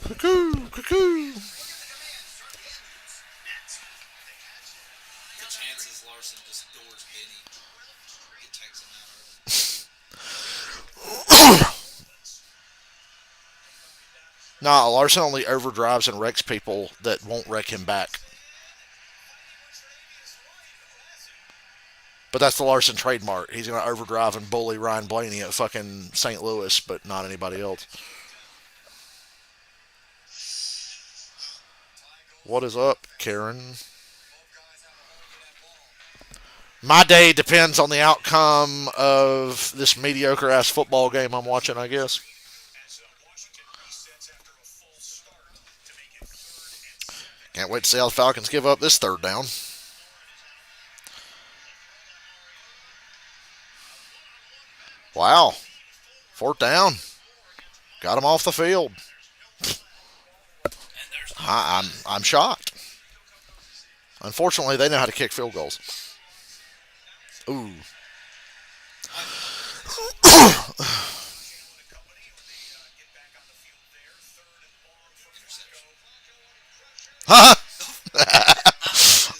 Cuckoo, cuckoo. The chances Larson just doors Benny. It takes him out Nah, Larson only overdrives and wrecks people that won't wreck him back. But that's the Larson trademark. He's going to overdrive and bully Ryan Blaney at fucking St. Louis, but not anybody else. What is up, Karen? My day depends on the outcome of this mediocre ass football game I'm watching, I guess. Can't wait to see how the Falcons give up this third down. Wow. Fourth down. Got him off the field. I'm shocked. Unfortunately, they know how to kick field goals. Ooh.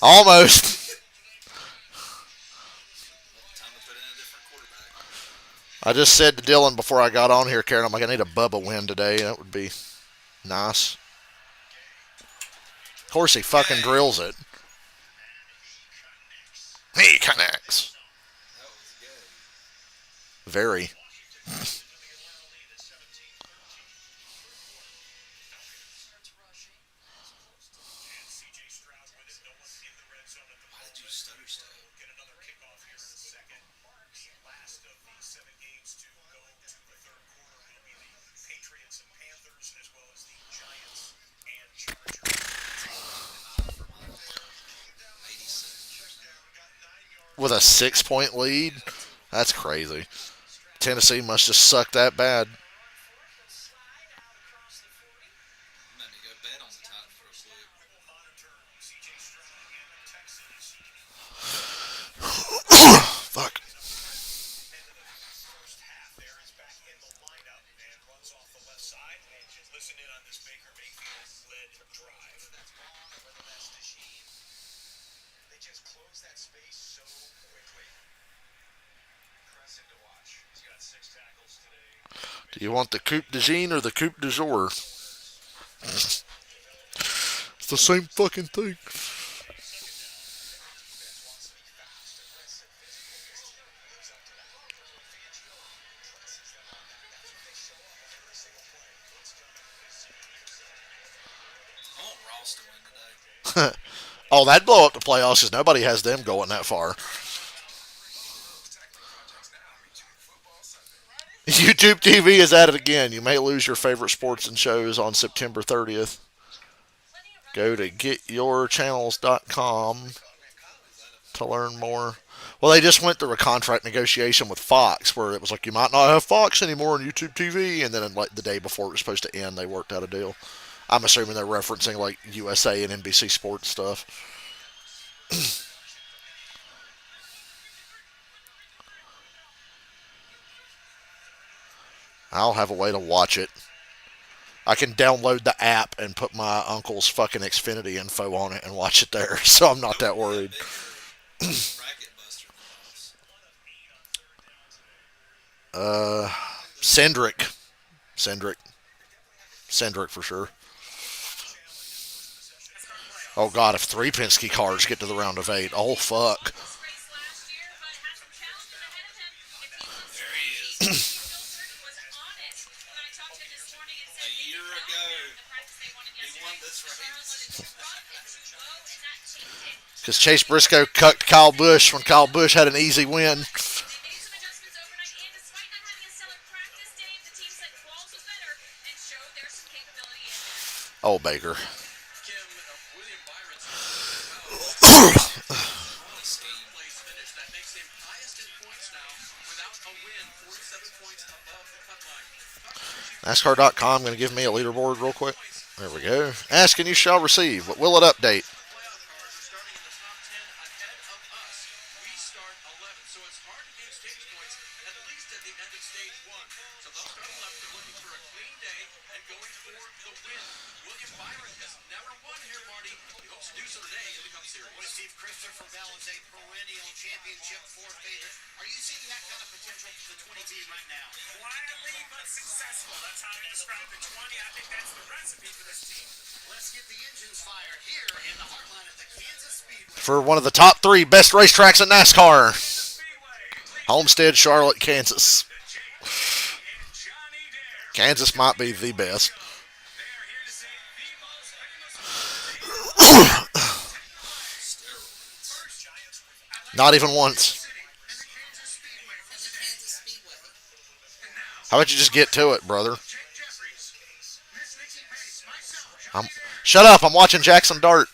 Almost. I just said to Dylan before I got on here, Karen, I'm like, I need a Bubba win today. That would be nice. Of course, he fucking drills it. He connects. Very. With a 6-point lead? That's crazy. Tennessee must just suck that bad. Fuck. Do you want the coupe de jean or the coupe de jour? It's the same fucking thing. Oh, that'd blow up the playoffs because nobody has them going that far. YouTube TV is at it again. You may lose your favorite sports and shows on September 30th. Go to getyourchannels.com to learn more. Well, they just went through a contract negotiation with Fox where it was like you might not have Fox anymore on YouTube TV, and then like the day before it was supposed to end, they worked out a deal. I'm assuming they're referencing like USA and NBC Sports stuff. I'll have a way to watch it. I can download the app and put my uncle's fucking Xfinity info on it and watch it there, so I'm not that worried. Cendric. Cendric for sure. Oh god, if 3 Penske cars get to the round of 8, oh fuck. Because Chase Briscoe cucked Kyle Busch when Kyle Busch had an easy win. Oh, Baker. NASCAR.com going to give me a leaderboard real quick. There we go. Ask and you shall receive. But will it update? series. Steve Christopher Bell is a perennial championship forfeiter. Are you seeing that kind of potential for the 20 team right now? Quietly but successful. That's how they describe the 20. I think that's the recipe for this team. Let's get the engines fired here in the heartland of the Kansas Speedway. For one of the top 3 best racetracks in NASCAR. Speedway. Homestead, Charlotte, Kansas. The JP and Johnny Dare. Kansas might be the best. They are here to say the most famous Not even once. How about you just get to it, brother? Shut up, I'm watching Jackson Dart.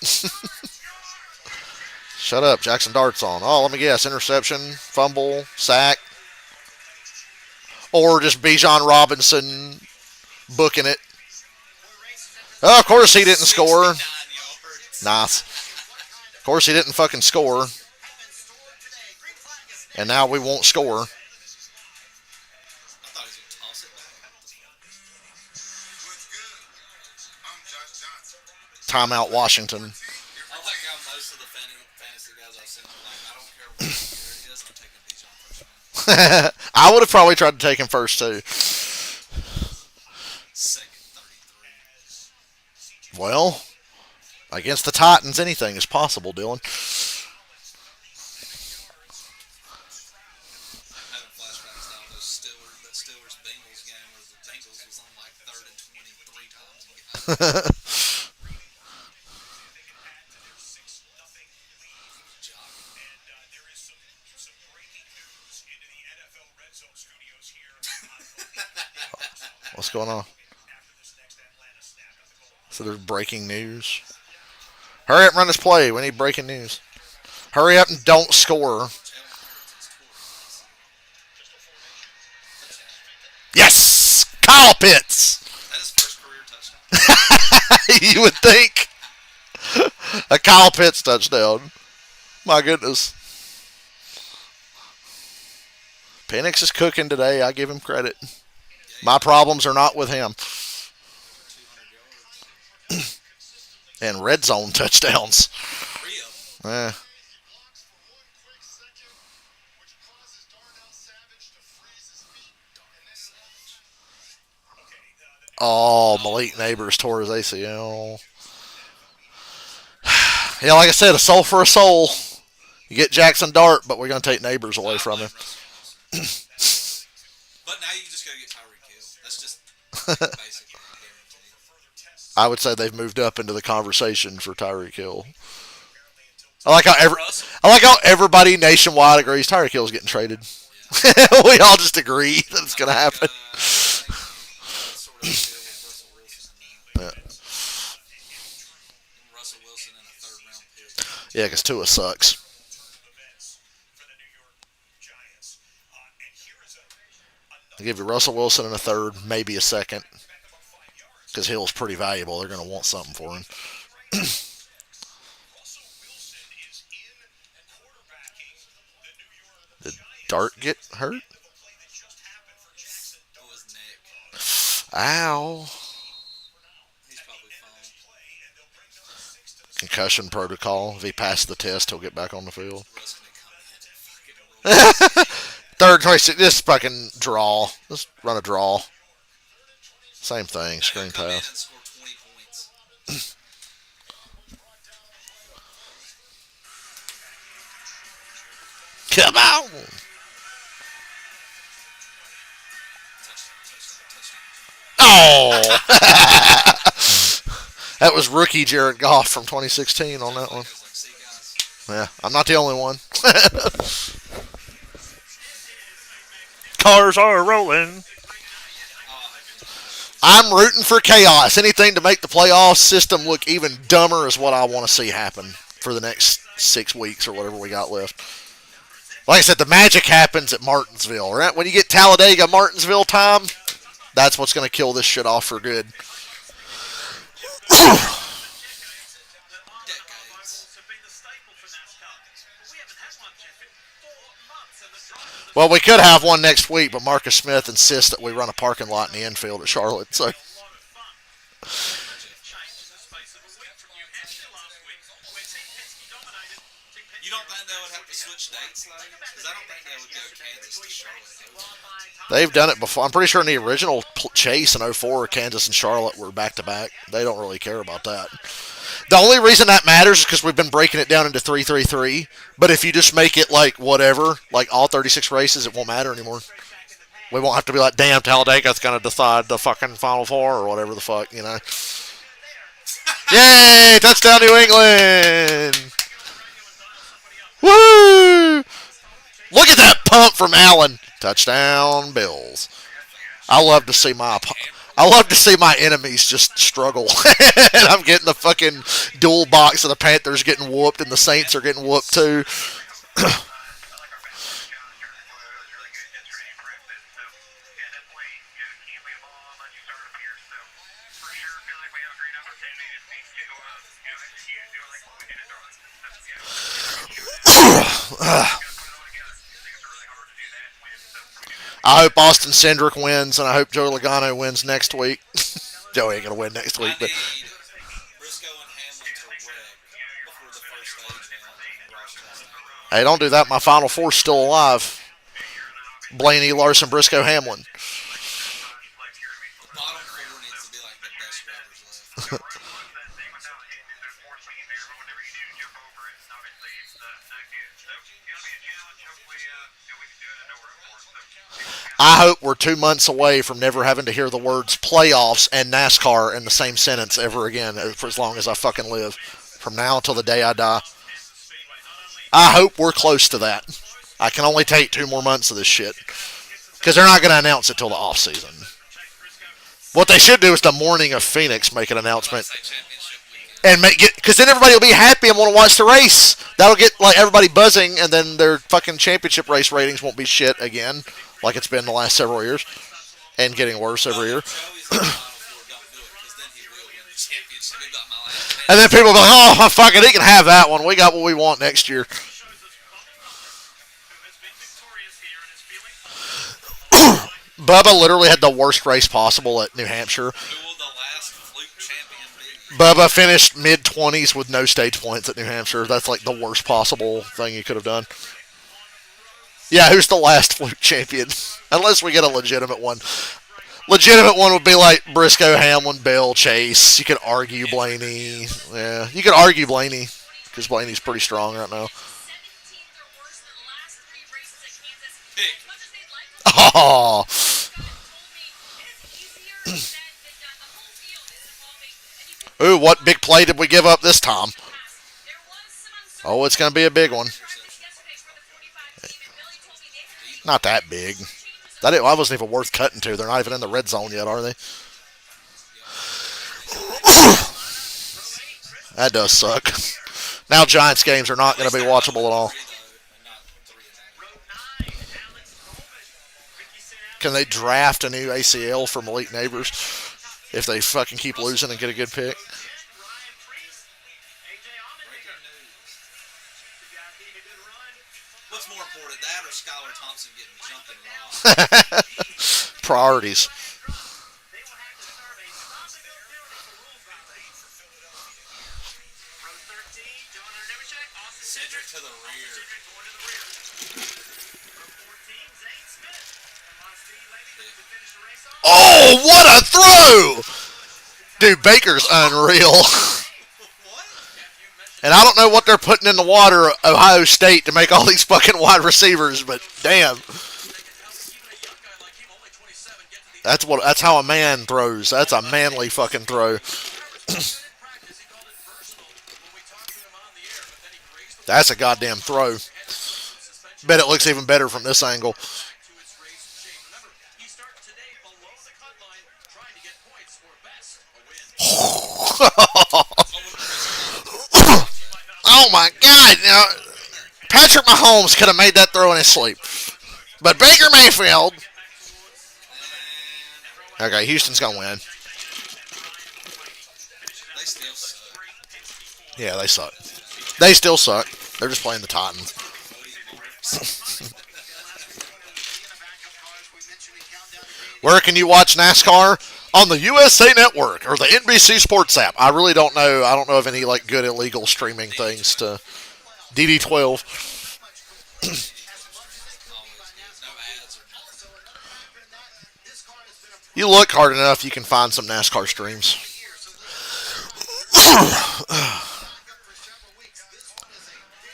Shut up, Jackson Dart's on. Oh, let me guess. Interception, fumble, sack. Or just Bijan Robinson booking it. Oh, of course he didn't score. 69 yards. Nice. Of course he didn't fucking score. And now we won't score. I thought he was going to toss it back. Timeout Washington. I like how most of the fantasy guys I've seen are like, I don't care what year it is, I'm taking Bijan first round. I would have probably tried to take him first too. Second 33. Well, against the Titans, anything is possible, Dylan. Having flashbacks down those Steelers Bengals game where the Bengals was on like 3rd and 20 3 times and got What's going on? So there's breaking news. Hurry up and run this play. We need breaking news. Hurry up and don't score. Yes! Kyle Pitts! that his first career touchdown. You would think. A Kyle Pitts touchdown. My goodness. Penix is cooking today. I give him credit. My problems are not with him. 200 yards. And red zone touchdowns. 3 of them. Eh. Oh, Malik Neighbors tore his ACL. Yeah, like I said, a soul for a soul. You get Jackson Dart, but we're going to take Neighbors away from him. But now you just got to get Tyreek Hill. That's just basically guaranteed. I would say they've moved up into the conversation for Tyreek Hill. I like how everybody nationwide agrees Tyreek Hill's getting traded. We all just agree that it's going to happen. Sort of deal with Russell Wilson. Yeah, Russell Wilson in a 3rd round pick. yeah, because Tua sucks. I'll give you Russell Wilson in a 3rd, maybe a 2nd. Because Hill's pretty valuable. They're going to want something for him. Did Dart get hurt? Oh, his neck. Ow. He's probably fine. Concussion protocol. If he passes the test, he'll get back on the field. Russ gonna come in and fucking roll. 3rd choice, just fucking draw. Just run a draw. Same thing, screen Come in and pass. score 20 points. Come on! Touchdown. Oh! That was rookie Jared Goff from 2016 on that one. It was like, see guys. Yeah, I'm not the only one. Cars are rolling. I'm rooting for chaos. Anything to make the playoff system look even dumber is what I want to see happen for the next 6 weeks or whatever we got left. Like I said, the magic happens at Martinsville, right? When you get Talladega, Martinsville time, that's what's going to kill this shit off for good. Well, we could have one next week, but Marcus Smith insists that we run a parking lot in the infield at Charlotte. So, don't think they would have to switch dates, though? Because I don't think they would go Kansas to Charlotte. They've done it before. I'm pretty sure in the original Chase in '04, Kansas and Charlotte were back to back. They don't really care about that. The only reason that matters is because we've been breaking it down into 3-3-3. But if you just make it like whatever, like all 36 races, it won't matter anymore. We won't have to be like, damn, Talladega's going to decide the fucking Final Four or whatever the fuck, you know. Yay! Touchdown, New England! Woo! Look at that pump from Allen. Touchdown, Bills. I love to see my enemies just struggle. And I'm getting the fucking dual box of the Panthers getting whooped and the Saints are getting whooped too. I hope Austin Cindric wins, and I hope Joe Logano wins next week. Joe ain't gonna win next week, I but need Briscoe and Hamlin to wreck before the first stage in Washington. hey, don't do that. My Final Four's still alive. Blaney, Larson, Briscoe, Hamlin. Bottom four needs to be like the best drivers left. I hope we're 2 months away from never having to hear the words playoffs and NASCAR in the same sentence ever again for as long as I fucking live. From now until the day I die. I hope we're close to that. I can only take 2 more months of this shit. Because they're not going to announce it till the off season. What they should do is the morning of Phoenix make an announcement. Say championship weekend. And make it, because then everybody will be happy and want to watch the race. That'll get like everybody buzzing, and then their fucking championship race ratings won't be shit again, like it's been the last several years, and getting worse every year. Joey's in the Final Four, don't do it, because then he will win the championship. He got my last And then people will be like, oh, fuck it, he can have that one. We got what we want next year. Bubba literally had the worst race possible at New Hampshire. Who will the last fluke champion be? Bubba finished mid-20s with no stage points at New Hampshire. That's like the worst possible thing you could have done. Yeah, who's the last fluke champion? Unless we get a legitimate one. Legitimate one would be like Briscoe, Hamlin, Bell, Chase. You could argue Blaney. Yeah, you could argue Blaney because Blaney's pretty strong right now. Pick. Oh, ooh, what big play did we give up this time? Oh, it's going to be a big one. Not that big. That wasn't even worth cutting to. They're not even in the red zone yet, are they? That does suck. Now Giants games are not going to be watchable at all. Can they draft a new ACL from Elite Neighbors if they fucking keep losing and get a good pick? What's more important, that or Skylar Thompson getting jumped and robbed? Priorities. Cedric to the rear. Oh, what a throw! Dude, Baker's unreal. What? And I don't know what they're putting in the water at Ohio State to make all these fucking wide receivers, but damn. That's how a man throws. That's a manly fucking throw. That's a goddamn throw. Bet it looks even better from this angle. Oh my God! Now, Patrick Mahomes could have made that throw in his sleep, but Baker Mayfield. Okay, Houston's gonna win. They still suck. Yeah, they suck. They still suck. They're just playing the Titans. Where can you watch NASCAR? On the USA Network or the NBC Sports app. I really don't know. I don't know of any like good illegal streaming things to DD12. Always good. No ads or nothing. You look hard enough, you can find some NASCAR streams.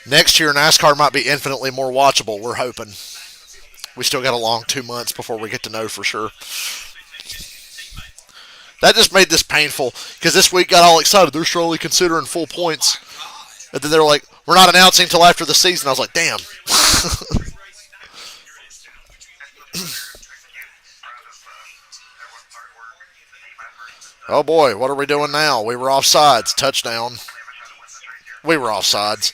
Next year, NASCAR might be infinitely more watchable. We're hoping. We still got a long 2 months before we get to know for sure. That just made this painful because this week got all excited. They're slowly considering full points. God. And then they're like, we're not announcing until after the season. I was like, damn. Oh boy, what are we doing now? We were offsides. Touchdown. We were offsides.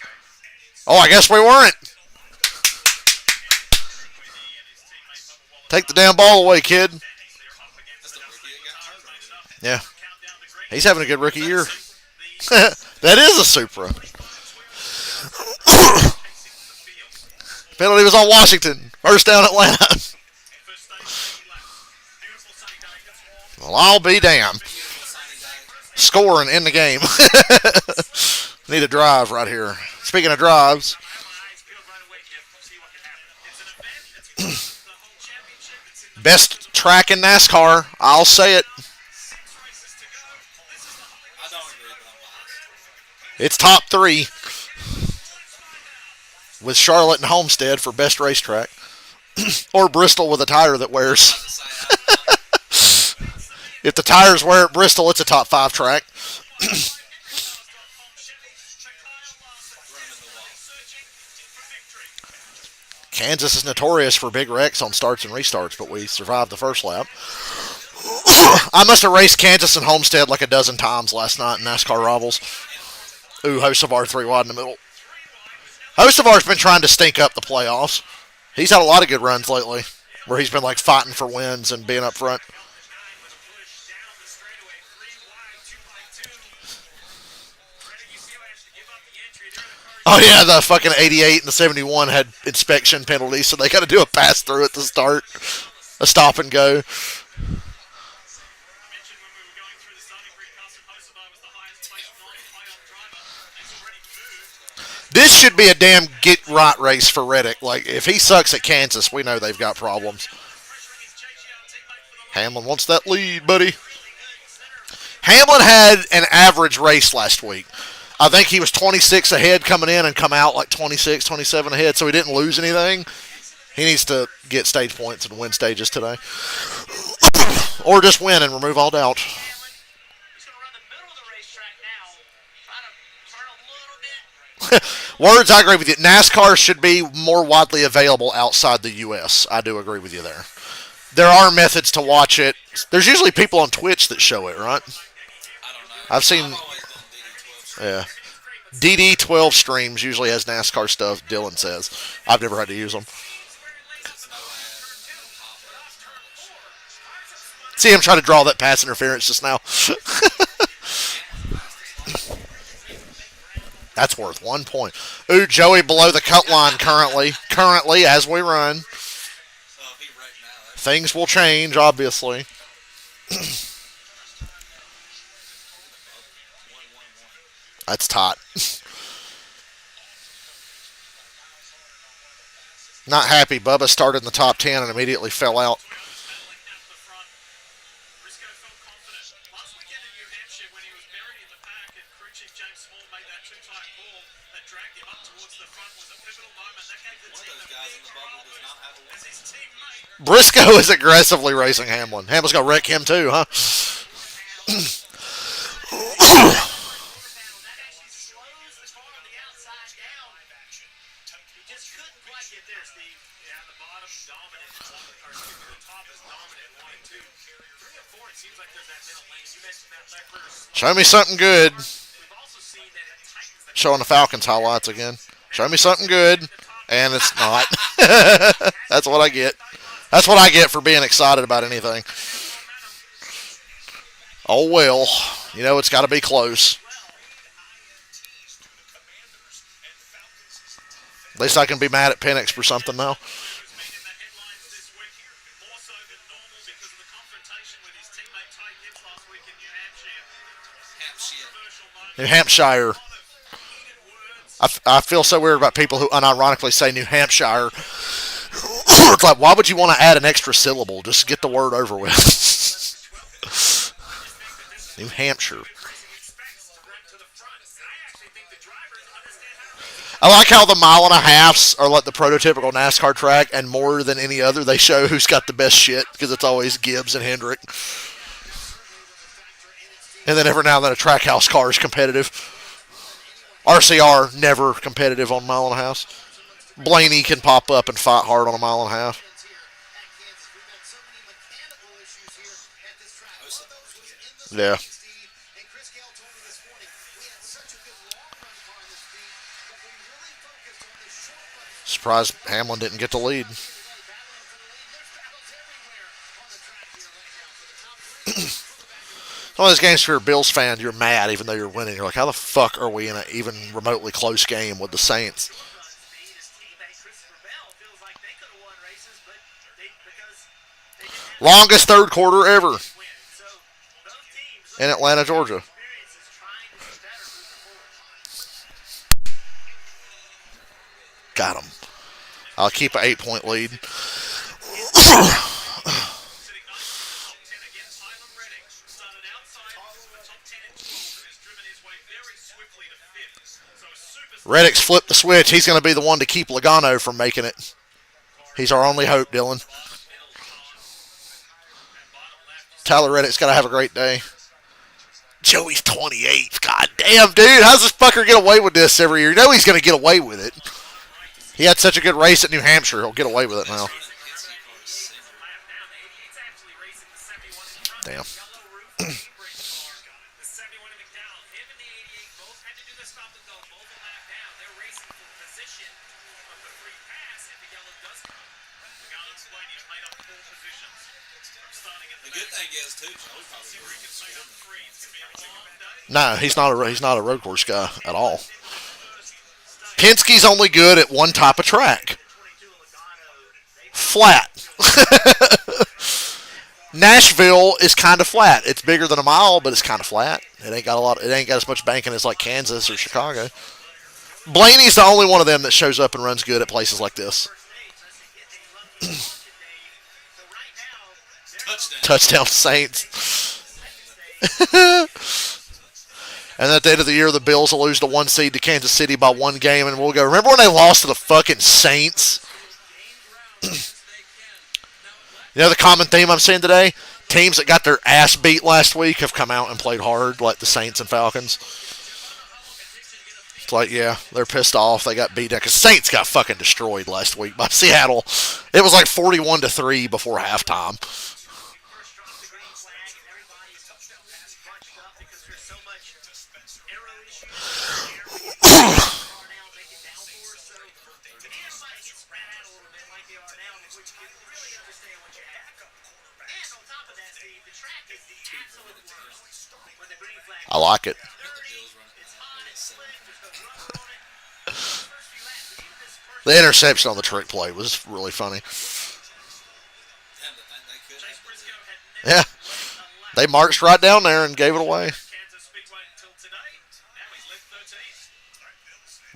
Oh, I guess we weren't. Take the damn ball away, kid. That's the rookie that got hurt over Yeah. He's having a good rookie year. That is a Supra. Penalty was on Washington. First down Atlanta. Well, I'll be damned. Scoring in the game. Need a drive right here. Speaking of drives, best track in NASCAR. I'll say it. I don't agree, but I'm biased. It's top three with Charlotte and Homestead for best racetrack, or Bristol with a tire that wears. To say, If the tires wear at Bristol, it's a top 5 track. room in the wall. Kansas is notorious for big wrecks on starts and restarts, but we survived the first lap. I must have raced Kansas and Homestead like a dozen times last night in NASCAR Rivals. Ooh, Hocevar 3 wide in the middle. Hocevar's been trying to stink up the playoffs. He's had a lot of good runs lately, where he's been like fighting for wins and being up front. Oh yeah, the fucking 88 and the 71 had inspection penalties, so they got to do a pass through at the start, a stop and go. This should be a damn get right race for Reddick. Like if he sucks at Kansas, we know they've got problems. Hamlin wants that lead, buddy. Hamlin had an average race last week. I think he was 26 ahead coming in and come out like 26, 27 ahead, so he didn't lose anything. He needs to get stage points and win stages today. Or just win and remove all doubt. Words, I agree with you. NASCAR should be more widely available outside the U.S. I do agree with you there. There are methods to watch it. There's usually people on Twitch that show it, right? I don't know. I've seen... I've always done DD12. Yeah. DD12 streams usually has NASCAR stuff, Dylan says. I've never had to use them. It's no ads, no pop-ups, none of that shit. See him try to draw that pass interference just now. That's worth 1 point. Ooh, Joey below the cut line currently. Currently, as we run. So if he wrecked now, that's Things will change, obviously. 1-1-1. That's tight. Not happy. Bubba started in the top 10 and immediately fell out. One of those guys in the bubble does not have a win. Briscoe is aggressively racing Hamlin. Hamlin's going to wreck him too, huh? Show me something good. Showing the Falcons highlights again. Show me something good, and it's not. That's what I get. That's what I get for being excited about anything. Oh well, you know it's got to be close. At least I can be mad at Penix for something now. Half shit. New Hampshire. I feel so weird about people who unironically say New Hampshire. It's like, why would you want to add an extra syllable? Just get the word over with. New Hampshire. I like how the mile and a halves are like the prototypical NASCAR track, and more than any other, they show who's got the best shit because it's always Gibbs and Hendrick. And then every now and then a track house car is competitive. RCR never competitive on mile and a half. Blaney can pop up and fight hard on a mile and a half. Yeah. Surprised Hamlin didn't get the lead. One of those games, if you're a Bills fan, you're mad even though you're winning. You're like, how the fuck are we in an even remotely close game with the Saints? Longest third quarter ever in Atlanta, Georgia. Got him. I'll keep an 8-point lead. Reddick's flipped the switch. He's going to be the one to keep Logano from making it. He's our only hope, Dylan. Tyler Reddick's got to have a great day. Joey's 28th. God damn, dude. How's this fucker get away with this every year? You know he's going to get away with it. He had such a good race at New Hampshire. He'll get away with it now. Damn. The good thing is too, Joe probably No, he's not a road course guy at all. Penske's only good at one type of track. Flat. Nashville is kind of flat. It's bigger than a mile, but it's kind of flat. It ain't got as much banking as like Kansas or Chicago. Blaney's the only one of them that shows up and runs good at places like this. Touchdown Saints. And at the end of the year, the Bills will lose the 1 seed to Kansas City by 1 game, and we'll go, remember when they lost to the fucking Saints? You know the common theme I'm seeing today? Teams that got their ass beat last week have come out and played hard, like the Saints and Falcons. It's like, yeah, they're pissed off. They got beat down because Saints got fucking destroyed last week by Seattle. It was like 41-3 before halftime. I like it. The interception on the trick play was really funny. Yeah. They marched right down there and gave it away.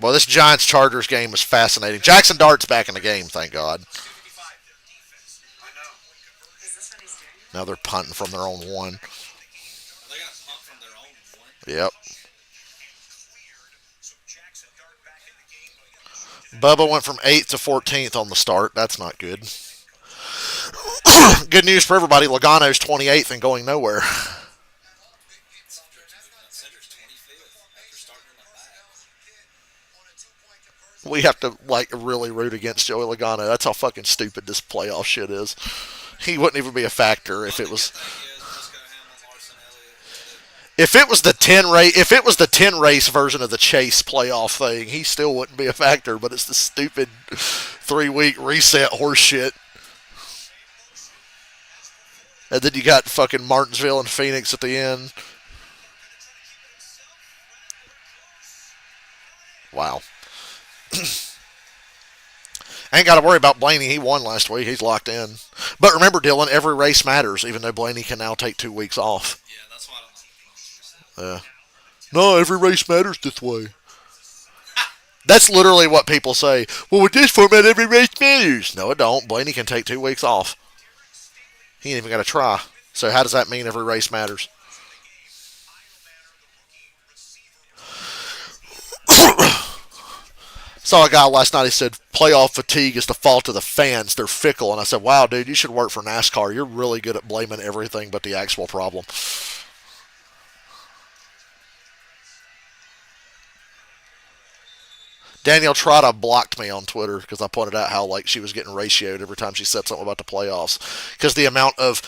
Well, this Giants-Chargers game was fascinating. Jackson Dart's back in the game, thank God. Now they're punting from their own one. Yep. Bubba went from 8th to 14th on the start. That's not good. Good news for everybody. Logano's 28th and going nowhere. We have to really root against Joey Logano. That's how fucking stupid this playoff shit is. He wouldn't even be a factor if it was. If it was the 10 race version of the Chase playoff thing, he still wouldn't be a factor. But it's the stupid 3-week reset horse shit. And then you got fucking Martinsville and Phoenix at the end. Wow. Ain't got to worry about Blaney. He won last week. He's locked in. But remember, Dylan, every race matters, even though Blaney can now take 2 weeks off. Yeah, that's why I don't like No, every race matters this way. That's literally what people say. Well, with this format, every race matters. No, it don't. Blaney can take 2 weeks off. He ain't even got to try. So how does that mean every race matters? Saw a guy last night. He said playoff fatigue is the fault of the fans. They're fickle. And I said, wow, dude, you should work for NASCAR. You're really good at blaming everything but the actual problem. Danielle Trotta blocked me on Twitter because I pointed out how like she was getting ratioed every time she said something about the playoffs because the amount of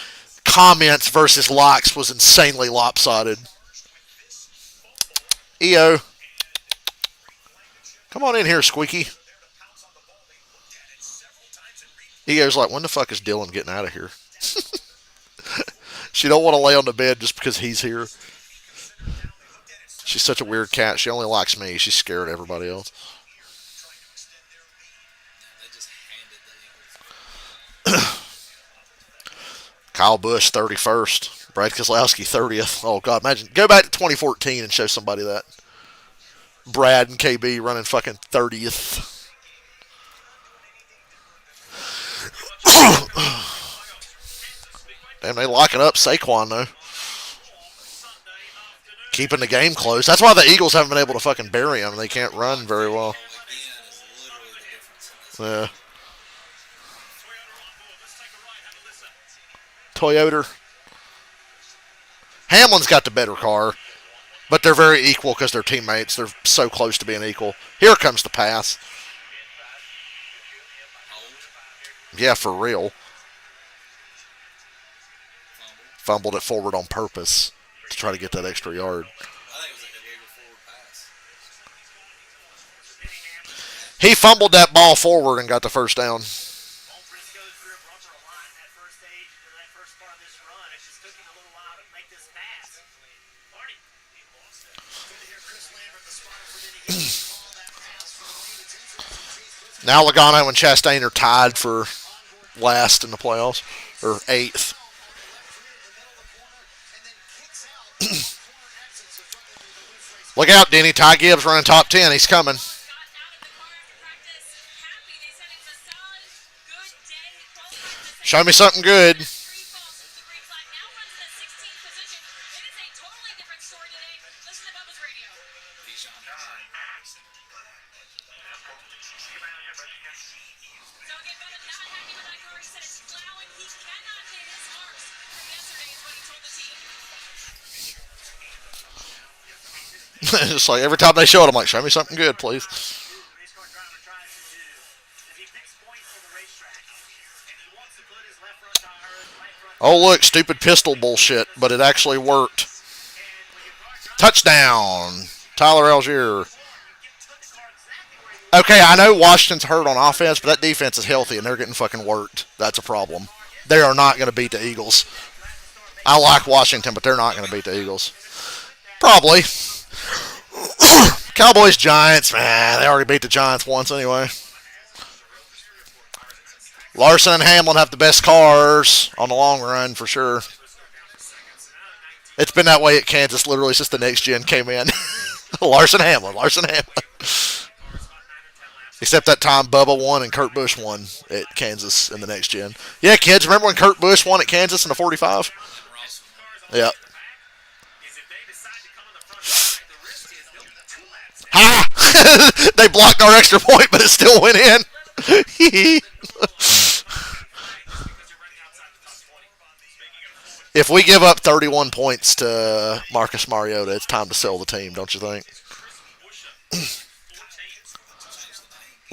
comments versus likes was insanely lopsided. EO, come on in here, Squeaky. EO's like, when the fuck is Dylan getting out of here? She don't want to lay on the bed just because he's here. She's such a weird cat. She only likes me. She's scared of everybody else. They just handed the Eagles. Kyle Busch 31st. Brad Keselowski 30th. Oh God, imagine go back to 2014 and show somebody that. Brad and KB running fucking 30th. Damn, they locking up Saquon though. Keeping the game close. That's why the Eagles haven't been able to fucking bury him. They can't run very well. Again, is literally the difference in this. Yeah. Toyota. Hamlin's got the better car, but they're very equal because they're teammates. They're so close to being equal. Here comes the pass. Yeah, for real. Fumbled it forward on purpose to try to get that extra yard. I think it was like a illegal forward pass. He fumbled that ball forward and got the first down. Now Logano and Chastain are tied for last in the playoffs, or 8th. Look out, Denny. Ty Gibbs running top 10. He's coming. Show me something good. Just like every time they show it, I'm like, show me something good, please. Oh, look, stupid pistol bullshit, but it actually worked. Touchdown, Tyler Algier. Okay, I know Washington's hurt on offense, but that defense is healthy and they're getting fucking worked. That's a problem. They are not going to beat the Eagles. I like Washington, but they're not going to beat the Eagles. Probably. Cowboys, Giants, man, they already beat the Giants once anyway. Larson and Hamlin have the best cars on the long run for sure. It's been that way at Kansas literally since the next gen came in. Larson Hamlin. Except that time Bubba won and Kurt Busch won at Kansas in the next gen. Yeah, kids, remember when Kurt Busch won at Kansas in the 45? Yeah. Ha! They blocked our extra point, but it still went in. If we give up 31 points to Marcus Mariota, it's time to sell the team, don't you think?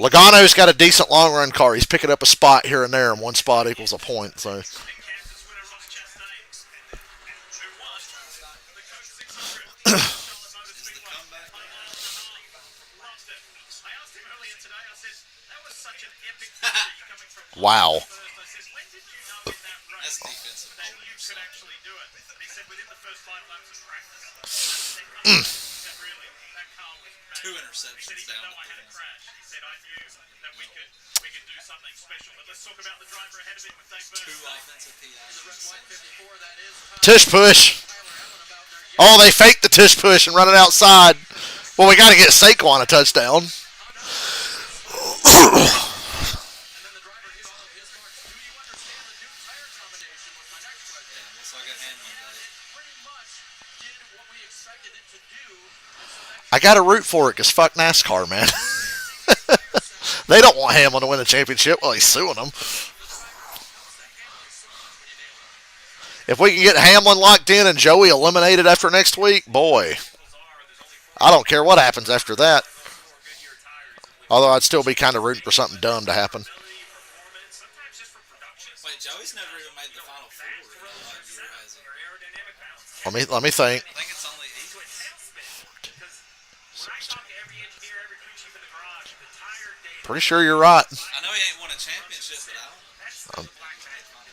Logano's got a decent long run car. He's picking up a spot here and there, and one spot equals a point. So. Wow. That's defensive. Two interceptions down the two offensive PIs. Tush push. Oh, they faked the tush push and run it outside. Well, we got to get Saquon a touchdown. I got to root for it because fuck NASCAR, man. They don't want Hamlin to win a championship. Well, he's suing them. If we can get Hamlin locked in and Joey eliminated after next week, boy, I don't care what happens after that. Although I'd still be kind of rooting for something dumb to happen. Wait, Joey's never even made the final four in a year, has he? Let me think. I think it's only eight. Pretty sure you're right. I know he ain't won a championship,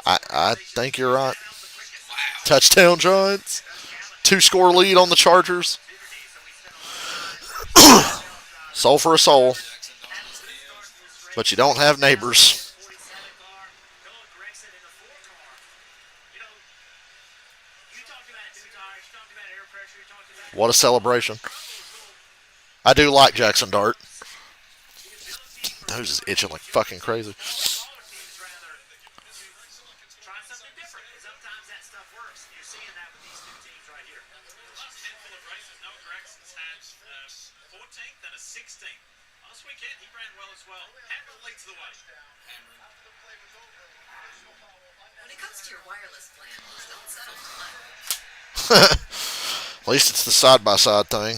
but I don't. I think you're right. Wow. Touchdown Giants. 2-score lead on the Chargers. Soul for a soul. Jackson Darnold's him. But you don't have neighbors. What a celebration. I do like Jackson Dart. Those is itching like fucking crazy. When it comes to your wireless plan, don't settle for much. At least it's the side-by-side thing.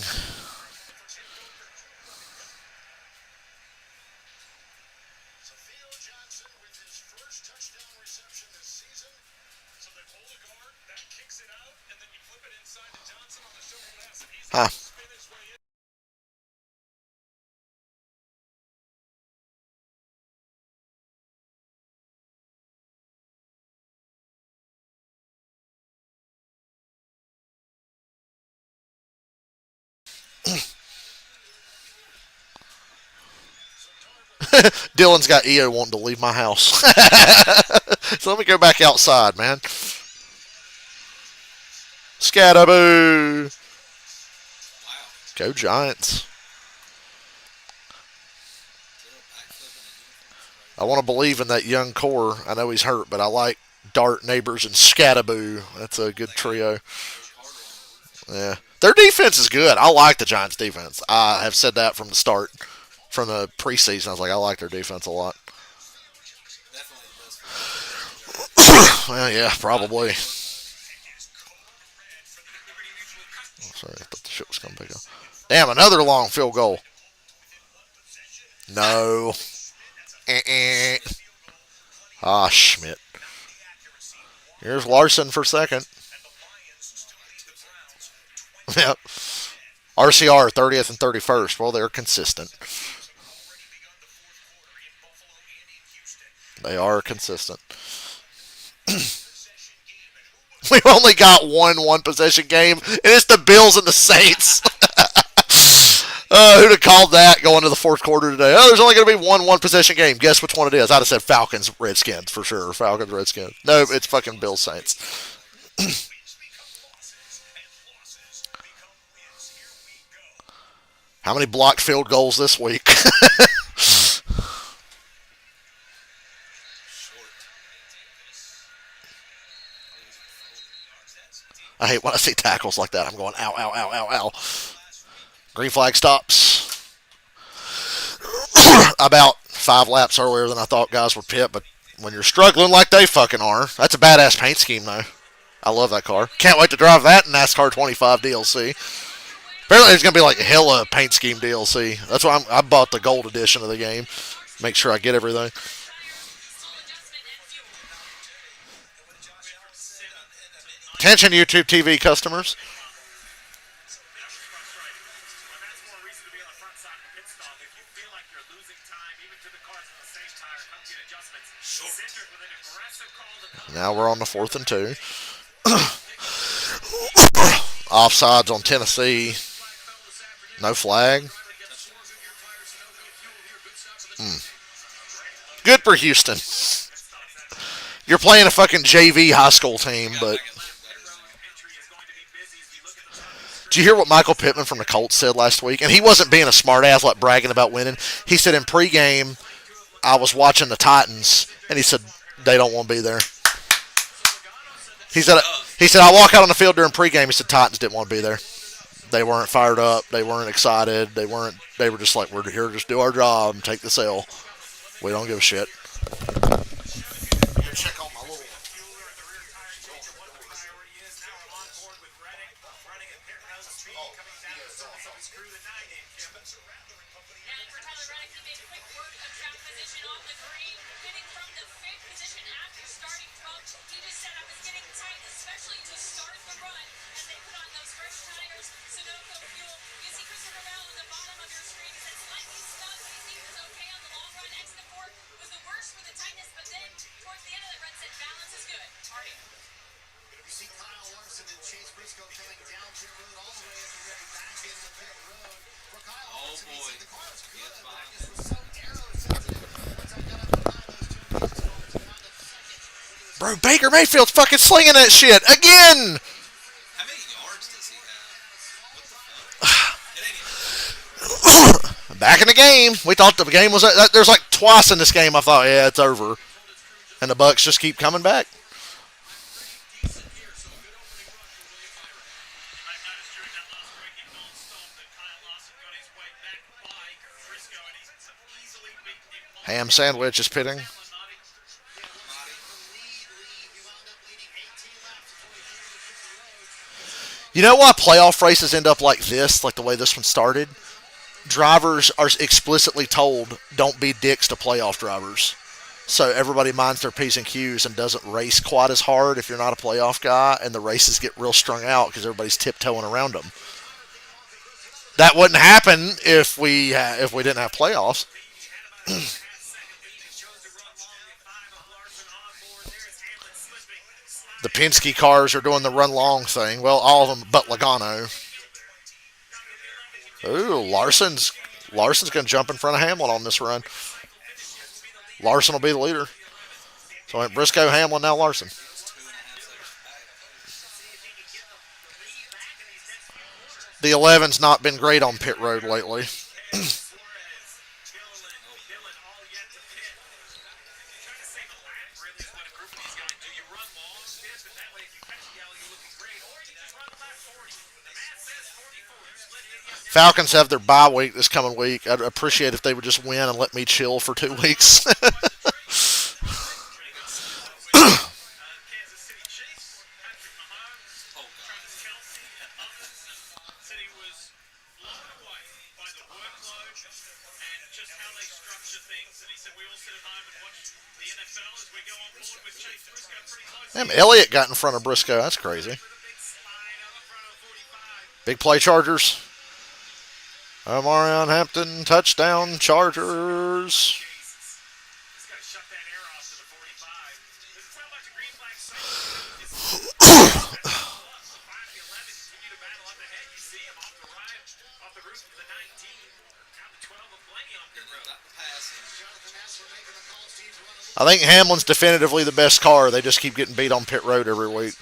Huh. Dylan's got EO wanting to leave my house. So let me go back outside, man. Scatterboo. Wow. Go Giants. I want to believe in that young core. I know he's hurt, but I like Dart, Neighbors, and Scatterboo. That's a good trio. Yeah. Their defense is good. I like the Giants' defense. I have said that from the start. From the preseason, I was like, I like their defense a lot. Definitely the best. Well, yeah, probably. Oh, sorry, I thought the shit was coming back up. Damn, another long field goal. No. Ah, Schmidt. Here's Larson for second. Yep. RCR 30th and 31st. Well, they're consistent. They are consistent. We've only got one possession game, and it's the Bills and the Saints. Who'd have called that going to the fourth quarter today? Oh, there's only going to be one possession game. Guess which one it is? I'd have said Falcons, Redskins for sure. Falcons, Redskins. No, it's fucking Bills, Saints. How many blocked field goals this week? I hate when I see tackles like that. I'm going, ow, ow, ow, ow, ow. Green flag stops. About 5 laps earlier than I thought guys would pit, but when you're struggling like they fucking are, that's a badass paint scheme, though. I love that car. Can't wait to drive that in NASCAR 25 DLC. Apparently there's going to be like hella paint scheme DLC. That's why I bought the gold edition of the game. Make sure I get everything. Attention, YouTube TV customers. Now we're on the 4th and 2. Offsides on Tennessee. No flag. Good for Houston. You're playing a fucking JV high school team, but... Did you hear what Michael Pittman from the Colts said last week? And he wasn't being a smartass like bragging about winning. He said in pregame, I was watching the Titans, and he said they don't want to be there. He said I walk out on the field during pregame. He said Titans didn't want to be there. They weren't fired up. They weren't excited. They weren't. They were just like, we're here to just do our job and take the sale. We don't give a shit. Check on my little. Fueler at the rear tire changer, what the priority is. Now I'm on board with Reddick, running at pit road speed, coming down the surface of his crew, the 9-8 Kim. And for Tyler Reddick, he made quick work of track position on the green, hitting from the fifth position after starting 12th. He just said I was getting tight, especially to start the run as they put on those fresh tires. Sunoco fuel. You see Christopher Bell on the bottom of your screen. He said slightly snug, but he seems okay on the long run. Exit 4 was the worst for the tightness, but then towards the end of the run said balance is good. Marty. You see Kyle Larson and Chase Briscoe coming down pit road all the way at the ready back into pit road. For Kyle Larson, he said the car was good, but I just was so arrow sensitive. Once I got up behind those two cars, it all took out the second. Bro, Baker Mayfield's fucking slinging that shit again. How many yards does he have? What the fuck? It ain't even. Back in the game. We thought the game was. There's like twice in this game I thought, yeah, it's over. And the Bucks just keep coming back. You might have noticed during that last breaking non-stop that Kyle Larson got his way back by Briscoe, and he's easily beaten him. Ham Sandwich is pitting. Lead, you wound up leading 18 laps before you came to pit road. You know why playoff races end up like this, like the way this one started? Drivers are explicitly told, don't be dicks to playoff drivers. So everybody minds their P's and Q's and doesn't race quite as hard if you're not a playoff guy, and the races get real strung out because everybody's tiptoeing around them. That wouldn't happen if we didn't have playoffs. The Penske cars are doing the run long thing. Well, all of them but Logano. Ooh, Larson's going to jump in front of Hamlin on this run. Larson will be the leader. So I went Briscoe, Hamlin, now Larson. 2.5 seconds back. The 11's not been great on pit road lately. Falcons have their bye week this coming week. I'd appreciate if they would just win and let me chill for 2 weeks. Damn, Elliott got in front of Briscoe. That's crazy. Big play, Chargers. Marion Hampton, touchdown, Chargers. I think Hamlin's definitively the best car. They just keep getting beat on pit road every week.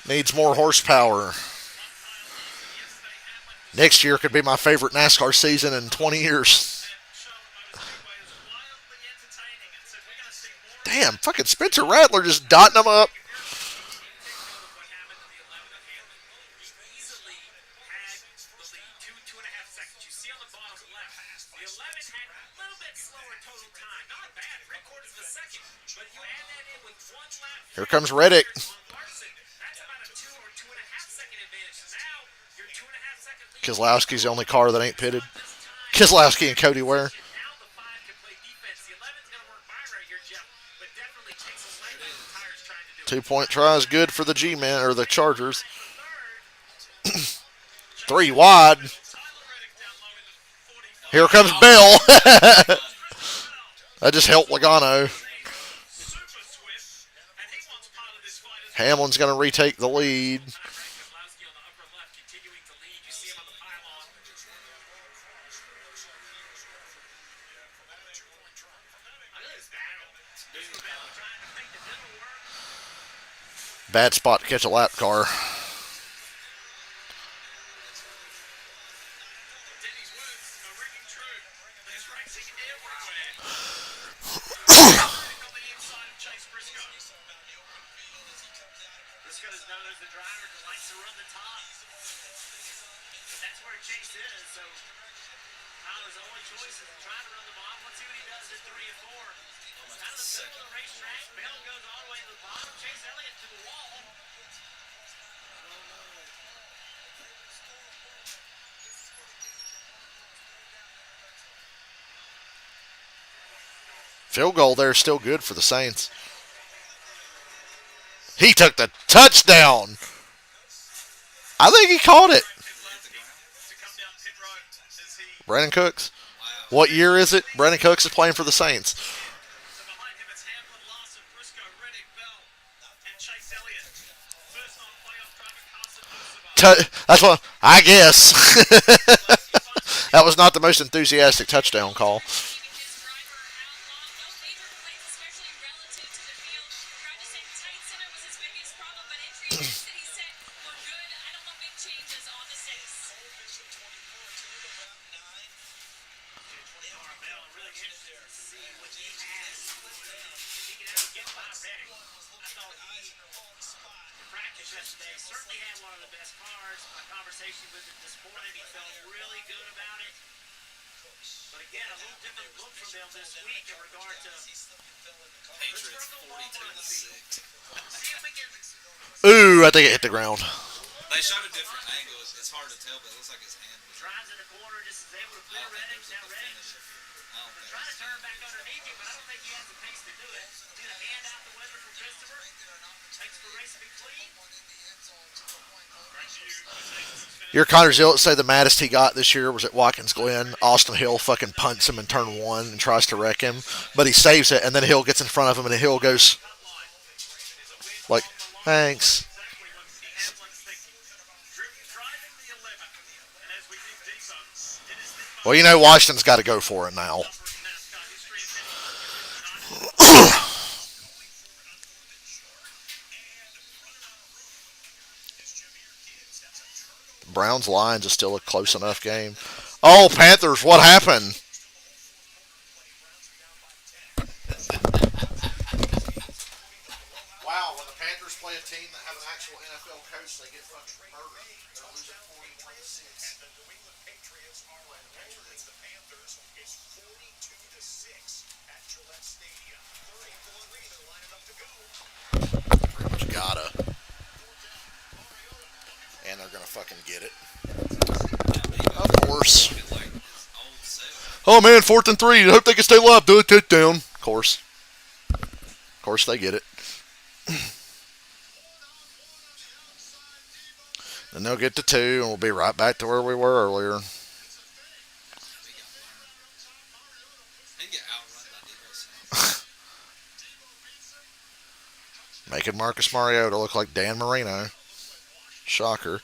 Needs more horsepower. Next year could be my favorite NASCAR season in 20 years. Damn, fucking Spencer Rattler just dotting them up. Here comes Reddick. Keselowski's the only car that ain't pitted. Keselowski and Cody Ware. 2-point try is good for the G-Man, or the Chargers. 3 wide. Here comes Bell. That just helped Logano. Hamlin's going to retake the lead. Bad spot to catch a lap car. Briscoe knows the driver that likes to run the top. But that's where Chase is. So Tyler's only choice is to try to run the bottom. Let's see what he does at 3 and 4. Out of the middle of the racetrack. Bell goes all the way to the bottom. Chase Elliott to the wall. Field goal there is still good for the Saints. He took the touchdown. I think he caught it. Brandon Cooks. What year is it? Brandon Cooks is playing for the Saints. Behind him, it's Hamlin, Lawson, Briscoe, Reddick, Bell, and Chase Elliott. First on playoff driver, Carson Musaba. That's what I guess. That was not the most enthusiastic touchdown call. Keeping his driver out long. No major complaints, especially relative to the field. Tried to say tight center was his biggest problem, but entry and exit, he said, were good. I don't know big changes on the 6. Bell really interested to see what he has. If he can ever get by Reddick. I thought he, in practice yesterday, certainly had one of the best cars. My conversation with him this morning, he felt really good about it. But again, a little different look from them this week in regard to Patriots 42-6. see if we can. Ooh, I think it hit the ground. They showed a different angle. It's hard to tell, but it looks like his hand was. Drives in the corner, just is able to I clear don't think Reddick. there's Now a Reddick definitive. I don't think trying to there's turn back underneath him, but I don't think he has the pace to do it. Need a hand out the weather from Christopher. Thanks for racing it clean. Your Connor Zill say the maddest he got this year was at Watkins Glen. Austin Hill fucking punts him in turn 1 and tries to wreck him, but he saves it, and then Hill gets in front of him, and Hill goes like, "Thanks." Exactly what Hamlin's thinking. Driving the 11. And as we dig deeper, it is the Well, you know Washington's got to go for it now. NASCAR history and Browns Lions is still a close enough game. Oh, Panthers, what happened? Wow, when the Panthers play a team that have an actual NFL coach, they get fucking murdered. They're losing 41-6. the New England Patriots are against the Panthers. It's 42-6 at Gillette Stadium. 34 leader lining up to go. Pretty much gotta. And they're gonna fucking get it. Of course. like his old self. Oh man, 4th and 3. I hope they can stay alive. Do a touchdown. Of course. Of course they get it. Then they'll get to 2, and we'll be right back to where we were earlier. He get outrun by Debo Samuel. Making Marcus Mariota look like Dan Marino. Shocker.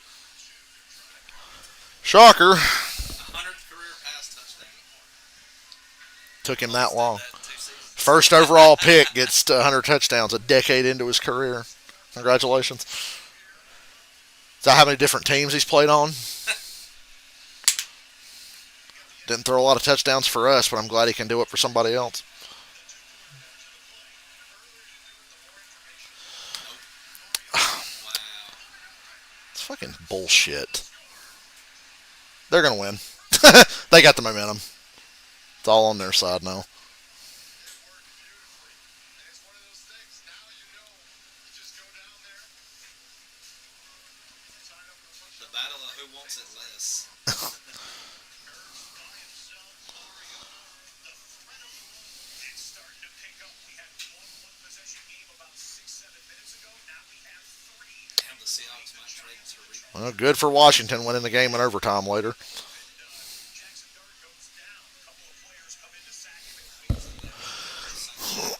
Shocker. 100th career pass touchdown. Took him that long. That 2 seasons. First overall pick gets to 100 touchdowns a decade into his career. Congratulations. Is that how many different teams he's played on? Didn't throw a lot of touchdowns for us, but I'm glad he can do it for somebody else. Wow. It's fucking bullshit. They're going to win. They got the momentum. It's all on their side now. The battle of who wants it less. It's starting to pick up. We had one possession game about 6-7 minutes ago. Now we have 3. Damn, the Seahawks might trade Tariq. Well, good for Washington winning the game in overtime later. Jackson Dart goes down. A couple of players come in to sack him.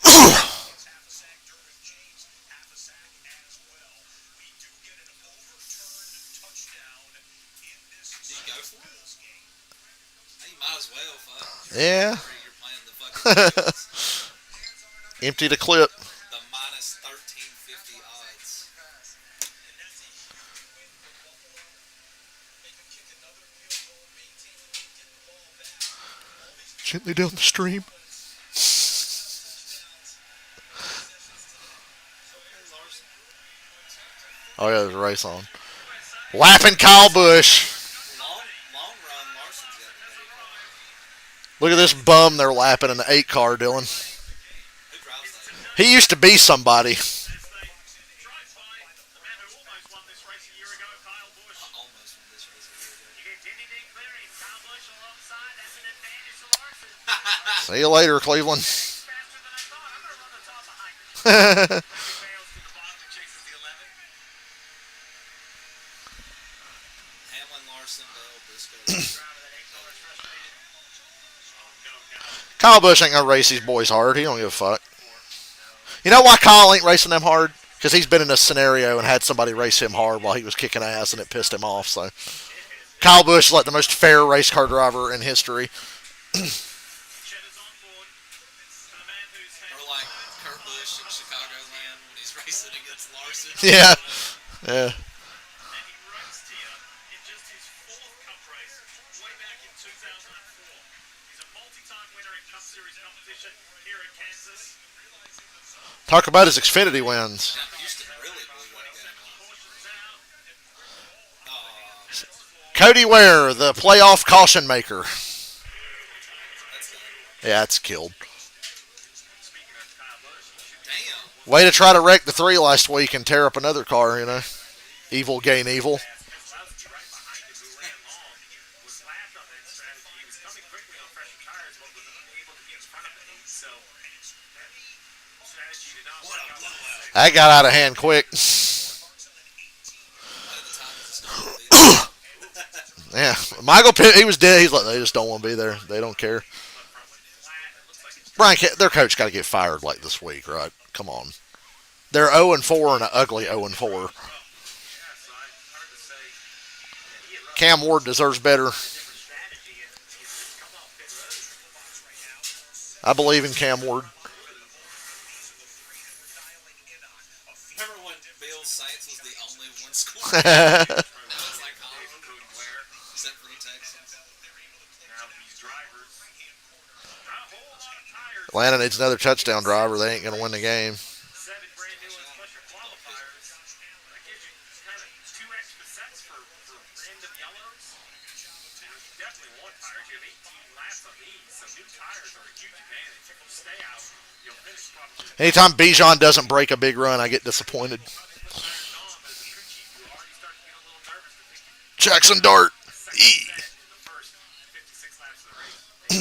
Half a sack. Derwin James, half a sack as well. We do get an overturned touchdown in this Do you go for it? game. Hey, you might as well. Fuck. Yeah. You're playing the fucking Eagles. Empty the clip. The minus 1350 odds. Gently down the stream. Larson. Oh yeah, there's a race on. Lapping Kyle Busch. Long run, Larson's got the better car. Look at this bum they're lapping in the 8 car, Dylan. Who drives that? He used to be somebody. As they drive by the man who almost won this race a year ago, Kyle Busch. Almost from this race a year ago. You get Denny D clearing, Kyle Busch alongside. That's an advantage to Larson. See you later, Cleveland. He's faster than I thought. I'm going to run the top behind him. That's Fails to the bottom and chases the 11. Hamlin, Larson, Bell, Briscoe. Driver that 8 colors frustrated. Oh, no, no. Kyle Busch ain't gonna race these boys hard. He don't give a fuck. You know why Kyle ain't racing them hard? Because he's been in this scenario and had somebody race him hard while he was kicking ass, and it pissed him off. So Kyle Busch is like the most fair race car driver in history. Cheddar's on board. For the man who's had Or like Kurt Busch in Chicagoland when he's racing against Larson. Yeah, yeah. and he raced here in just his 4th Cup race way back in 2004. He's a multi-time winner in Cup Series competition here at Kansas. Talk about his Xfinity wins. Houston really blew that game up. Cautions out. Cody Ware, the playoff caution maker. That's done. Yeah, it's killed. Speaking of Kyle Busch, he should Damn. Way to try to wreck the 3 last week and tear up another car, you know. Evil gain evil. Keselowski right behind him, who ran long, was lapped on that strategy. He was coming quickly on fresher tires, but was unable to get in front of the 8. So that strategy did not What work a out. blowout. That got out of hand quick. By the time it's started, Yeah, Michael Pitt, he was dead. He's like, they just don't want to be there. They don't care. Brian, their coach got to get fired like this week, right? Come on. They're 0-4 and an ugly 0-4. Yeah, so hard to say. Yeah, he had run Cam Ward deserves better. a different strategy, and he's come off pit road. I believe in Cam Ward. remember when Bill Saints was the only one scoring? Now it's like Hollywood, except for the Texans. Now these drivers, not a whole lot of tires. Atlanta needs another touchdown driver. They ain't going to win the game. 7 brand new ones plus your qualifiers. That gives you kind of 2 extra sets for random yellows. You definitely want tires. You have 18 laps on these, so new tires are a huge advantage. If you stay out, you'll finish probably. Anytime Bijan doesn't break a big run, I get disappointed. Jackson Dart. E. The first 56 laps of the race, they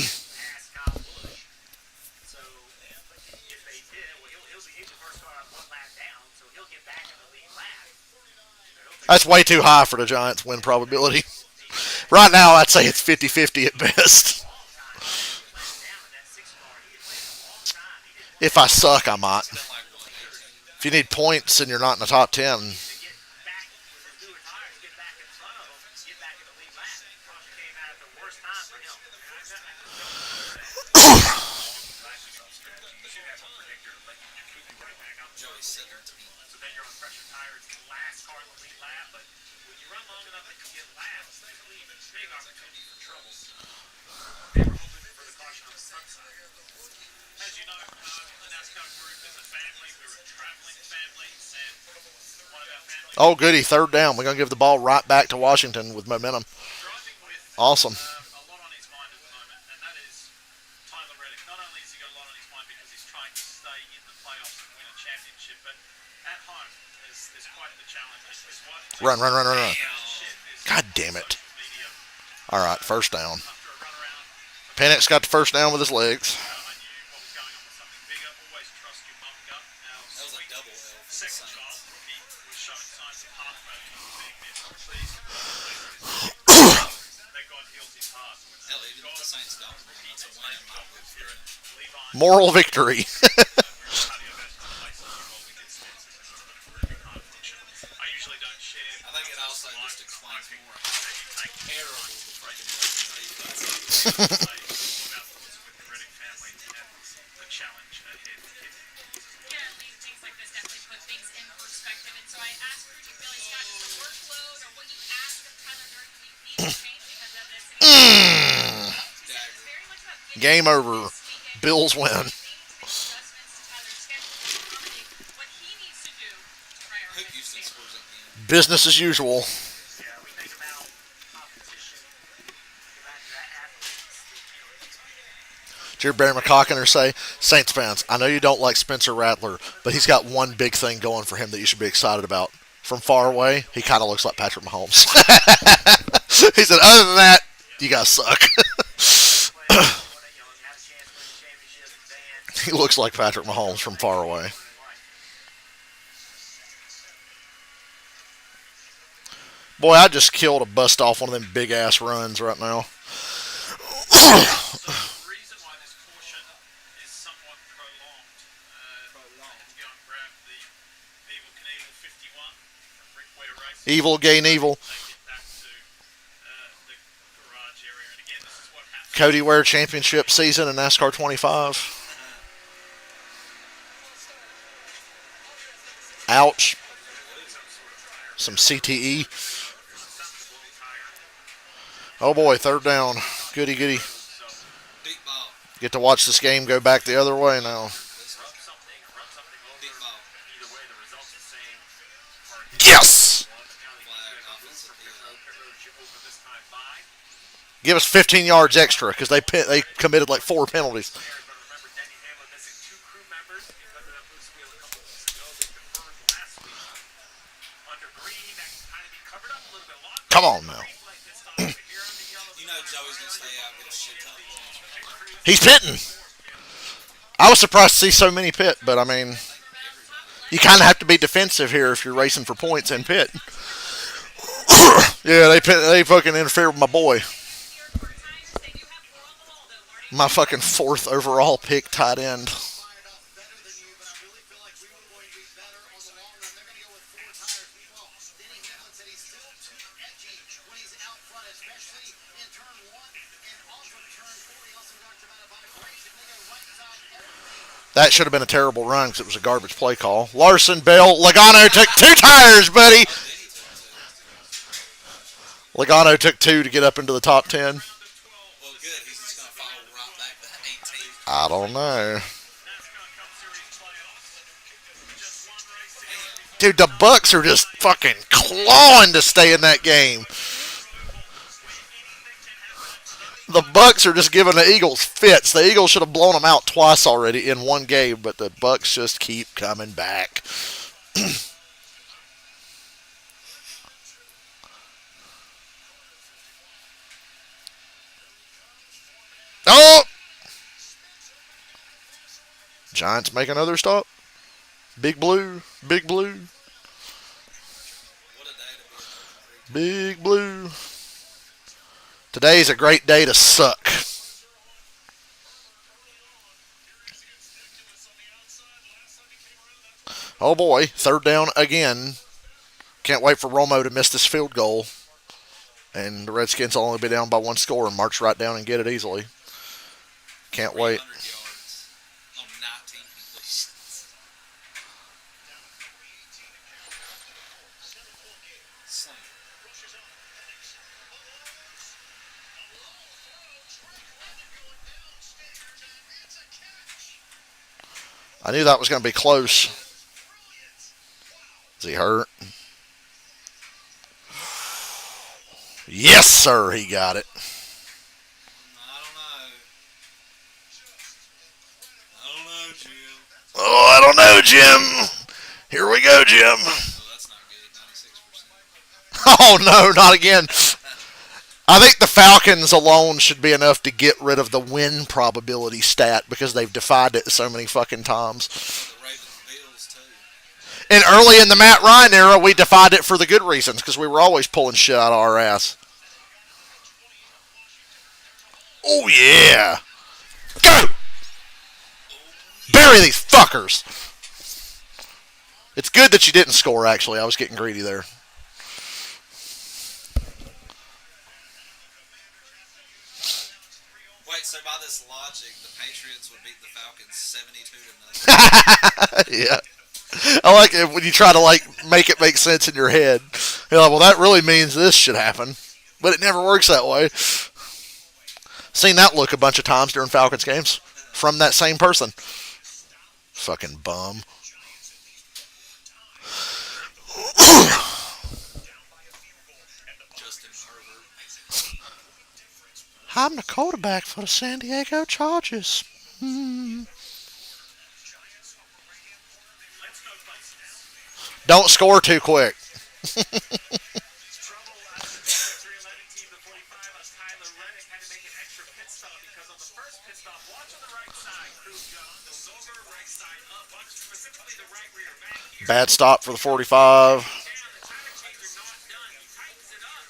asked Kyle Busch. So if they did, well, he'll be the first car 1 lap down, so he'll get back in the lead lap. That's way too high for the Giants' win probability. Right now, I'd say it's 50-50 at best. If I suck, I might. Been like 118. If you need points and you're not in the top 10, Get back with his newer tires, get back in front of him, get back in the lead lap. Caution came out at the worst time for him. Joey's 17. So then you're on pressure tires, last car in the lead lap, but when you run long enough that you get laps, there's a big opportunity for trouble. They were hoping for the caution on the front side. As you know, the NASCAR group is a family. We're a traveling family, and one of our family oh goody, 3rd down. We're going to give the ball right back to Washington with momentum. driving with Awesome. a lot on his mind at the moment, and that is Tyler Reddick. Not only has he got a lot on his mind because he's trying to stay in the playoffs and win a championship, but at home is quite the challenge. His wife Run. shit is God damn it. media All right, 1st down. after a run around. Penix got the 1st down with his legs. I knew what was going on with something bigger. Always trust your mum gut. Now, That was a Sweet, double L for the second Saints. child, he was showing signs of heart failure. He was being missed. Please, that God heals his heart. Hell, even if the Saints don't win, that's a win in my book for him. Levi, Moral victory. cardiovascular places involved with his stents and improving heart function. I usually don't share. I think it also just explains more how that you take terrible the fucking Ravens defense is. about thoughts with the Reddick family and the challenge ahead. Yeah, things like this definitely put things in perspective. And so I asked Rudy Billy Scott, is the workload or what you ask of Tyler Durden need to change because of this? And he said it's very much about getting Game over. this weekend, Bills win. making adjustments to Tyler's schedule to accommodate what he needs to do Hope Houston scores again. Business as usual. Yeah, we think about competition. Imagine that athletes. Did you hear Barry McCockiner say, Saints fans, I know you don't like Spencer Rattler, but he's got one big thing going for him that you should be excited about. From far away, he kind of looks like Patrick Mahomes. He said, other than that, you guys suck. He looks like Patrick Mahomes from far away. Boy, I just killed a bust off one of them big ass runs right now. The reason why this caution is somewhat prolonged. Go and grab the Evil Knievel 51 from Rick Ware Racing. Evil, gain evil. Take it back to the garage area. And again, this is what happens. Cody Ware Championship season in NASCAR 25. Ouch. Some CTE. Oh boy, third down. Goody goody. Deep ball. Get to watch this game go back the other way now. Deep ball. Yes! Flag. Offensive field. Give us 15 yards extra because they committed like 4 penalties. Come on now. You know Joey's gonna stay out and get a shit ton of points. He's pitting. I was surprised to see so many pit, but I mean, you kind of have to be defensive here if you're racing for points in pit. Yeah, they fucking interfered with my boy. My fucking 4th overall pick tight end. That should have been a terrible run because it was a garbage play call. Larson, Bell, Logano took 2 tires, buddy. Logano took 2 to get up into the top 10. Well, good. He's just gonna follow right back to 18. I don't know. Dude, the Bucks are just fucking clawing to stay in that game. The Bucks are just giving the Eagles fits. The Eagles should have blown them out twice already in one game, but the Bucks just keep coming back. Oh! Giants make another stop. Big Blue, Big Blue, What a day to be. Big Blue. Today's a great day to suck. Oh boy, third down again. Can't wait for Romo to miss this field goal. And the Redskins will only be down by 1 score and march right down and get it easily. Can't wait. 300 yards on 19 completions. Slam. I knew that was going to be close. Is he hurt? Yes, sir, he got it. I don't know. I don't know, Jim. Oh, I don't know, Jim. Here we go, Jim. Oh, that's not good. 96%. Oh, no, not again. I think the Falcons alone should be enough to get rid of the win probability stat because they've defied it so many fucking times. The Ravens Bills, too. And early in the Matt Ryan era, we defied it for the good reasons because we were always pulling shit out of our ass. Oh, yeah. Go! Bury these fuckers. It's good that you didn't score, actually. I was getting greedy there. Wait, so by this logic, the Patriots would beat the Falcons 72-0. Yeah. I like it when you try to like make it make sense in your head. You're like, well, that really means this should happen. But it never works that way. Seen that look a bunch of times during Falcons games from that same person. Fucking bum. I'm the quarterback for the San Diego Chargers. Don't score too quick. Trouble out of the 311 team, the 45 of Tyler Reddick had to make an extra pit stop because on the first pit stop, watch on the right side, Cruz goes over, right side up, watch specifically the right rear back here. Bad stop for the 45. Down, the tire changer not done. He tightens it up.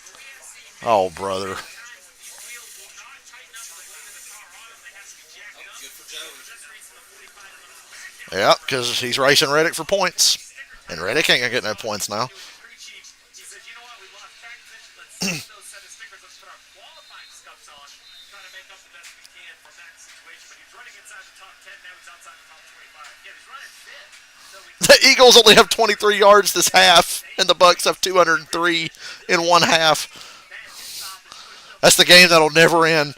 But we have seen Oh, brother. times that these wheels will not tighten up to the weight of the car on them. They have to be jacked up. Good for Joey. Just racing the 45 on the back. Yeah, because he's racing Reddick for points. And Reddick ain't going to get no points now. He says, you know what, we lost track position. Let's save those set of stickers. Let's put our qualifying scuffs on. Try to make up the best we can from that situation. But he's running inside the top 10. Now he's outside the top 25. Yeah, he's running fifth. So The Eagles only have 23 yards this half, and the Bucks have 203 in one half. That's the game that'll never end. Red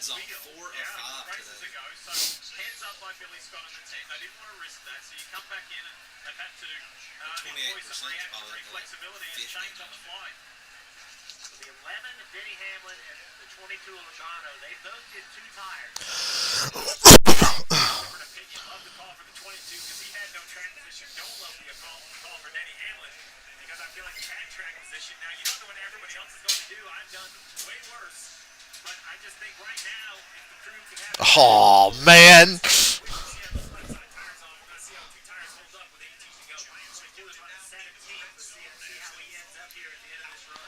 zone 4 of 5 today. Heads up by Billy Scott and the team. They didn't want to risk that, so you come back in and they've had to employ some 28% reactionary flexibility and change on the fly. the 11, Denny Hamlin, and the 22, Logano, they both did 2 tires. Different opinion. Love the call for the 22 because he had no track position. Don't love the call for Denny Hamlin because I feel like he had track position. Now, you don't know what everybody else is going to do. I've done way worse. But I just think right now, if the crew could have... Oh, man. We can see how the left side tires on. We're going to see how 2 tires hold up with 18 to go. 22 is running 17th. Let's see how he ends up here at the end of this run.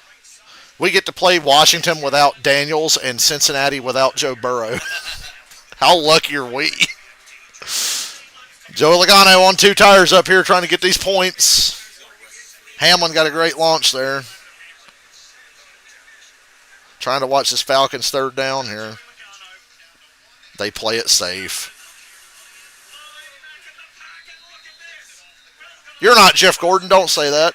We get to play Washington without Daniels and Cincinnati without Joe Burrow. How lucky are we? Joe Logano on 2 tires up here trying to get these points. Hamlin got a great launch there. Trying to watch this Falcons 3rd down here. They play it safe. You're not Jeff Gordon. Don't say that.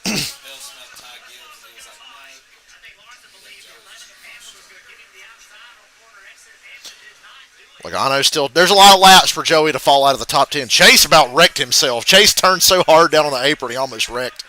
Bill Smith, Ty Gibbs, and he was like, no. I think Larson believed the 11 Hamlin was going to give him the outside on corner exit. Hamlin did not do it. Logano still. There's a lot of laps for Joey to fall out of the top 10. Chase about wrecked himself. Chase turned so hard down on the apron he almost wrecked.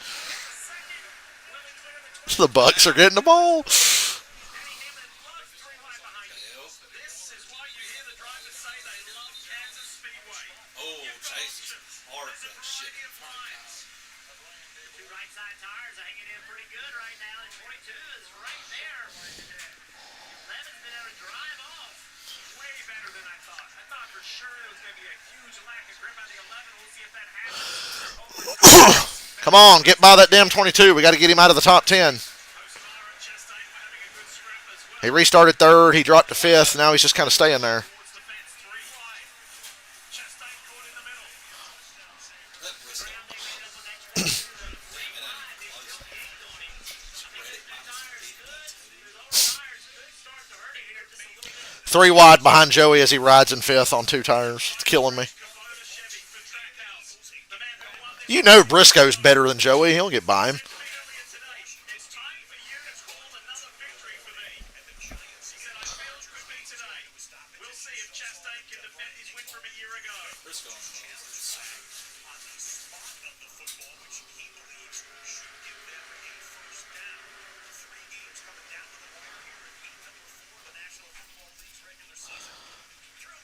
The Bucks are getting the ball. Denny Hamlin loves 3 wide behind him. This is why you hear the drivers say they love Kansas Speedway. Oh, Chase is hard for that shit. The 2 right side tires are hanging in pretty good right now. And 22 is right there. 11's been able to drive off way better than I thought. I thought for sure it was going to be a huge lack of grip on the 11. We'll see if that happens. Come on, get by that damn 22. We got to get him out of the top 10. He restarted 3rd. He dropped to 5th. Now he's just kind of staying there. That Briscoe. Three wide behind Joey as he rides in 5th on 2 tires. It's killing me. You know Briscoe's better than Joey. He'll get by him. It's time for you to call another victory for me. He said, I feel it could be today. We'll see if Chastain can defend his win from a year ago. Briscoe.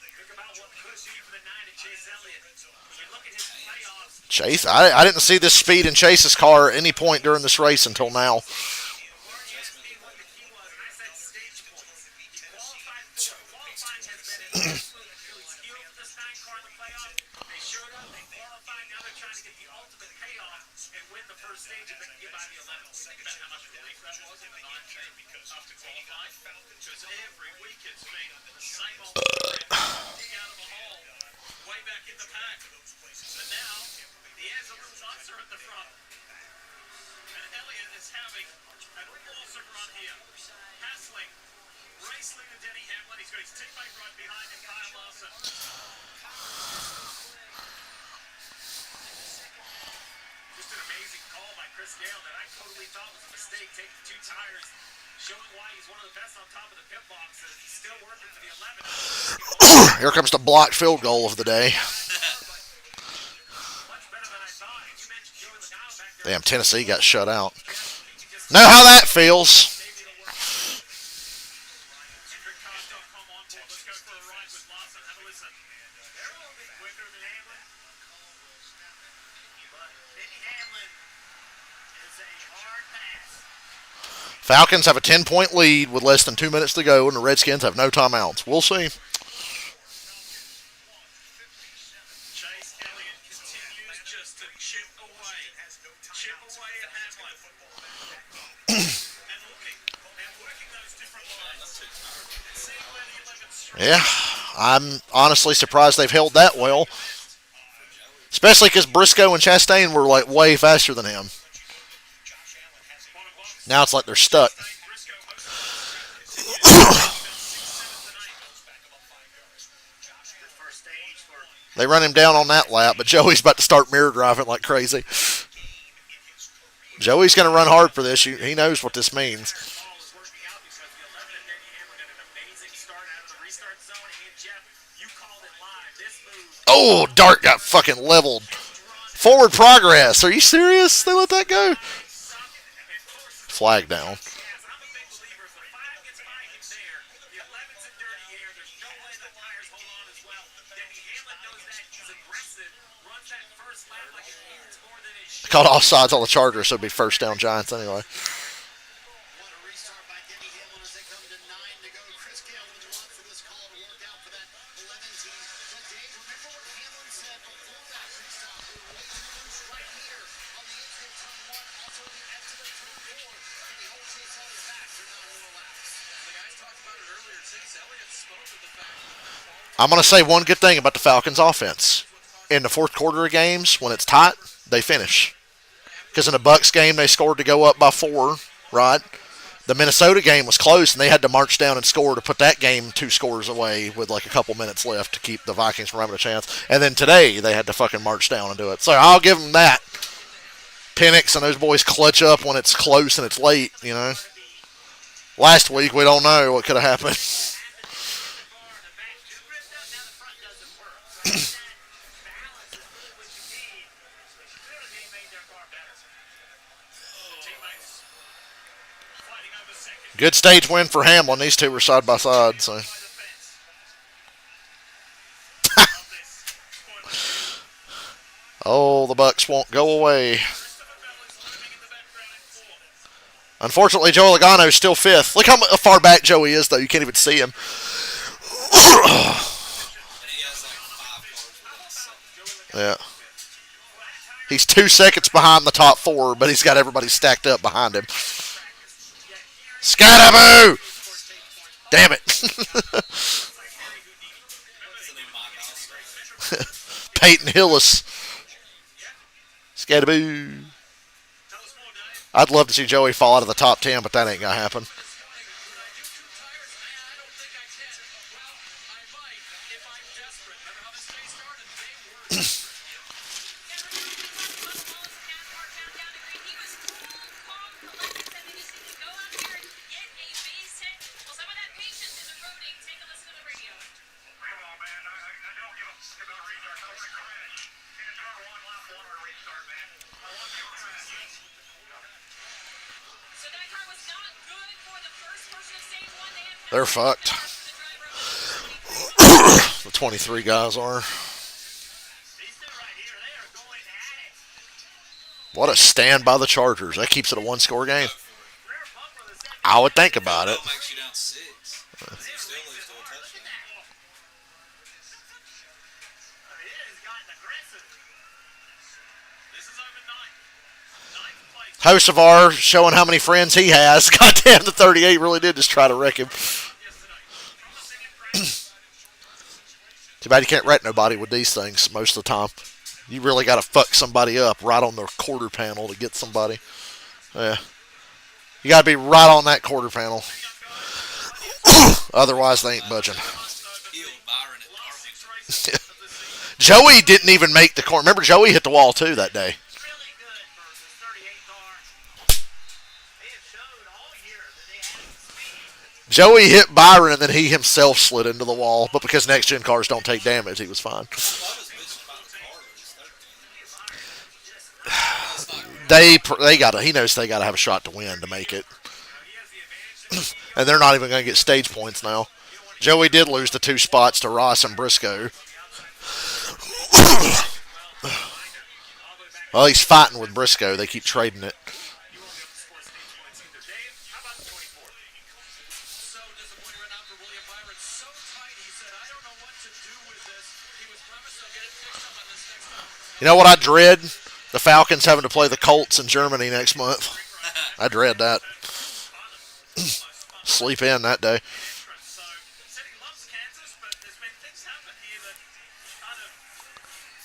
Think about what could be for the 9 and Chase Elliott. When you look at his playoffs, Chase, I didn't see this speed in Chase's car at any point during this race until now. Marty asked me what the key was, and I said stage points. Qualifying has been an absolute Achilles heel for this 9 car in the playoff. They showed up, they qualified, now they're trying to get the ultimate payoff and win the first stage if they can get by the 11. Think about how much relief that was in the 9 chain after qualifying. Because every week it's been the same old program. Dig out of a hole, way back in the pack. So now, the air's a little nicer at the front. And Elliott is having an awesome run here. Hassling, race leader Denny Hamlin. He's got his teammate right behind him, Kyle Larson. Just an amazing call by Chris Gale that I totally thought was a mistake, taking 2 tires, showing why he's one of the best on top of the pit box, and he's still working for the 11. Here comes the blocked field goal of the day. Much better than I thought. And you mentioned Joey Logano back there. Damn, Tennessee got shut out. Know how that feels. HendrickCars.com on board. Let's go for a ride with Larson. Have a listen. They're a little bit quicker than Hamlin. But Denny Hamlin is a hard pass. Falcons have a 10-point lead with less than 2 minutes to go, and the Redskins have no timeouts. We'll see. Chase Elliott continues just to chip away at Hamlin. And looking and working those different lines. Seeing where the 11th strike. Yeah, I'm honestly surprised they've held that well. Especially because Briscoe and Chastain were like way faster than him. Now it's like they're stuck. Briscoe hosts the first stage for They run him down on that lap, but Joey's about to start mirror driving like crazy. Joey's going to run hard for this. He knows what this means. ball is working out because the 11 and Denny Hamlin got an amazing start out of the restart zone. And Jeff, you called it live. This move. Oh, Dart got fucking leveled. Forward progress. Are you serious? They let that go? Flag down. I'm a big believer if the 5 gets by him there, the 11's in dirty air. There's no way the tires hold on as well. Denny Hamlin knows that. He's aggressive. Runs that first lap like it means more than it should. Called offsides on the Chargers, so it'd be first down Giants anyway. What a restart by Denny Hamlin as they come to 9 to go. Chris Gale would love for this call to work out for that 11 team. But Dave, remember what Hamlin said before that restart? We were waiting for loose right here on the exit of turn 1, also the exit of turn 4. And he holds Chase Elliott back for 9 more laps. The guys talked about it earlier. Chase Elliott spoke of the fact that I'm going to say one good thing about the Falcons offense. In the fourth quarter of games, when it's tight, they finish. Because in the Bucks game, they scored to go up by 4, right? The Minnesota game was close, and they had to march down and score to put that game 2 scores away with like a couple minutes left to keep the Vikings from having a chance. And then today, they had to fucking march down and do it. So I'll give them that. Penix and those boys clutch up when it's close and it's late, you know. Last week, we don't know what could have happened. Good stage win for Hamlin. These two were side by side, so. Oh, the Bucks won't go away. Unfortunately, Joe Logano's still 5th. Look how far back Joey is, though. You can't even see him. and he has like 5 cars within a second. Yeah. He's 2 seconds behind the top 4, but he's got everybody stacked up behind him. Scataboo! Damn it. Peyton Hillis. Scataboo. I'd love to see Joey fall out of the top 10, but that ain't going to happen. They're fucked. The 23 guys are. What a stand by the Chargers. That keeps it a 1-score game. I would think about it. Makes you down 6. Still leads to a touchdown. Hocevar showing how many friends he has. Goddamn, the 38 really did just try to wreck him. Too bad you can't wreck nobody with these things most of the time. You really got to fuck somebody up right on the quarter panel to get somebody. Yeah. You got to be right on that quarter panel. Otherwise, they ain't budging. Joey didn't even make the corner. Remember, Joey hit the wall too that day. Joey hit Byron and then he himself slid into the wall, but because next gen cars don't take damage, he was fine. They got to. He knows they got to have a shot to win to make it, and they're not even going to get stage points now. Joey did lose the 2 spots to Ross and Briscoe. Well, he's fighting with Briscoe. They keep trading it. You won't be able to score stage points either. Dave, how about the 24? So disappointed right now for William Byron. So tight, he said, I don't know what to do with this. He was promised they'll get it fixed up on this next time. You know what I dread? The Falcons having to play the Colts in Germany next month. I dread that. Sleep in that day. So, said he loves Kansas, but there's been things happen here that kind of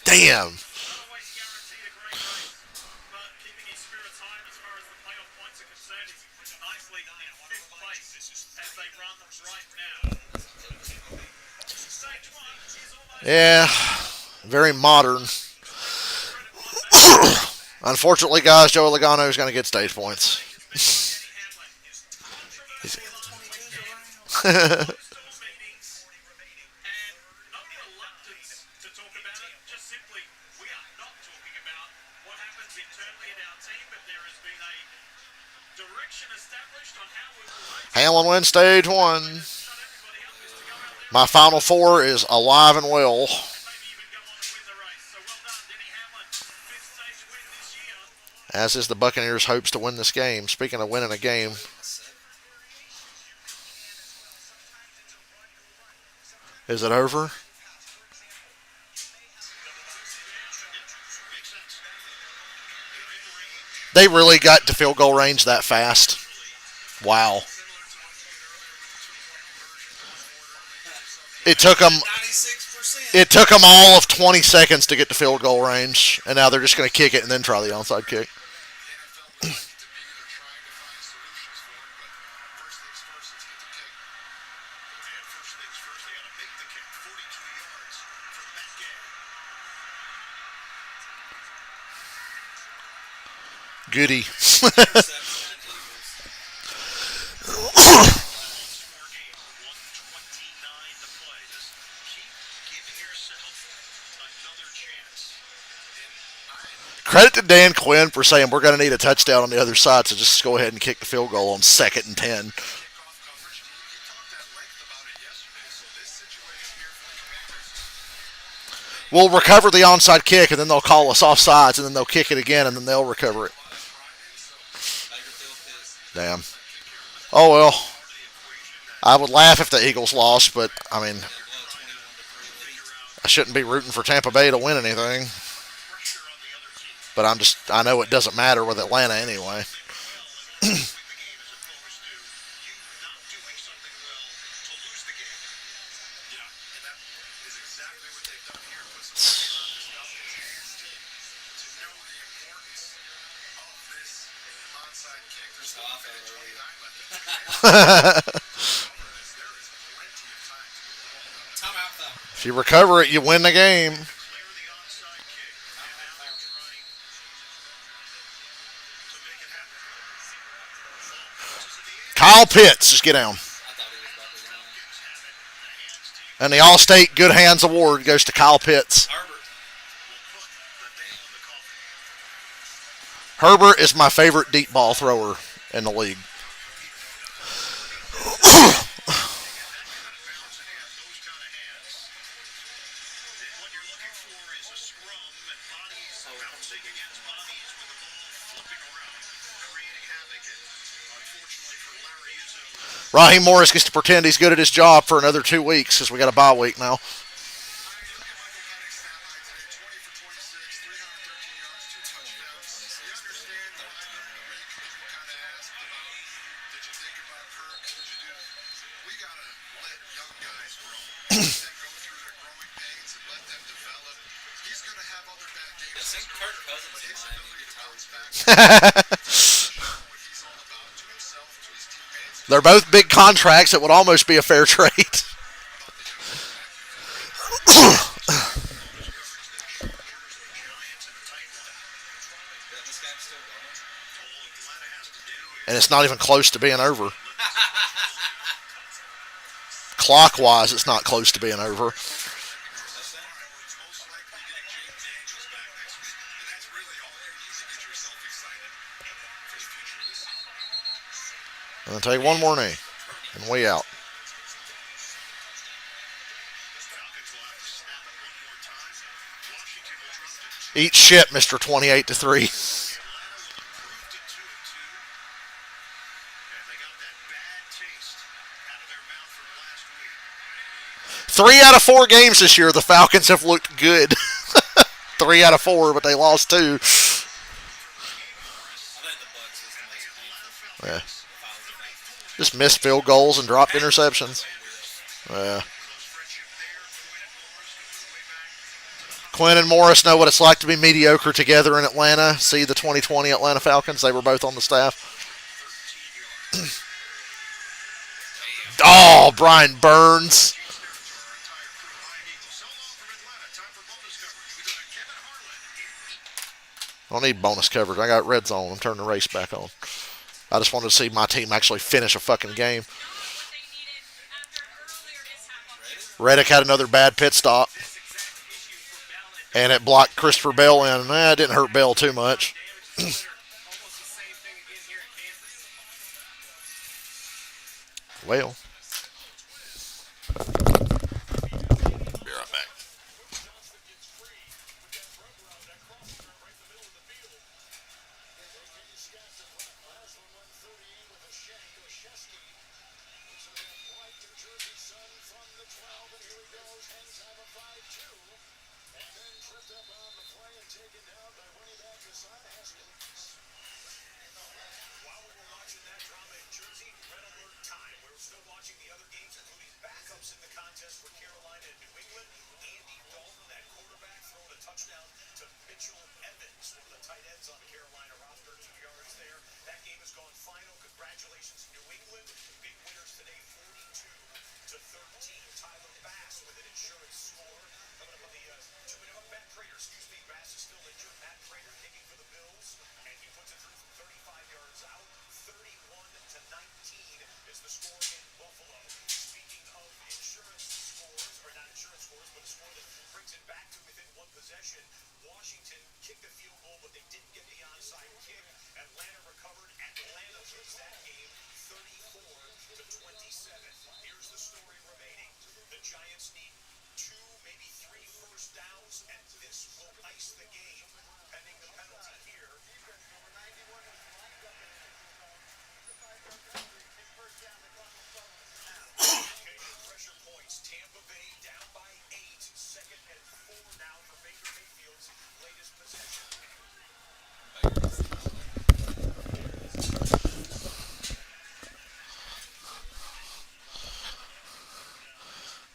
Damn. not always guaranteed a great race. But keeping his spirits high as far as the playoff points are concerned, he's nicely in 5th place as they run right now. Stage 1 is almost Yeah. Very modern. Unfortunately, guys, Joey Logano is going to get stage points. meetings and no reluctance to talk about it. Just simply, we are not talking about what happens internally in our team, but there has been a direction established on how we will race. Hamlin wins stage 1. Not everybody up is to go out there My final 4 is alive and well. and maybe even go on and win the race. So well done, Denny Hamlin. 5th stage win this year. As is the Buccaneers' hopes to win this game. Speaking of winning a game, is it over? They really got to field goal range that fast. Wow. It took them 96%. It took them all of 20 seconds to get to field goal range, and now they're just going to kick it and then try the onside kick. Goody. Credit to Dan Quinn for saying we're going to need a touchdown on the other side, so just go ahead and kick the field goal on 2nd and 10. We'll recover the onside kick, and then they'll call us offsides, and then they'll kick it again, and then they'll recover it. Damn. Oh, well. I would laugh if the Eagles lost, but, I mean, I shouldn't be rooting for Tampa Bay to win anything. But I know it doesn't matter with Atlanta anyway. If you recover it, you win the game. Kyle Pitts, just get down. And the All-State Good Hands Award goes to Kyle Pitts. Herbert is my favorite deep ball thrower in the league. Raheem Morris gets to pretend he's good at his job for another 2 weeks because we got a bye week now. They're both big contracts. It would almost be a fair trade. And it's not even close to being over. Clockwise, it's not close to being over. And then take one more knee. And we out. Eat shit, Mr. 28-3. 3 out of 4 games this year, the Falcons have looked good. 3 out of 4, but they lost 2. I think the Bucks was the most painful. Yeah. If I was a fan. Just missed field goals and dropped interceptions. Yeah. Quinn and Morris know what it's like to be mediocre together in Atlanta. See the 2020 Atlanta Falcons. They were both on the staff. Oh, Brian Burns. I don't need bonus coverage. I got red zone. I'm turning the race back on. I just wanted to see my team actually finish a fucking game. Reddick had another bad pit stop. And it blocked Christopher Bell in. It didn't hurt Bell too much. Well. Be right back.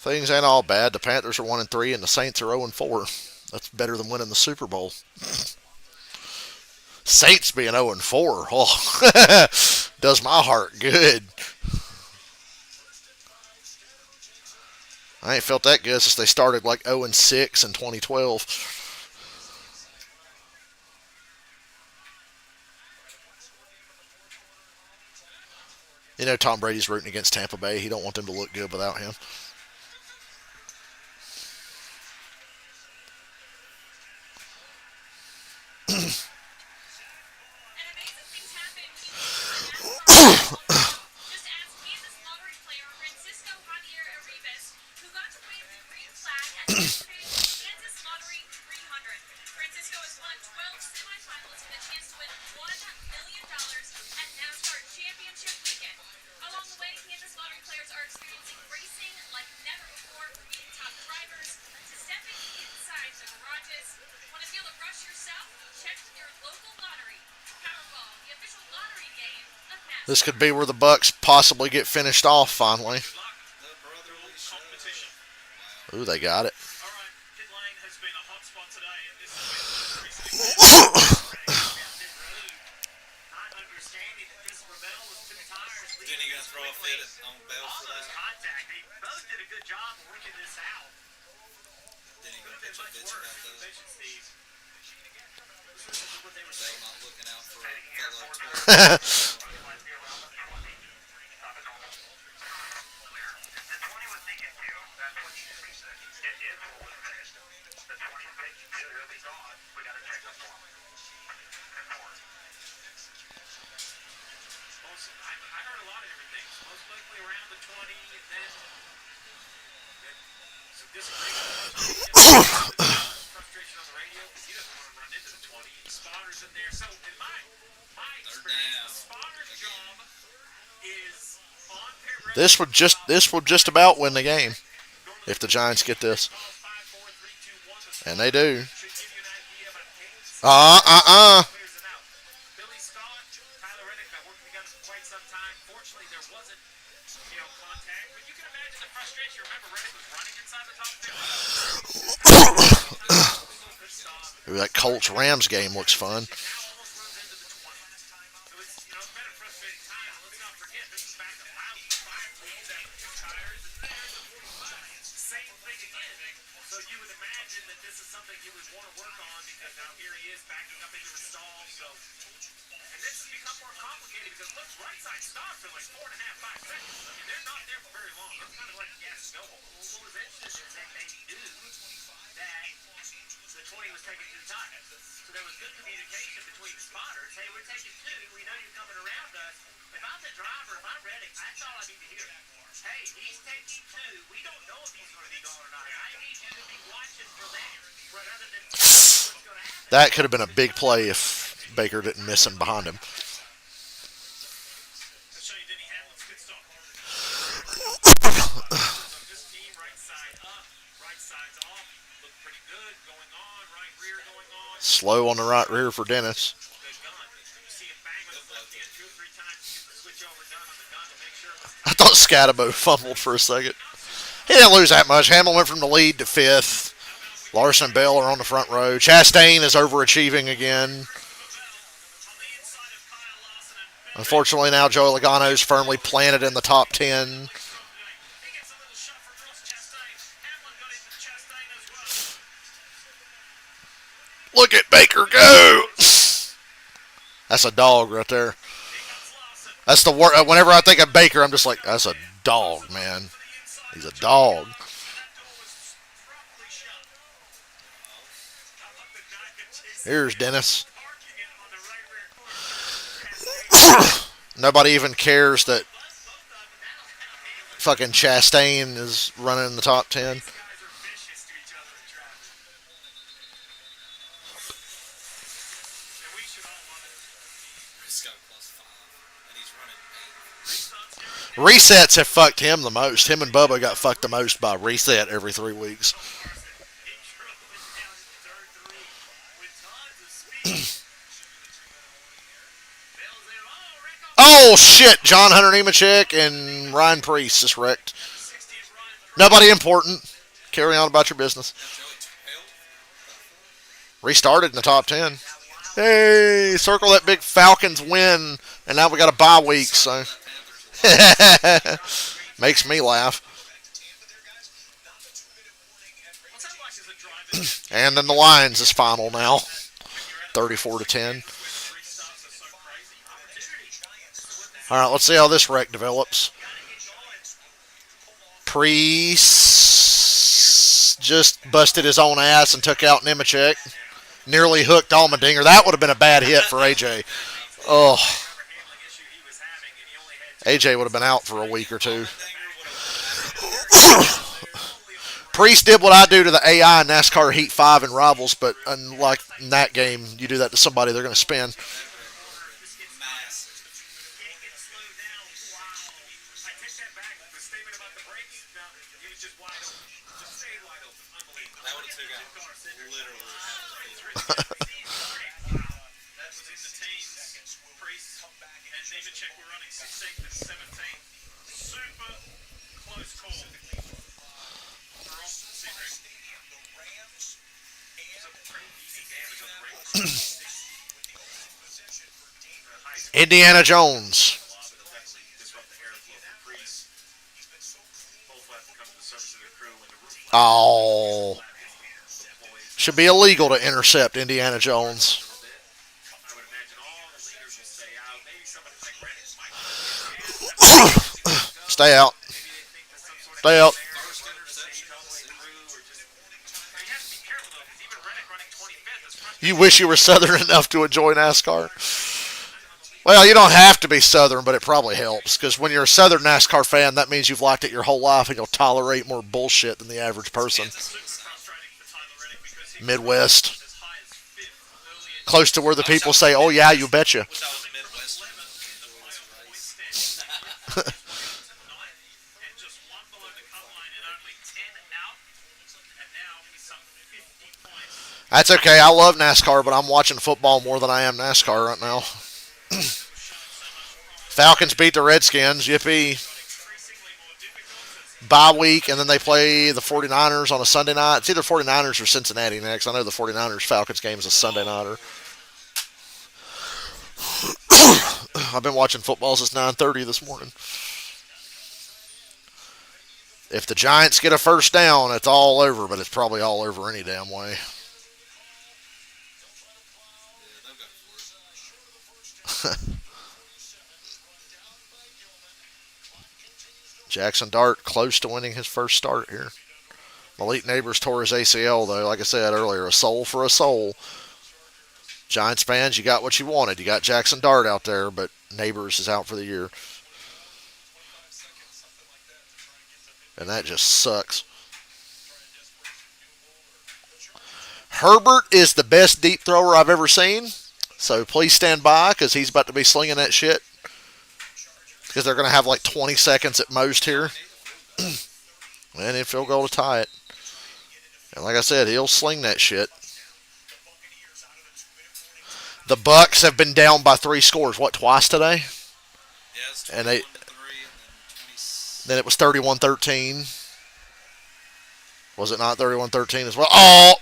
Things ain't all bad. The Panthers are 1-3 and the Saints are 0-4. That's better than winning the Super Bowl. Saints being 0-4, oh, does my heart good. I ain't felt that good since they started like 0-6 in 2012. You know Tom Brady's rooting against Tampa Bay. He don't want them to look good without him. This could be where the Bucks possibly get finished off finally. Ooh, they got it. I heard a lot of quickly around the 20, and then some disagreement. Frustration on the radio because he doesn't want to run into the 20. Spotter's in there. So in my experience, the spotter's job is on pit road. This would just about win the game if the Giants get this, 5, 4, 3, 2, 1. and they do. Should give you an idea about cadence. Uh. Clears it out. Billy Scott, Tyler Reddick been working together for quite some time. Fortunately, there wasn't, contact. But you can imagine the frustration. Remember, Reddick was running inside the top 50. Ooh, that Colts Rams game looks fun. Now almost runs into the 20. So it's, been a frustrating time. And let's not forget, this is back to 5 leads after 2 tires. And there's the 45. Same thing again. So you would imagine that this is something you would want to work on because now here he is backing up into the stall. So, and this has become more complicated because look, right side stops are like 4.5, 5 seconds. I mean, they're not there for very long. They're kind of like gas go. What was interesting is that they knew that the 20 was taking 2 tires. So there was good communication between the spotters. Hey, we're taking 2. We know you're coming around us. If I'm the driver, if I'm Reddick, that's all I need to hear. Hey, he's taking 2. We don't know if he's going to be gone or not. I need you to be watching for that. Rather than what's going to happen. That could have been a big play if Baker didn't miss him behind him. I'll show you Denny Hamlin's pit stop. This team, right side up, right side's off. Look pretty good. Going on, right rear going on. Slow on the right rear for Dennis. Good gun. You see him bang with the left hand 2 or 3 times to get the switch over done on the gun to make sure it was I thought Scatabo fumbled for a second. He didn't lose that much. Hamill went from the lead to 5th. Larson and Bell are on the front row. Chastain is overachieving again. on the inside of Kyle Lawson and Unfortunately, now Joey Logano is firmly planted in the top 10. he gets a little shot from Ross Chastain. Hamlin got into Chastain as well. Look at Baker go! That's a dog right there. Here comes Lawson. That's the word. Whenever I think of Baker, I'm just like, that's a dog, man. He's a dog. That door was promptly shut. How about the guy that chased Here's Dennis. parking it on the right rear corner? Chastain Nobody even cares that buzzed both of them, and that'll have Hamlin. fucking Chastain is running in the top 10. These guys are vicious to each other in traffic. And we should all love it. He's got a +5, and he's running 8. Resets have fucked him the most. Him and Bubba got fucked the most by reset every 3 weeks. He drove it down into turn 3 with tons of speed. Bell's there. Oh, Rick Oh shit! John Hunter Nemechek and Ryan Priest just wrecked. 60 and Ryan. Nobody important. Carry on about your business. Joey 12. Restarted in the top 10. Hey, circle that big Falcons win, and now we got a bye week, so makes me laugh. What's that like as a driver? And then the Lions is final now, 34-10. 3 stops is so crazy. Opportunity. All right, let's see how this wreck develops. Priest just busted his own ass and took out Nemechek. Nearly hooked Allmendinger. That would have been a bad hit for AJ. Oh, Handling issue he was having, and he only had AJ would have been out for a week or 2. Dinger would have Priest did what I do to the AI in NASCAR Heat 5 and Rivals, but unlike in that game, you do that to somebody, they're going to spin. massive. can't get slowed down. Wow. I take that back. The statement about the brakes, no, he was just wide open. Just stay wide open. Unbelievable. That would have took out literally half the field. That was in the teens. Priest and Nemechek were running 16th and 17th. Super close call. For Austin Cindric. Some pretty easy damage on the right. Indiana Jones. It'll definitely disrupt the airflow for Priest. Both will have to come to the service of their crew when the roof Oh, deploys. should be illegal to intercept Indiana Jones. I would imagine all the leaders will stay out. Maybe somebody like Reddick might. Stay out. Maybe they think there's some sort of Stay out. First interception. all the way through, or just. You have to be careful though, because even Reddick running 25th is frustrating. You wish you were Southern enough to enjoy NASCAR. Well, you don't have to be Southern, but it probably helps because when you're a Southern NASCAR fan, that means you've liked it your whole life and you'll tolerate more bullshit than the average person. Midwest, close to where the people say, "Oh yeah, you betcha." Wish I was a Midwestern. That's okay. I love NASCAR, but I'm watching football more than I am NASCAR right now. Falcons beat the Redskins. Yippee. Bye week, and then they play the 49ers on a Sunday night. It's either 49ers or Cincinnati next. I know the 49ers-Falcons game is a Sunday nighter. I've been watching football since 9:30 this morning. If the Giants get a first down, it's all over, but it's probably all over any damn way. Jackson Dart close to winning his first start here. Malik Neighbors tore his ACL, though. Like I said earlier, a soul for a soul. Giants fans, you got what you wanted. You got Jackson Dart out there, but Neighbors is out for the year. And that just sucks. Herbert is the best deep thrower I've ever seen. So please stand by because he's about to be slinging that shit. Because they're going to have like 20 seconds at most here. And a field goal to tie it. And like I said, he'll sling that shit. The Bucks have been down by 3 scores. What, twice today? Yeah, it's And they 21-3 and then it was 31-13. Was it not 31-13 as well? Oh!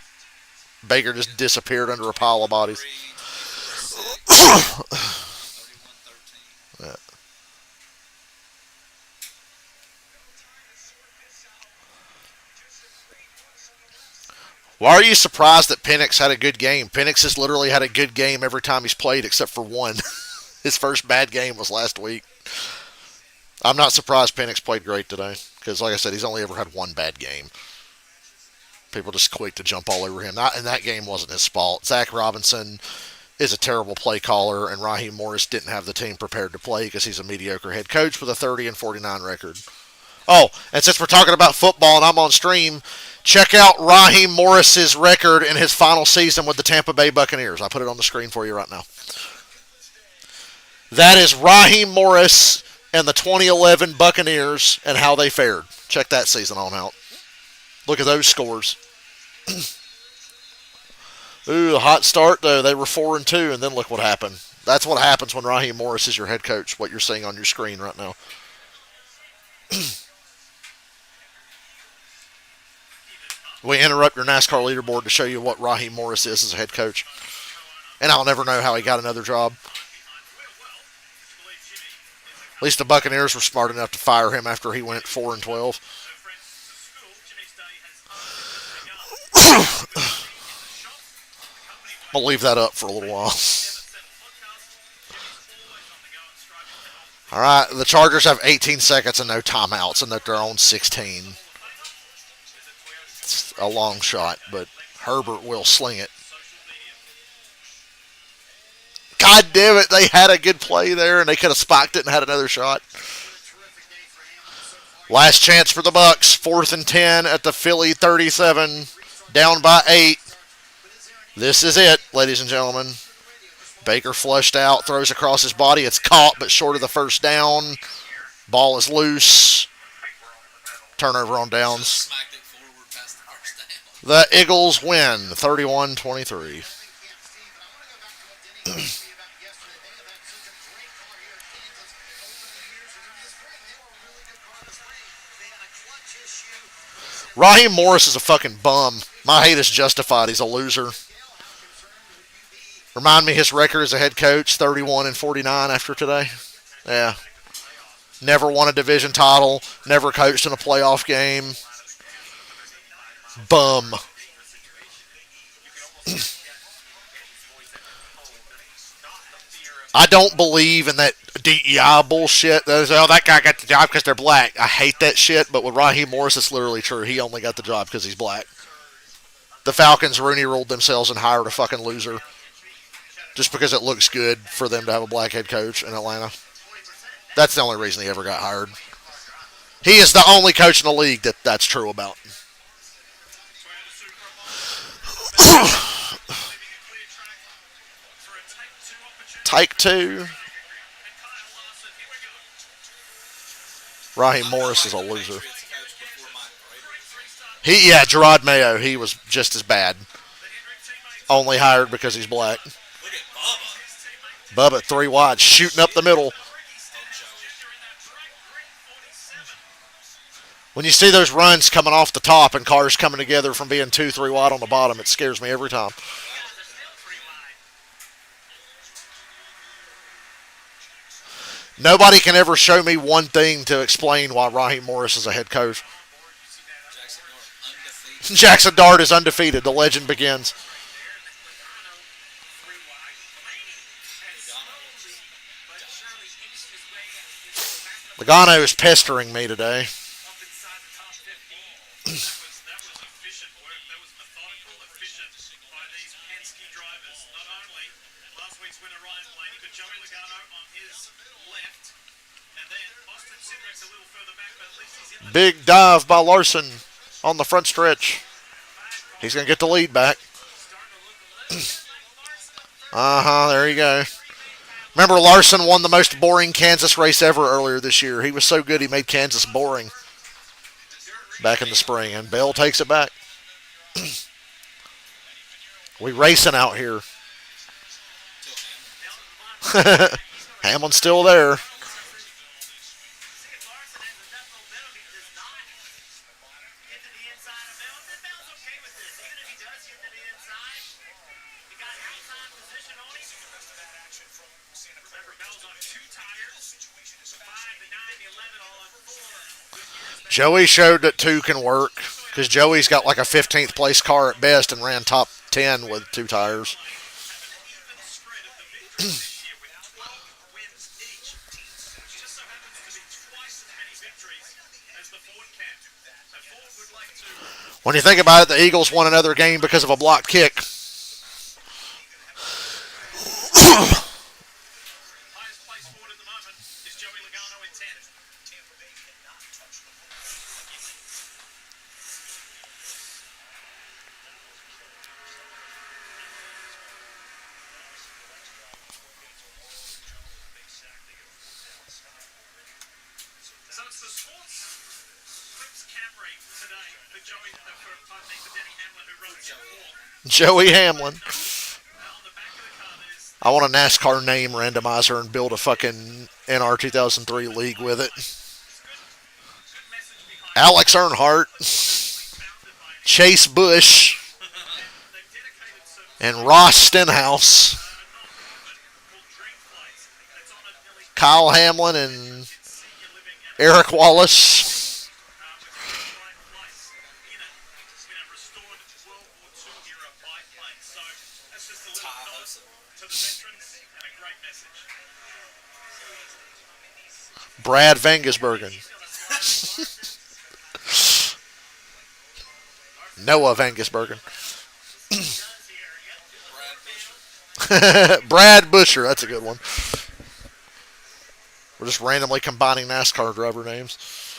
Baker just disappeared under a pile of bodies. 31-13. Yeah. Why are you surprised that Penix had a good game? Penix has literally had a good game every time he's played except for one. His first bad game was last week. I'm not surprised Penix played great today because, like I said, he's only ever had one bad game. People just quick to jump all over him. And that game wasn't his fault. Zach Robinson is a terrible play caller, and Raheem Morris didn't have the team prepared to play because he's a mediocre head coach with a 30-49 record. Oh, and since we're talking about football and I'm on stream, check out Raheem Morris's record in his final season with the Tampa Bay Buccaneers. I put it on the screen for you right now. That is Raheem Morris and the 2011 Buccaneers and how they fared. Check that season on out. Look at those scores. Ooh, a hot start, though. They were 4-2, and then look what happened. That's what happens when Raheem Morris is your head coach, what you're seeing on your screen right now. We interrupt your NASCAR leaderboard to show you what Raheem Morris is as a head coach. And I'll never know how he got another job. At least the Buccaneers were smart enough to fire him after he went 4-12. I'll leave that up for a little while. All right, the Chargers have 18 seconds and no timeouts, and they're on 16. It's a long shot, but Herbert will sling it. God damn it, they had a good play there, and they could have spiked it and had another shot. Last chance for the Bucks. 4th and 10 at the Philly 37, down by 8. This is it, ladies and gentlemen. Baker flushed out, throws across his body. It's caught, but short of the first down. Ball is loose. Turnover on downs. Smacked it forward past the first down. The Eagles win 31-23. Raheem Morris is a fucking bum. My hate is justified. He's a loser. Remind me his record as a head coach, 31-49 after today. Yeah. Never won a division title. Never coached in a playoff game. Bum. I don't believe in that DEI bullshit. That guy got the job because they're black. I hate that shit, but with Raheem Morris, it's literally true. He only got the job because he's black. The Falcons Rooney ruled themselves and hired a fucking loser. just because it looks good for them to have a black head coach in Atlanta. That's the only reason he ever got hired. He is the only coach in the league that's true about. Take two. Raheem Morris is a loser. Gerard Mayo, he was just as bad. Only hired because he's black. Look at Bubba. Bubba 3 wide, shooting up the middle. When you see those runs coming off the top and cars coming together from being 2-3 wide on the bottom, it scares me every time. Nobody can ever show me one thing to explain why Raheem Morris is a head coach. Jackson Dart is undefeated. The legend begins. Logano is pestering me today. That was efficient work. That was methodical, efficient by these Penske drivers. Not only last week's winner Ryan Blaney, but Joey Logano on his left. And then Austin Cindric's a little further back, but at least he's in the Big dive by Larson on the front stretch. He's going to get the lead back. There you go. Remember, Larson won the most boring Kansas race ever earlier this year. He was so good he made Kansas boring back in the spring, and Bell takes it back. We racing out here. Hamlin's still there. Joey showed that 2 can work because Joey's got like a 15th place car at best and ran top 10 with 2 tires. When you think about it, the Eagles won another game because of a blocked kick. highest place forward at the moment is Joey Logano in 10th. So it's the Sports Clips Camry today for Joey, for Denny Hamlin, who runs the four. Joey Hamlin. On the back of the car, there's I want a NASCAR name randomizer and build a fucking NR 2003 league with it. good message behind Alex Earnhardt, founded by an Chase Bush, they've dedicated some and Ross Stenhouse. called Dream Flight. That's on a nearly Kyle Hamlin and senior living and Eric Wallace. restored World War II era biplane. So that's just a little nod to the veterans and a great message. Brad Vangesbergen. Noah Vangesbergen. Brad Busher. Brad Busher, that's a good one. We're just randomly combining NASCAR driver names. Fifth.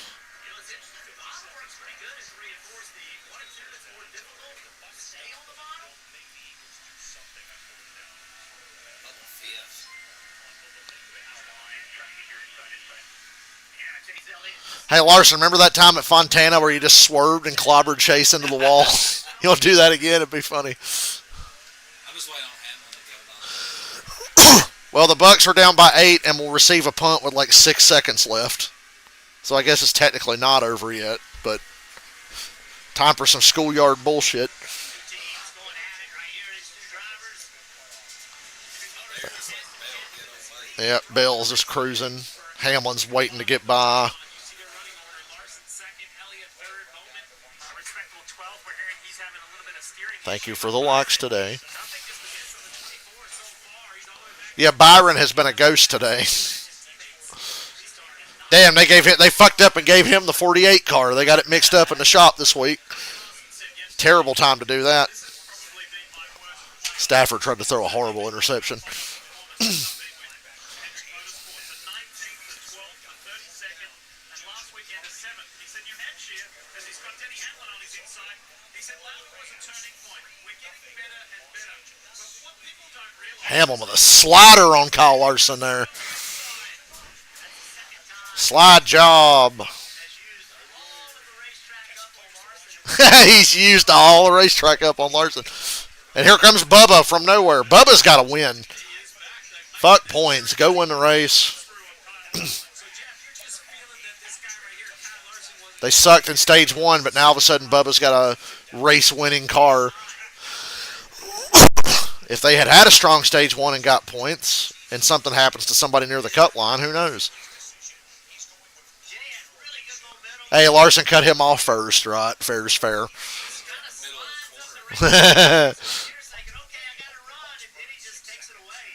Hey, Larson, remember that time at Fontana where you just swerved and clobbered Chase into the wall? You want to do that again? It'd be funny. I'm just waiting on Hamlin to get it on. Well, the Bucks are down by 8 and will receive a punt with like 6 seconds left. So I guess it's technically not over yet, but time for some schoolyard bullshit. Yep, Bell's just cruising. Hamlin's waiting to get by. Thank you for the likes today. Yeah, Byron has been a ghost today. Damn, they fucked up and gave him the 48 car. They got it mixed up in the shop this week. Terrible time to do that. Stafford tried to throw a horrible interception. Hendrick Motorsports, the 19th, the 12th, the 32nd, and last weekend the 7th. He said New Hampshire, as he's got Denny Hamlin on his inside, he said Lowry was a turning point. We're getting better and better. But what people don't realize Hamlin with a slider on Kyle Larson there. Slide job. has used all of the racetrack up on Larson. He's used all the racetrack up on Larson. And here comes Bubba from nowhere. Bubba's got to win. Fuck points. Go win the race. So, Jeff, you're just feeling that this guy right here, Kyle Larson, was They sucked in stage one, but now all of a sudden Bubba's got a race-winning car. If they had had a strong stage one and got points, and something happens to somebody near the cut line, who knows? Jay had really good momentum. Hey, Larson cut him off first, right? Fair's fair. Kind of slides up the race. Here's thinking, okay, I got to run, and then he just takes it away.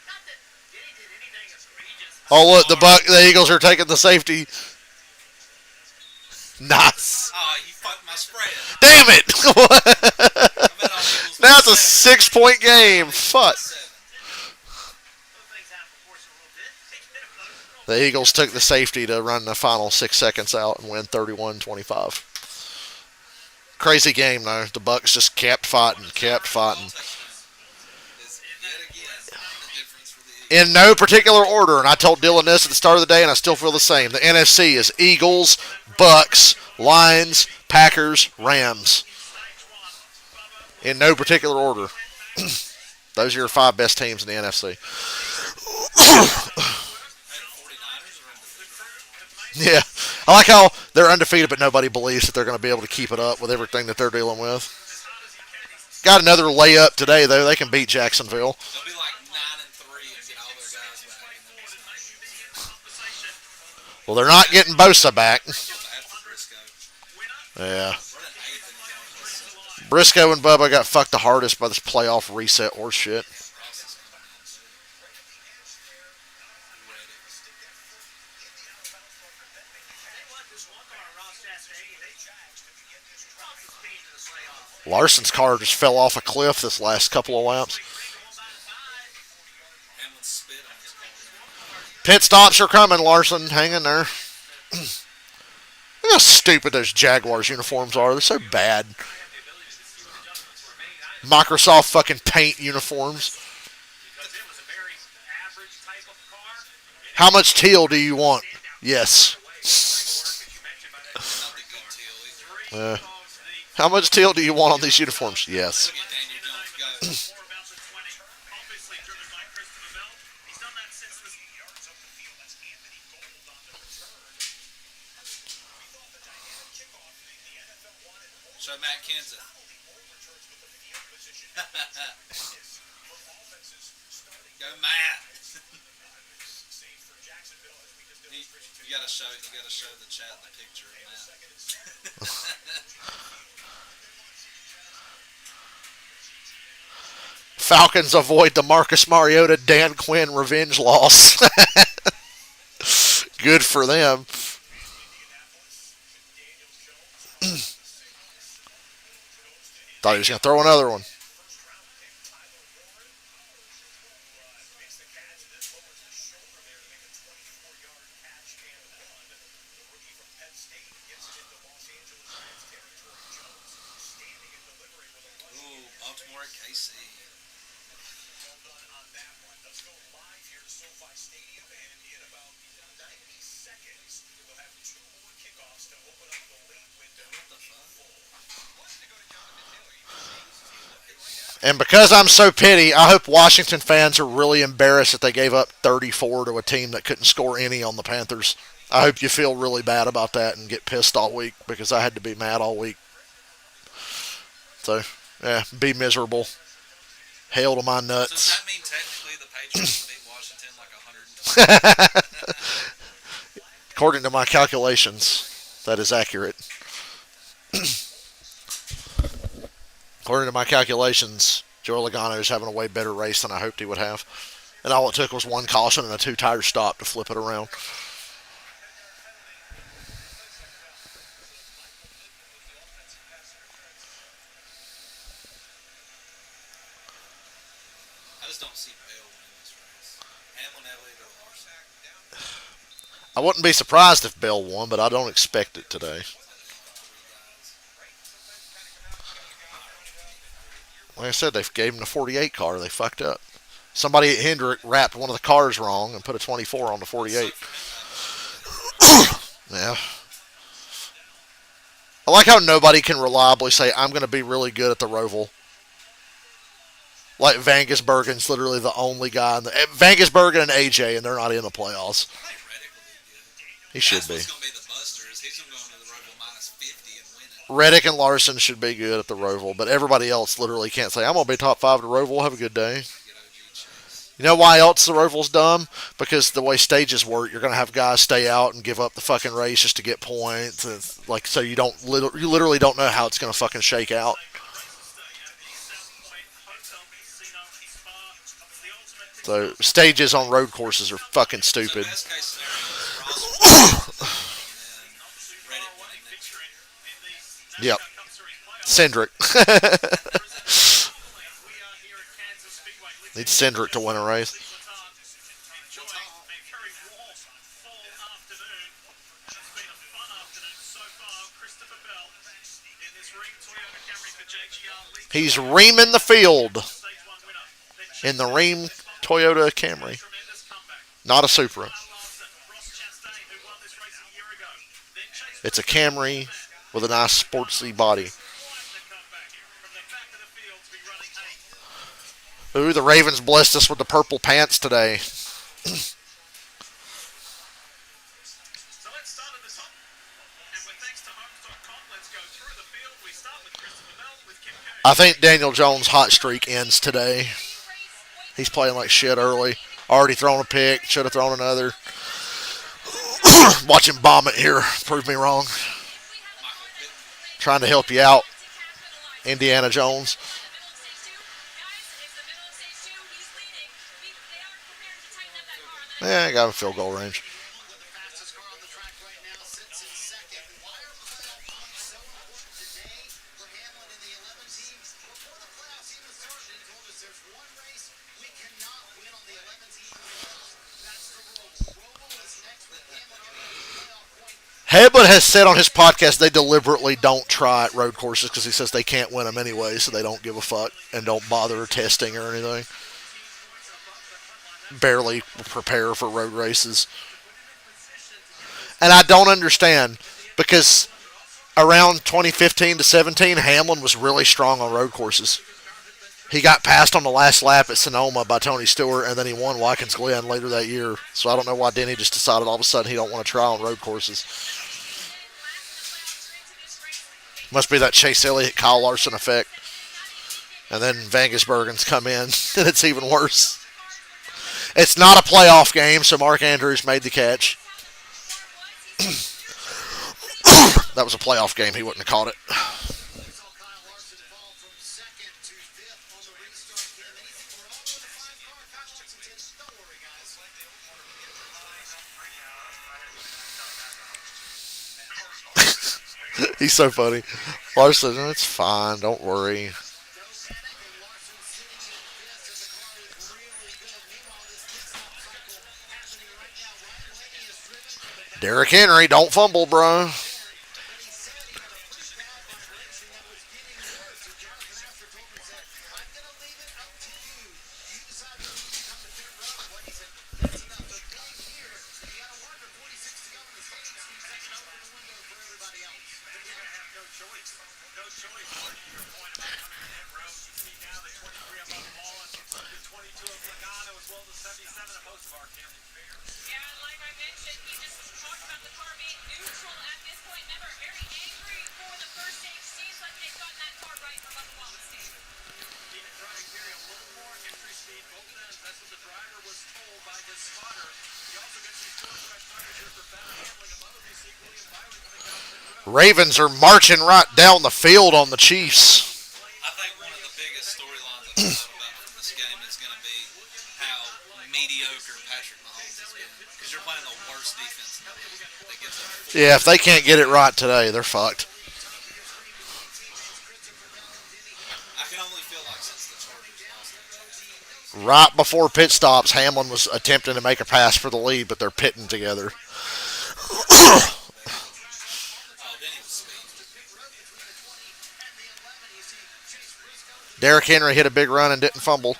Not that Denny did anything egregious. Oh, look, the Eagles are taking the safety. Nice. oh, you fucked my spread. Damn it! I bet all Eagles Now it's a won 6-point game. Fuck. 7. Those things happen for us a little bit. They get emotional. The Eagles took the safety to run the final 6 seconds out and win 31-25. Crazy game, though. The Bucks just kept fighting, kept fighting. Is yet again the difference for the Eagles. In no particular order, and I told Dylan this at the start of the day, and I still feel the same. The NFC is Eagles, Bucks, Lions, Packers, Rams. In no particular order. Those are your 5 best teams in the NFC. Hey, 49ers are undefeated. Yeah. I like how they're undefeated, but nobody believes that they're going to be able to keep it up with everything that they're dealing with. Got another layup today, though. They can beat Jacksonville. They'll be like 9-3 and get all their guys back. And then it's nice. Well, they're not getting Bosa back. Bad for Briscoe. Yeah. Running 8th in his own list. Briscoe and Bubba got fucked the hardest by this playoff reset horse shit. Ross is coming in too. Ready. Tell you what, this one car, Ross Chastain, they brought some speed to the playoffs. Larson's car just fell off a cliff this last couple of laps. Going by 5. Hamlin spit on his car. Pit stops are coming, Larson. Hang in there. Look how stupid those Jaguars uniforms are. They're so bad. Microsoft fucking paint uniforms. Because it was a very average type of car. How much teal do you want? Yes. Not the good teal either. How much teal do you want on these uniforms? Yes. Look at Daniel Jones go. more about the 20. Obviously driven by Christopher Bell. He's done that since the yards up the field. That's Anthony Gold on the return. We thought the dynamic kickoff the NFL wanted more Show Matt Kenseth. returns with the field position. Offenses starting Go Matt. safe for Jacksonville as we just You gotta show the chat the picture of Matt. Falcons avoid the Marcus Mariota Dan Quinn revenge loss. Good for them. Thought he was going to throw another one. Ooh, Baltimore at KC. Let's go live here to SoFi Stadium, and in about 90 seconds, we'll have 2 more kickoffs to open up the late window. And because I'm so petty, I hope Washington fans are really embarrassed that they gave up 34 to a team that couldn't score any on the Panthers. I hope you feel really bad about that and get pissed all week because I had to be mad all week. So, yeah, be miserable. Hail to my So does nuts. that mean technically the Patriots beat Washington like 120? According to my calculations, that is accurate. According to my calculations, Joe Logano is having a way better race than I hoped he would have. And all it took was one caution and a 2-tire stop to flip it around. just don't see Bell winning this race. Hamlin, Elliott, or Larson. I wouldn't be surprised if Bell won, but I don't expect it today. Like I said, they gave him the 48 car. They fucked up. Somebody at Hendrick wrapped one of the cars wrong and put a 24 on the 48. Yeah. I like how nobody can reliably say, I'm going to be really good at the Roval. Like Vangisbergen's literally the only guy. Vangisbergen and AJ, and they're not in the playoffs. I think Reddick will be good. He should That's be. what's going to be the buster is he's going to go into the Roval minus 50 and win it. Reddick and Larson should be good at the Roval, but everybody else literally can't say, I'm going to be top 5 at the Roval. Have a good day. Get OG Chase. You know why else the Roval's dumb? Because the way stages work, you're going to have guys stay out and give up the fucking race just to get points. And like, so you literally don't know how it's going to fucking shake out. So stages on road courses are fucking So stupid. best case scenario is Ross and then Reddick winning next year. Yep. Cindric. Need Cindric to win a race. He's reaming the field in the Ream Toyota Camry. Not a Supra. It's a Camry with a nice sportsy body. Ooh, the Ravens blessed us with the purple pants today. So let's start at the top. And with thanks to homes.com, let's go through the field. We start with Christopher Bell with Kim Kerr. I think Daniel Jones' hot streak ends today. He's playing like shit early. Already thrown a pick. Should have thrown another. Watch him bomb it here. Prove me wrong. Trying to help you out, Indiana Jones. Yeah, I got him field goal range. The fastest car on the track right now sits in second. Why are playoff points so important today for Hamlin and the 11 teams? Before the playoffs even started, he told us there's one race we cannot win on the 11 teams list. That's the Roval. Roval is next with Hamlin already with a playoff point. Hebert has said on his podcast they deliberately don't try at road courses because he says they can't win them anyway, so they don't give a fuck and don't bother testing or anything. Barely prepare for road races. And I don't understand because around 2015 to 17, Hamlin was really strong on road courses. He got passed on the last lap at Sonoma by Tony Stewart, and then he won Watkins Glen later that year. So I don't know why Denny just decided all of a sudden he don't want to try on road courses. Must be that Chase Elliott, Kyle Larson effect. And then Vangisbergen's come in, and it's even worse. It's not a playoff game, so Mark Andrews made the catch. That was a playoff game. He wouldn't have caught it. We saw Kyle Larson fall from second to fifth on the restart game. Anything wrong with the 5 car? Kyle Larson says, don't worry, guys. He's so funny. Larson, it's fine. Don't worry. No panic, and Larson sitting in fifth, and the car is really good. Meanwhile, this pit stop cycle happening right now. Ryan Blaney is driven from the back, Derrick Henry, don't fumble, bro. but he said he had a pretty bad vibration that was getting worse. So Jonathan Astor told him, said, I'm going to leave it up to you. You decide when you can come to pit road. Blaney said, that's enough. The point here, you got to work at 46 to go in the stage, so you second open the window for everybody else. You're going to have no choice. No choice. Your point about coming to hit road. You see now the 23 of Mullen, the 22 of Logano, as well as the 77 of Hocevar, Camden Fair. Yeah, and like I mentioned, he just talked about the car being neutral at this point. Never very angry for the first stage. Seems like they've gotten that car right for Bubba Wallace stage. Even trying to carry a little more entry speed, both ends. That's what the driver was told by his spotter. He also gets these 4 fresh tires here for Bell handling above him. You see William Byron coming down pit road. Ravens are marching right down the field on the Chiefs. I think one of the biggest storylines I've thought about from this game is going to be how mediocre Patrick Mahomes has been. Because you're playing the worst defense in the league that gives up. Yeah, if they can't get it right today, they're fucked. I can only feel like since the Chargers lost that game, Right before pit stops, Hamlin was attempting to make a pass for the lead, but they're pitting together. Oh, then he was speeding. Derrick Henry hit a big run and didn't fumble. They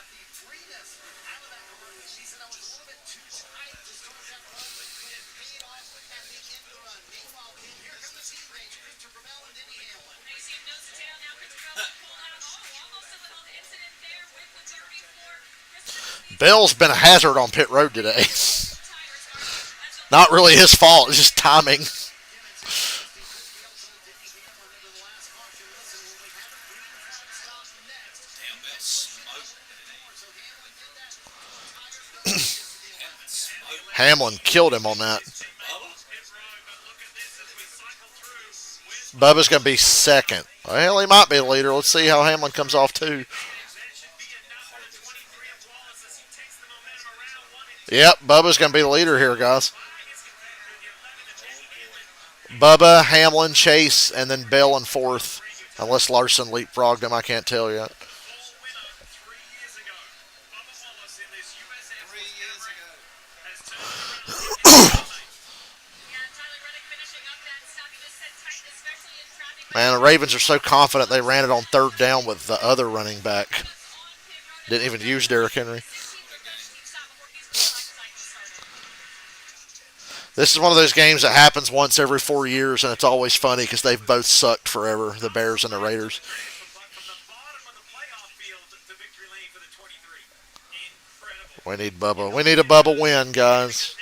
seem nose to tail now. Christopher Bell pulled out. Oh, almost a little incident there with the 34. Christopher Bell's been a hazard on pit road today. tires as the Not really his fault, it's just timing. Damn, Bell smoked. Hamlin smoked. Hamlin killed him on that. Bubba? Bubba's going to be second. Well, he might be the leader. Let's see how Hamlin comes off, too. Yep, Bubba's going to be the leader here, guys. Bubba, Hamlin, Chase, and then Bell in fourth. Unless Larson leapfrogged him, I can't tell yet. 3 years ago. Tyler Reddick finishing up that stop. He just said tight, especially in traffic. Man, the Ravens are so confident they ran it on third down with the other running back. Didn't even use Derrick Henry. This is one of those games that happens once every 4 years, and it's always funny because they've both sucked forever, the Bears and the Raiders. We need Bubba. We need a Bubba win, guys.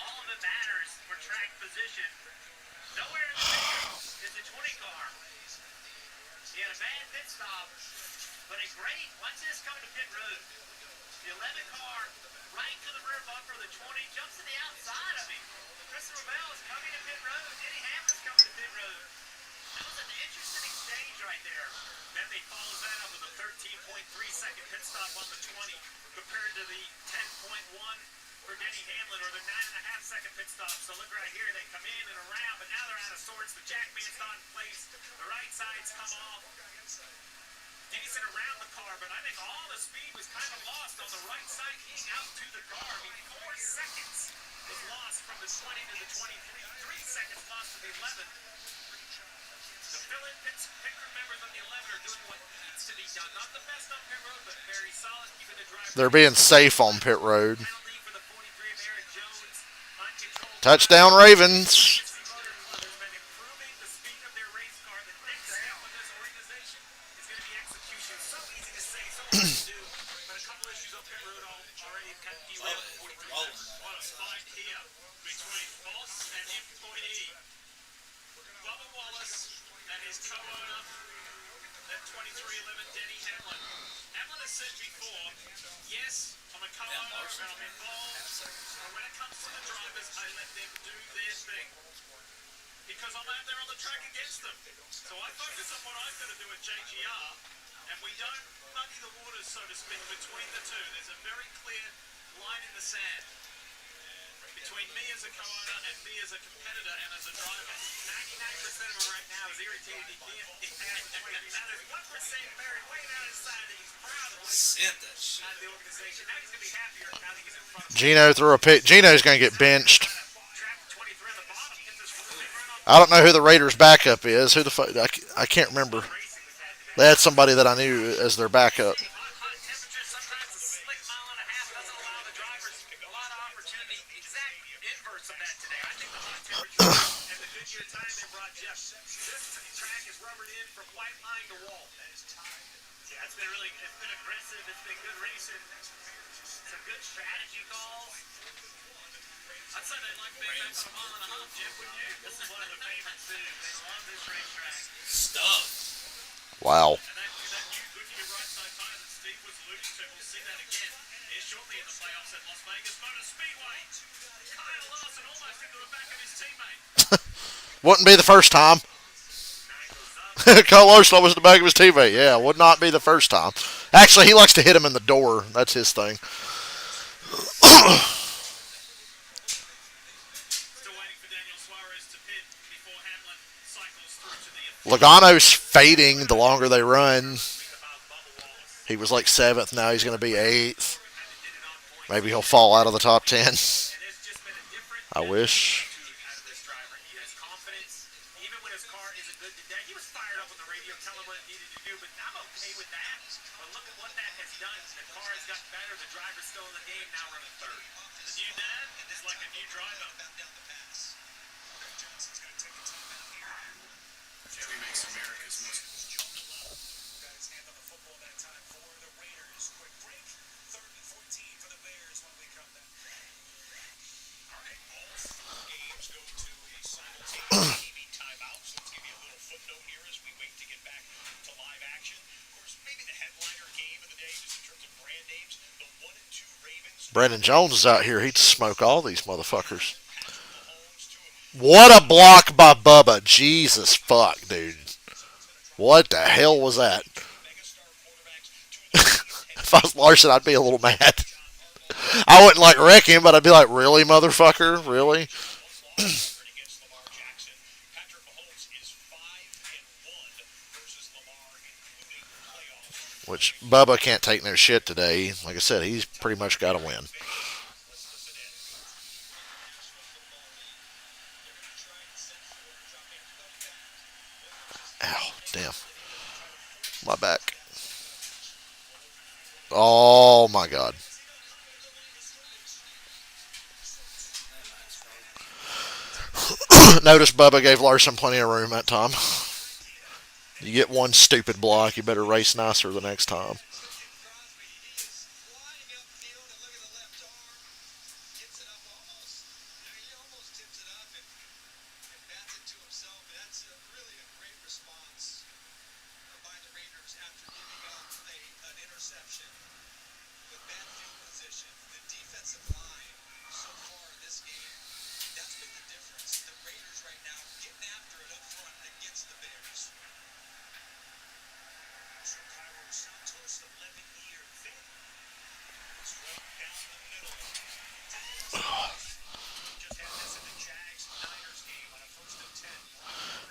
All of it matters for track position. Nowhere in the picture is the 20 car. He had a bad pit stop, but a great, watch this coming to pit road. The 11 car right to the rear bumper of the 20, jumps to the outside of him. Christopher Bell is coming to pit road. Denny Hamlin's coming to pit road. That was an interesting exchange right there. Bentley follows that up with a 13.3-second pit stop on the 20 compared to the 10.1 for Denny Hamlin, or the 9.5-second pit stop. So look right here, they come in and around, but now they're out of sorts. The jackman's not in place. The right side's come off. Decent around the car, but I think all the speed was kind of lost on the right side getting out to the car. I mean, 4 seconds was lost from the 20 to the 23. 3 seconds lost to the 11. The fill-in pit crew members on the 11 are doing what needs to be done. Not the best on pit road, but very solid, keeping the driver. They're being safe on pit road. Penalty for the 43 of Eric Jones. Uncontrolled. Touchdown, Ravens. Has been improving the speed of their race car. The next step with this organization is going to be execution. So easy to say, so hard to do. But a couple issues on pit road already kind of derailed the 43. Rolling. What a fight here between boss and employee. Bubba Wallace and his co-owner, that 2311 Denny Hamlin. Hamlin has said before, yes, I'm a co-owner and I'm involved, but when it comes to the drivers, I let them do their thing. Because I'm out there on the track against them. So I focus on what I've got to do at JGR, and we don't muddy the waters, so to speak, between the two. There's a very clear line in the sand between me as a co-owner and me as a competitor and as a driver. 99% of him right now is irritated he can't. Now there's 1% buried way down inside that he's proud of what he's Sent that shit. out of the organization. Now he's going to be happier now that he's in front of Gino threw a pick. Gino's going to get benched. track 23 on the bottom. Get this big run on I don't know who the Raiders' backup is. Who the fuck? I can't remember. racing with that. They had somebody that I knew as their backup. Hot temperatures, sometimes a slick mile and a half doesn't allow the drivers a lot of opportunity. Exact inverse of that today. I think the hot temperatures and the Goodyear time they brought Jeff. This track is rubbered in from white line to wall. Yeah, it's been aggressive. It's been good racing. Some good strategy calls. I'd say they like being back on a mile and a half, Jeff, wouldn't you? This is one of the favorites too. They love this racetrack. Stuff. Wow. And that new Goodyear right side tire that Steve was alluding to, we'll see that again here shortly in the playoffs at Las Vegas Motor Speedway. Kyle Larson almost into the back of his teammate. Wouldn't be the first time. Kyle Larson was in the back of his teammate. Yeah, would not be the first time. Actually, he likes to hit him in the door. That's his thing. Still waiting for Daniel Suarez to pit before Hamlin cycles through to the Logano's fading the longer they run. about Bubba Wallace. He was like seventh. Now he's going to be eighth. Maybe he'll fall out of the top 10. And there's just been a different I wish. attitude out of this driver. He has confidence. Even when his car isn't good today, he was fired up on the radio telling what it needed to do, but I'm okay with that. But look at what that has done. The car has gotten better. The driver's still in the game, now running third. The new dad is like a new driver. Chevy makes America's most Got his hand on the football that time for the Raiders. Quick break. 3rd and 14 for the Bears when we come back. All right, all 4 games go to a simultaneous TV timeout. So let's give you a little footnote here as we wait to get back to live action. Of course, maybe the headliner game of the day, just in terms of brand names, the 1-2 Ravens. Brandon Jones is out here. He'd smoke all these motherfuckers. What a block by Bubba. Jesus fuck, dude. What the hell was that? If I was Larson, I'd be a little mad. I wouldn't like wreck him, but I'd be like, really, motherfucker? Really? Which Bubba can't take no shit today. Like I said, he's pretty much got to win. Ow, damn. My back. Oh my god. Notice Bubba gave Larson plenty of room that time. You get one stupid block, you better race nicer the next time.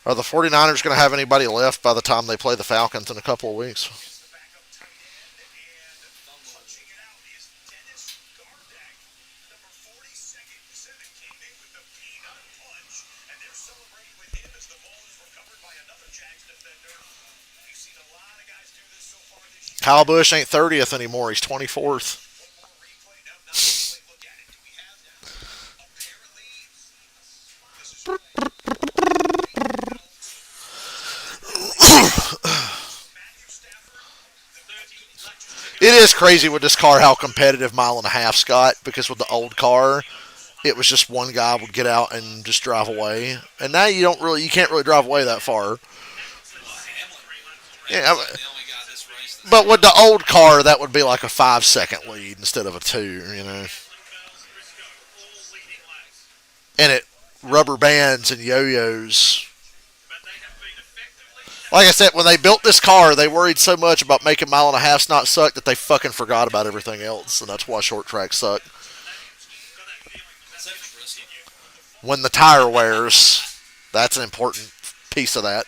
Are the 49ers going to have anybody left by the time they play the Falcons in a couple of weeks? Kyle Busch ain't 30th anymore. He's 24th. It is crazy with this car how competitive mile and a half's got, because with the old car, it was just one guy would get out and just drive away, and now you can't really drive away that far. Yeah, but with the old car, that would be like a 5-second lead instead of a 2, you know. And it rubber bands and yo-yos. Like I said, when they built this car, they worried so much about making mile and a halfs not suck that they fucking forgot about everything else, and that's why short tracks suck. When the tire wears, that's an important piece of that.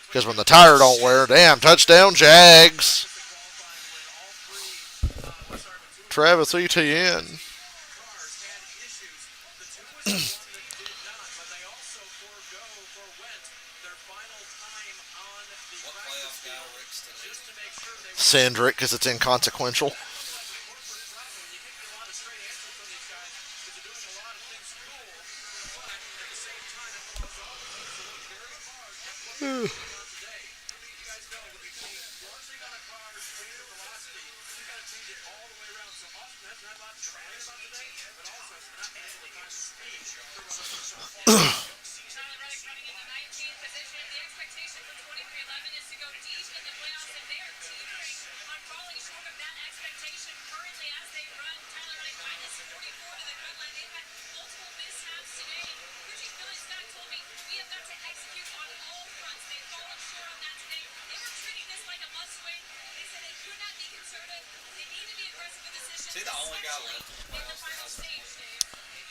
Because when the tire don't wear, damn, touchdown Jags. Travis Etienne. Cindric, because it's inconsequential.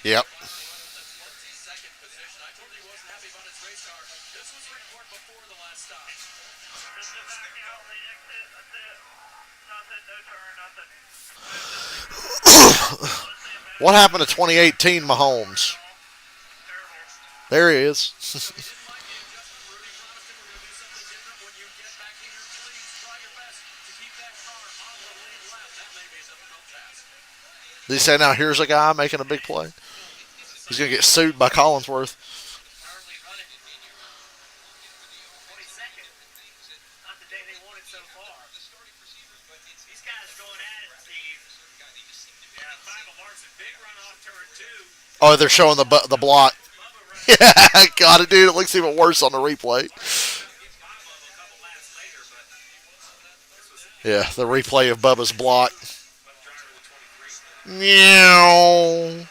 Yep. This was the report before the last stop. Just the back out the exit. That's it. Nothing. No turn. Nothing. What happened to 2018 Mahomes? Terrible. There he is. So you didn't like the adjustment. Rudy promised him we're going to do something different. When you get back in here, please try your best to keep that car on the lead lap. That may be a difficult task. Did he say now here's a guy making a big play? He's going to get sued by Collinsworth. Early running. 22nd. Not the day they wanted so far. These guys going at it, Steve. Yeah, 5 of Larson. Big run off turn 2. Oh, they're showing the block. Yeah, got it, dude. It looks even worse on the replay. Yeah, the replay of Bubba's block. Meow.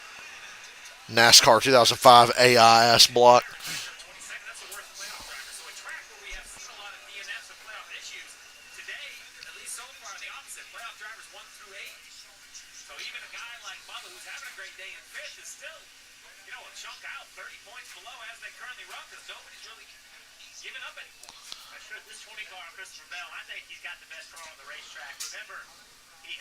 NASCAR 2005 AIS block. 22nd, that's the worst playoff driver. So a track where we have seen a lot of DNFs and playoff issues. Today, at least so far, the opposite. Playoff drivers 1 through 8. So even a guy like Bubba, who's having a great day in fifth, is still, a chunk out, 30 points below as they currently run, because nobody's really giving up any points. This 20 car, Christopher Bell, I think he's got the best car on the racetrack. Remember, he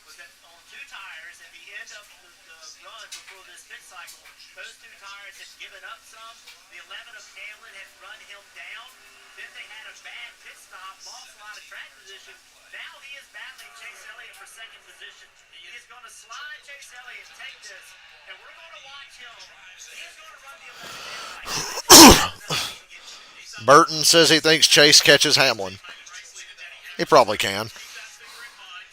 was on 2 tires at the end of the run before this pit cycle. Those 2 tires had given up some. The 11 of Hamlin had run him down. Then they had a bad pit stop, lost a lot of track position. Now he is battling Chase Elliott for second position. He is going to slide Chase Elliott, take this, and we're going to watch him. He is going to run the 11 Burton says he thinks Chase catches Hamlin. He probably can. Keep that figure in mind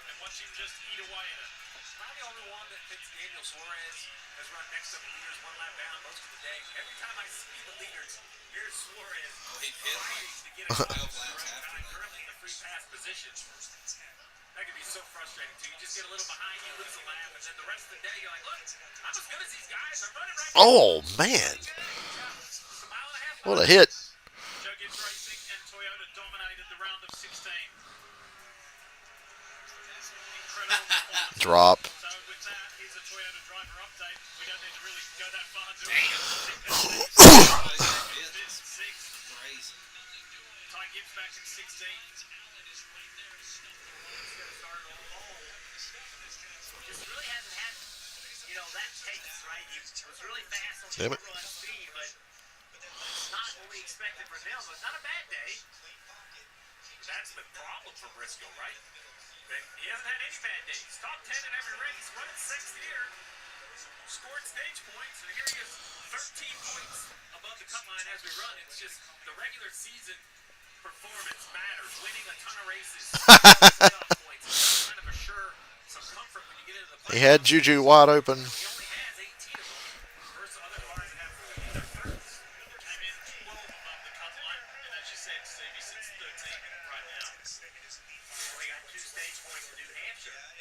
and watch him just eat away at it. Probably the only one that fits Daniel Suarez has run next to the leaders 1 lap down most of the day. Every time I see the leaders, here's Suarez. He hit Trying to get 12 it laps after that. currently in the free pass position. That can be so frustrating too. You just get a little behind, you lose a lap, and then the rest of the day you're like, look, I'm as good as these guys. I'm running right. Oh, man. It's a mile and a half. What a hit. Joe Gibbs Racing and Toyota dominated the round of 16. Incredible performance. Drop. So with that, here's a Toyota driver update. We don't need to really go that far, do we? It's Sixth. crazy. Ty Gibbs back in 16. Just really hasn't had, that pace, right? He was really fast on Damn the it. run speed, but not what we expected from him. But not a bad day. That's the problem for Briscoe, right? He hasn't had any bad days. Top 10 in every race, running 6th here. Scored stage points, and here he is 13 points above the cut line as we run. It's just the regular season performance matters. Winning a ton of races, playoff points, kind of assure some comfort when you get into the He playoffs. had Juju wide open. He only has 18 of them versus other cars that have 40 in their 30s. Came in well above the cut line, and as you said, Stevie, since 13 right now. We got 2 stage points in New Hampshire. I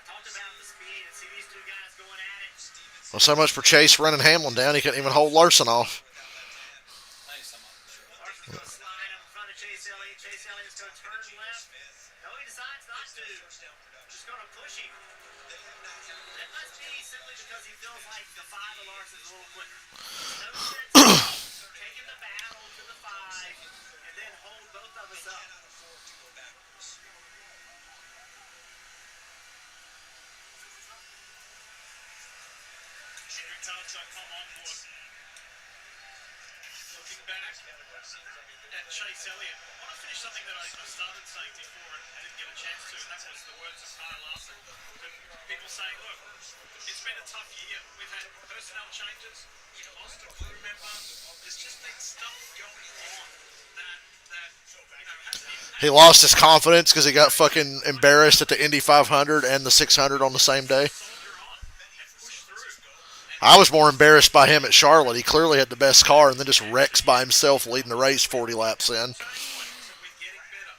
talked about the speed and see these 2 guys going at it. Well, so much for Chase running Hamlin down. He couldn't even hold Larson off. Thanks so much. Larson's going to slide up in front of Chase Elliott. Chase Elliott's going to turn left. No, he decides not to. Just going to push him. That must be simply because he feels like the 5 of Larson's a little quicker. No sense in taking the battle to the 5 and then hold both of us up. JenryTimes.com on board. Looking back at Chase Elliott, I want to finish something that I started saying before and I didn't get a chance to, and that was the words of Kyle Larson. People saying, look, it's been a tough year. We've had personnel changes. We've lost a crew member. There's just been stuff going on that hasn't He lost his confidence because he got fucking embarrassed at the Indy 500 and the 600 on the same day. I was more embarrassed by him at Charlotte. He clearly had the best car and then just wrecks by himself leading the race 40 laps in.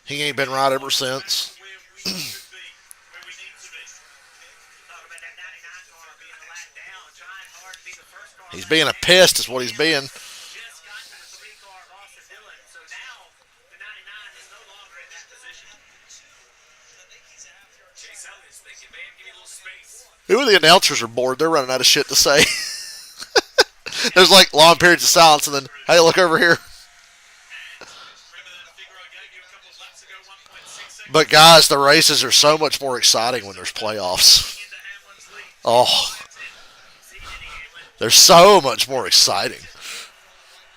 He ain't been right ever since. where we should be, where we need to be. Talk about that 99 car being a lap down, trying hard to be the first car. He's being a pest is what he's being. Just got to the 3 car of Austin Dillon, so now the 99 is no longer in that position. Chase Elliott's thinking, man, give me a little space. Who are the announcers are bored? They're running out of shit to say. There's like long periods of silence, and then hey, look over here. Remember that figure I gave you a couple of laps ago, 1.6 seconds But guys, the races are so much more exciting when there's playoffs. into Hamlin's lead. Oh, See Denny Hamlin. they're so much more exciting.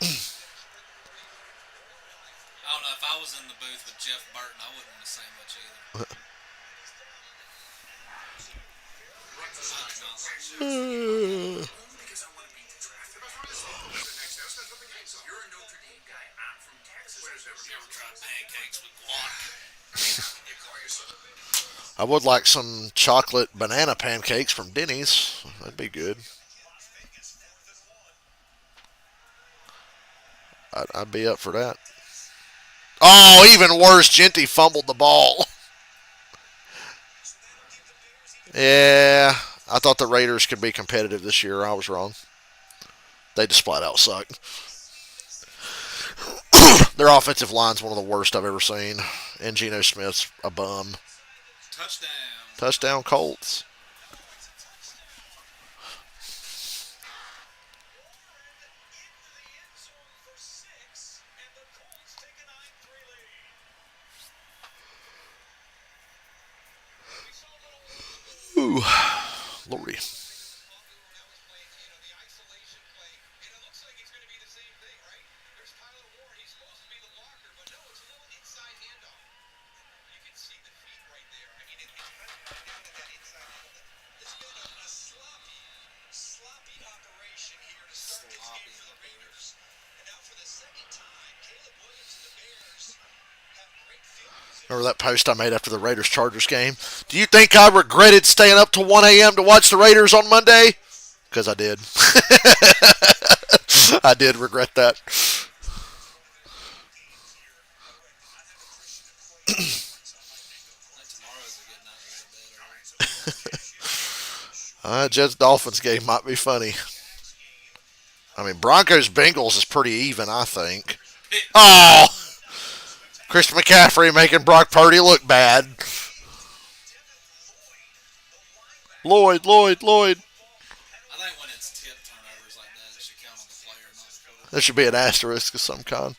I don't know if I was in the booth with Jeff Burton, I wouldn't want to say much either. I do not like Jeff. Because I want to beat the traffic. You're a Notre Dame guy. I'm from Texas. You ever tried pancakes with guac? You call yourself. I would like some chocolate banana pancakes from Denny's. That'd be good. I'd be up for that. Oh, even worse, Genty fumbled the ball. Yeah, I thought the Raiders could be competitive this year. I was wrong. They just flat out suck. Their offensive line's one of the worst I've ever seen. And Geno Smith's a bum. Touchdown. Touchdown Colts. Ooh, Lordy. Remember that post I made after the Raiders-Chargers game? Do you think I regretted staying up till 1 a.m. to watch the Raiders on Monday? Because I did. I did regret that. Jets-Dolphins game might be funny. I mean, Broncos-Bengals is pretty even, I think. Oh! Christian McCaffrey making Brock Purdy look bad. Lloyd. I think when it's tip turnovers like that, it should count on the player, not the quarterback. There should be an asterisk of some kind.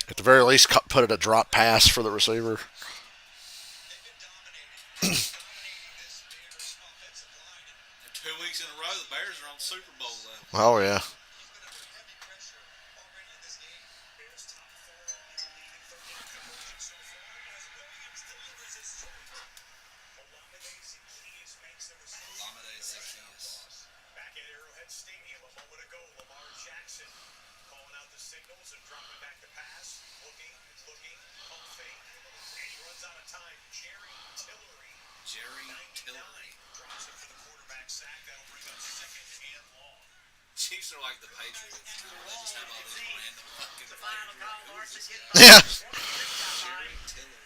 At the very least, put it a drop pass for the receiver. 2 weeks in a row, the Bears are on Super Bowl level. Oh, yeah. Back at Arrowhead Stadium a moment ago, Lamar Jackson calling out the signals and dropping back the pass. Looking, pump fake, and he runs out of time. Jerry Tillery drops it for the quarterback sack. That'll bring up second and long. Chiefs are like the Patriots. They just have all these random fucking The final call, players. Larson getting Yeah. Jerry Tillery.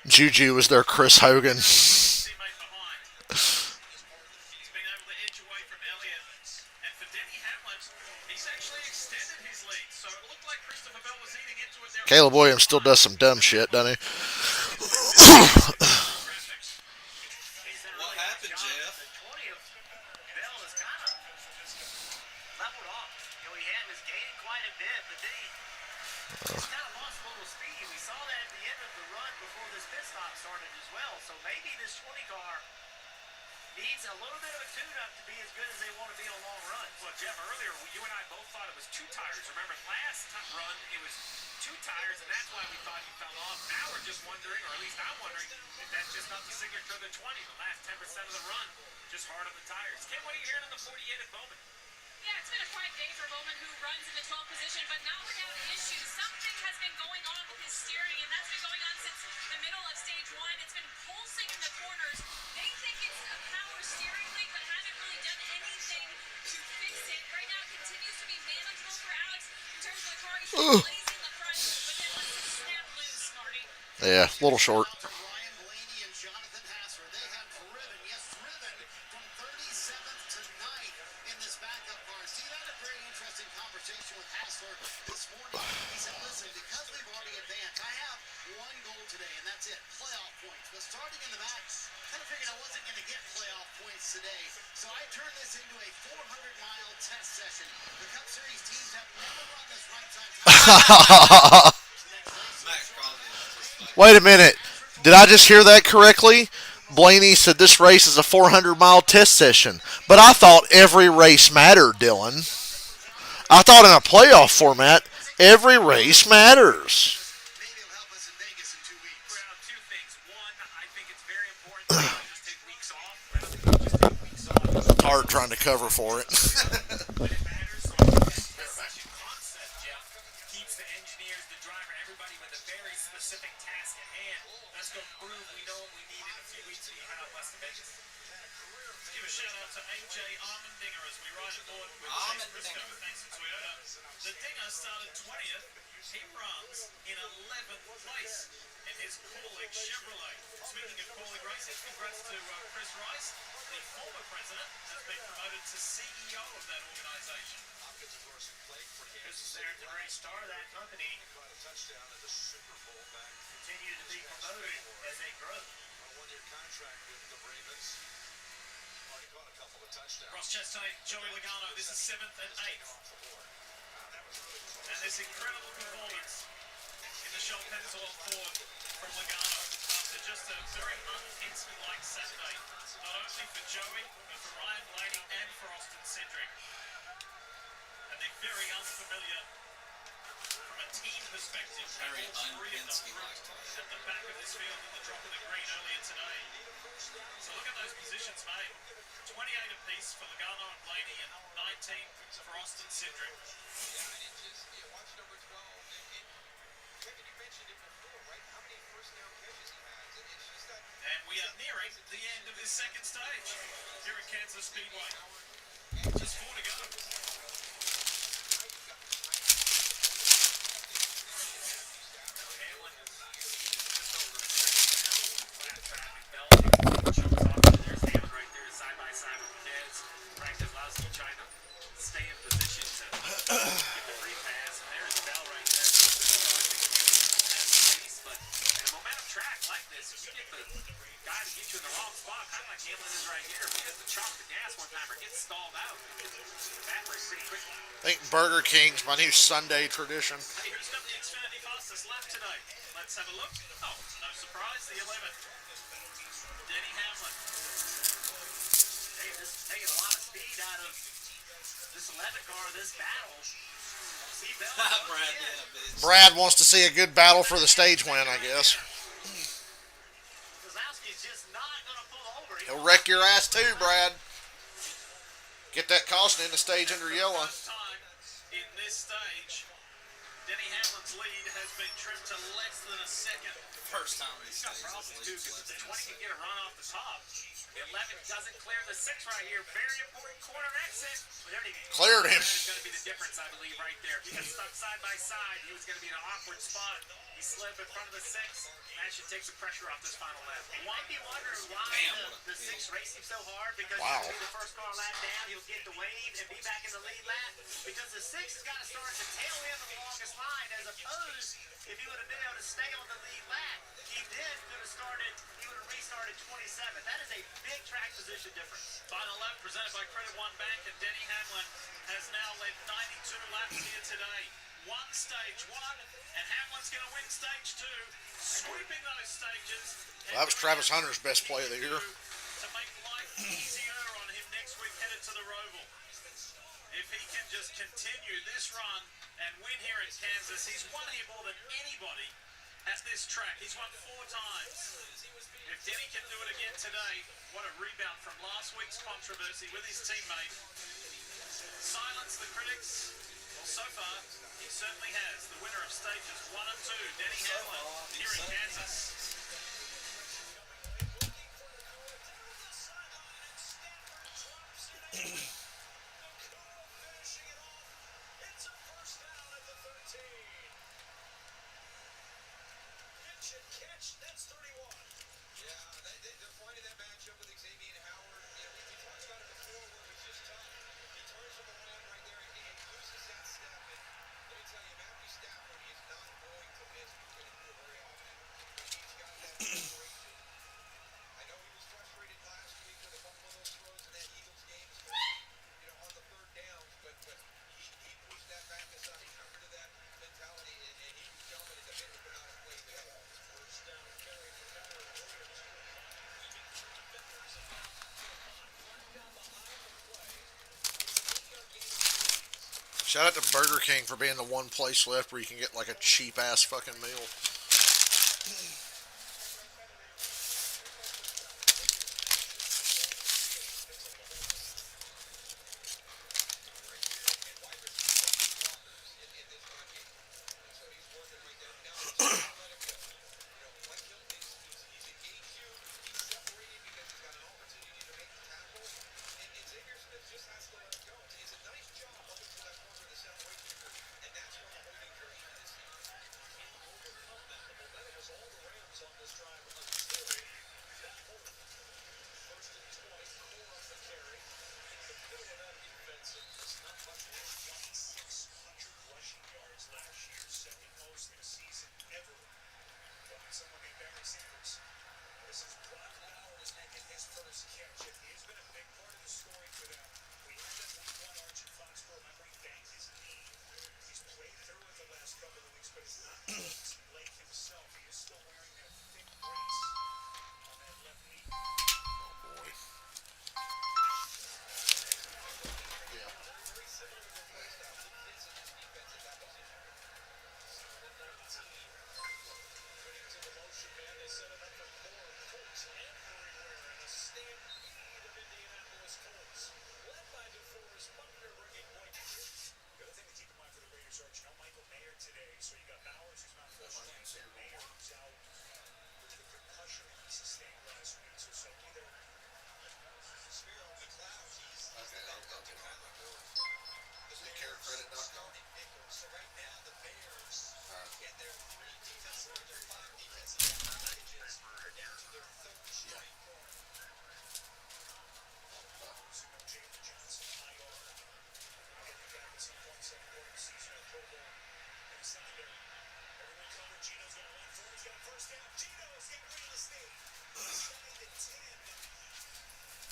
Juju was their Chris Hogan. Teammate behind. He's been able to edge away from Elliott. And for Denny Hamlin, he's actually extended his lead. So it looked like Christopher Bell was eating into it there. Caleb Williams still does some dumb shit, doesn't he? What happened, Jeff? The 20 of Bell is kind of leveled off. He was gaining quite a bit, but then he just kind of lost a little speed. We saw that at the end of the run before this pit stop started as well. So maybe this 20 car needs a little bit of a tune-up to be as good as they want to be on long runs. Well, Jeff, earlier you and I both thought it was 2 tires. Remember, last run it was 2 tires, and that's why we thought he fell off. Now we're just wondering, or at least I'm wondering, if that's just not the signature of the 20. The last 10% of the run, just hard on the tires. Ken, what are you hearing on the 48 at Bowman? Yeah, it's been a quiet day for Bowman, who runs in the 12th position, but not without issues. Something has been going on with his steering, and that's been going on since the middle of stage 1. It's been pulsing in the corners. They think it's a power steering leak, but haven't really done anything to fix it. Right now, it continues to be manageable for Alex in terms of the car. He's blazing the front, but then lets it snap loose, Marty. Yeah, a little short. Ryan Blaney and Jonathan Hasser. They have driven from 37th to 9th in this backup car. See, I had a very interesting conversation with Hassler this morning. He said, listen, because we've already advanced, I have one goal today, and that's it, playoff points. The start starting in the back. Kind of figured I wasn't going to get playoff points today, so I turned this into a 400-mile test session. The Cup Series teams have never run this right side. Max Crosby is just like, Wait a minute. Did I just hear that correctly? Blaney said this race is a 400-mile test session. But I thought every race mattered, Dylan. I thought in a playoff format, every race matters. Maybe it'll help us in Vegas in 2 weeks. Well, two things. One, I think it's very important that you just take weeks off. Rather than just take weeks off. It's hard trying to cover for it. When it matters, so I think that session concept, Jeff, keeps the engineers, the driver, everybody with a very specific task at hand. Let's go prove we know what we need in a few weeks when you head out west of Vegas. Let's give a shout out to AJ Armendinger as we ride aboard with Chase Briscoe. Thanks to Toyota. The Dinger started 20th. He runs in 11th place in his Corlick Chevrolet. Speaking of Corlick Racing, congrats to Chris Rice, the former president, has been promoted to CEO of that organization. Chris is there at the very start of that company. Continue to be promoted as they grow. Ross Chastain, Joey Logano, this is 7th and 8th. And this incredible performance in the Shell Pennzoil Ford from Logano after just a very unintensely-like Saturday, not only for Joey, but for Ryan Blaney and for Austin Cindric. And they're very unfamiliar from a team perspective. very All three of them unPensky-like today. at the back of this field in the drop of the green earlier today. So look at those positions made. 28 apiece for Logano and Blaney and 19 for Austin Cindric. And we are nearing the end of this second stage here at Kansas Speedway. Just 4 to go. Hamlin just over a second now. Flat traffic belt. Shows off. There's Hamlin right there, side by side with Perez. Practice allows you trying to stay in position to get the free pass. And there's Bell right there. But in a momentum track like this, if you get the guy to get you in the wrong spot, kind of like Hamlin is right here, because the chop the gas one time or gets stalled out, evaporates pretty quickly. I think Burger King's my new Sunday tradition. Hey, who's got the Xfinity fastest lap today? Let's have a look. Oh, no surprise, the 11. Denny Hamlin. Hey, this is taking a lot of speed out of this 11 car, this battle. See Bell Brad, yeah, bitch. Brad wants to see a good battle for the stage win, I guess. Kozlowski's just not going to pull over. He'll wreck your ass too, Brad. Get that caution in the stage under yellow. First time in this stage, Denny Hamlin's lead has been trimmed to less than a second. First time in He's got stages, problems too, leads because less the than a 20 can second. get a run off the top. The 11 doesn't clear the 6 right here. Very important corner exit. But there he Cleared him. That is going to be the difference, I believe, right there. If he got stuck side by side, he was going to be in an awkward spot. He slipped in front of the 6. That should take some pressure off this final lap. You might be wondering why Damn, what a the 6 raced him so hard, because Wow. he'll be the first car lap down. He'll get the wave and be back in the lead lap, because the 6 has got to start at the tail end of the longest line, as opposed if he would have been able to stay on the lead lap. He would have restarted 27. That is a big track position difference. Final lap presented by Credit One Bank, and Denny Hamlin has now led 92 laps here today. One stage one, and Hamlin's going to win stage 2, sweeping those stages. Well, that was Travis Hunter's best play of the year. To make life easier on him next week headed to the Roval. If he can just continue this run and win here in Kansas, he's won here more than anybody at this track. He's won 4 times. If Denny can do it again today, what a rebound from last week's controversy with his teammate. Silence the critics. Well, so far, he certainly has. The winner of stages 1 and 2, Denny Hamlin, here in Kansas. That's 31. Yeah, the point of that matchup with Xavier and Howard, we talked about it before where it was just tough. He turns him around right there and he loses that step. And let me tell you, Matthew Stafford is not going to miss. He's going to do it very often. He needs Shout out to Burger King for being the one place left where you can get like a cheap ass fucking meal.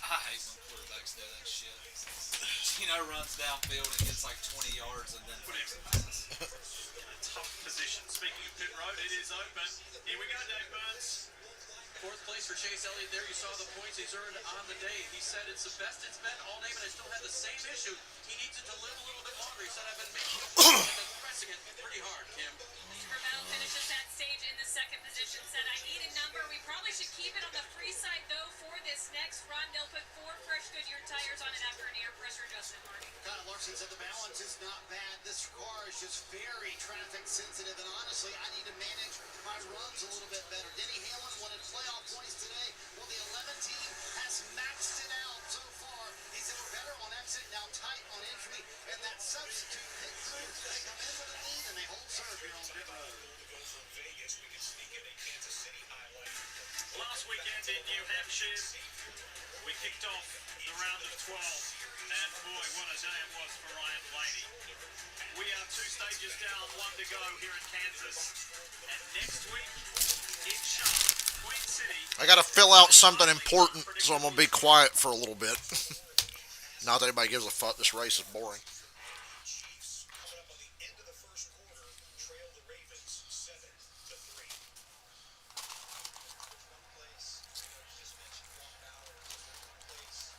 I hate when quarterbacks do that shit. Gino runs downfield and gets like 20 yards and then puts a pass. Tough position. Speaking of pit road, it is open. Here we go, Dave Burns. Fourth place for Chase Elliott there. You saw the points he's earned on the day. He said it's the best it's been all day, but I still have the same issue. He needs it to live a little bit longer. He said I've been making it, I've been pressing it pretty hard, Kim. Ravel finishes that stage in the second position. Said, I need a number. We probably should keep it on the free side, though, for this next run. They'll put 4 fresh Goodyear tires on it after an air pressure adjustment, Marty. Kyle Larson said the balance is not bad. This car is just very traffic sensitive, and honestly, I need to manage my runs a little bit better. Denny Hamlin wanted playoff points today. Well, the 11 team has maxed it out so far. He said we're better on exit, now tight on entry, and that substitute pit crew, they come in with a lead and they hold serve here on pit road. Last weekend in New Hampshire, we kicked off the round of 12, and boy, what a day it was for Ryan Blaney. We are 2 stages down, 1 to go here in Kansas, and next week in Charlotte, Queen City. I gotta fill out something important, so I'm gonna be quiet for a little bit. Not that anybody gives a fuck. This race is boring. Chiefs coming up on the end of the first quarter, trail the Ravens 7-3. One place, you just mentioned Juan Bowers. One place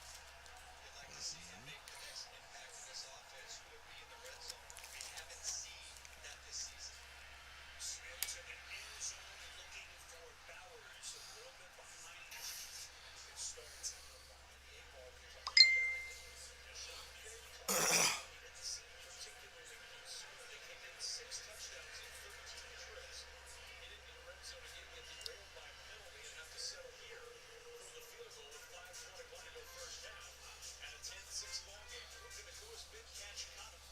you'd like to see him make the next impact in this offense would be in the red zone. We haven't seen that this season. Smith to the end zone looking for Bowers a little bit behind. It starts behind the 8 ball when you're talking about that. Particularly when you saw they came in 6 touchdowns and 13 trips. Get into the red zone again, get derailed by a penalty and have to settle here for the field goal with 5:21 to go first half. At a 10-6 ball game, Ruben Nakua's big catch caught him.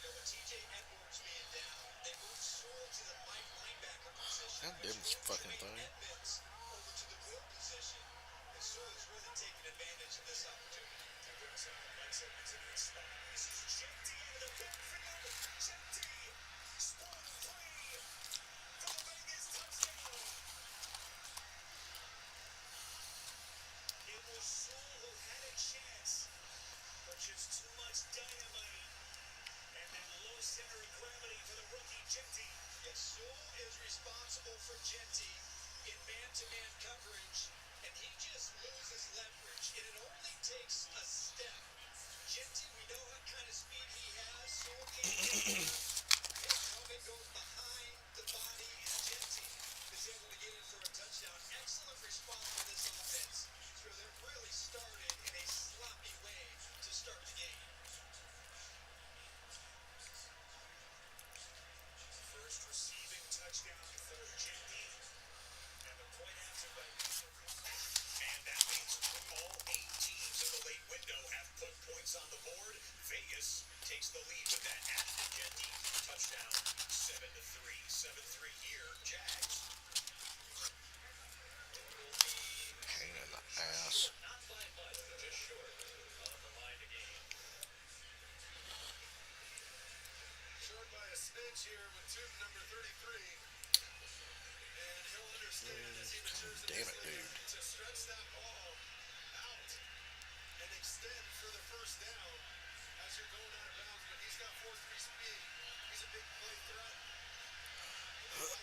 With TJ Edwards being down, they moved Sewell to the linebacker position. God damn this fucking thing. Edmonds over to the will position. And Sewell's really taking advantage of this opportunity. Likes Edmonds in that spot. This is Jetty into the backfield. Jetty spun free for the Vegas touchdown. It was Sewell who had a chance, but just too much dynamite. And then low center of gravity for the rookie Jetty. Yes, Sewell is responsible for Jetty in man-to-man coverage, and he just loses leverage, and it only takes a step. Jetty, we know what kind of speed he has, so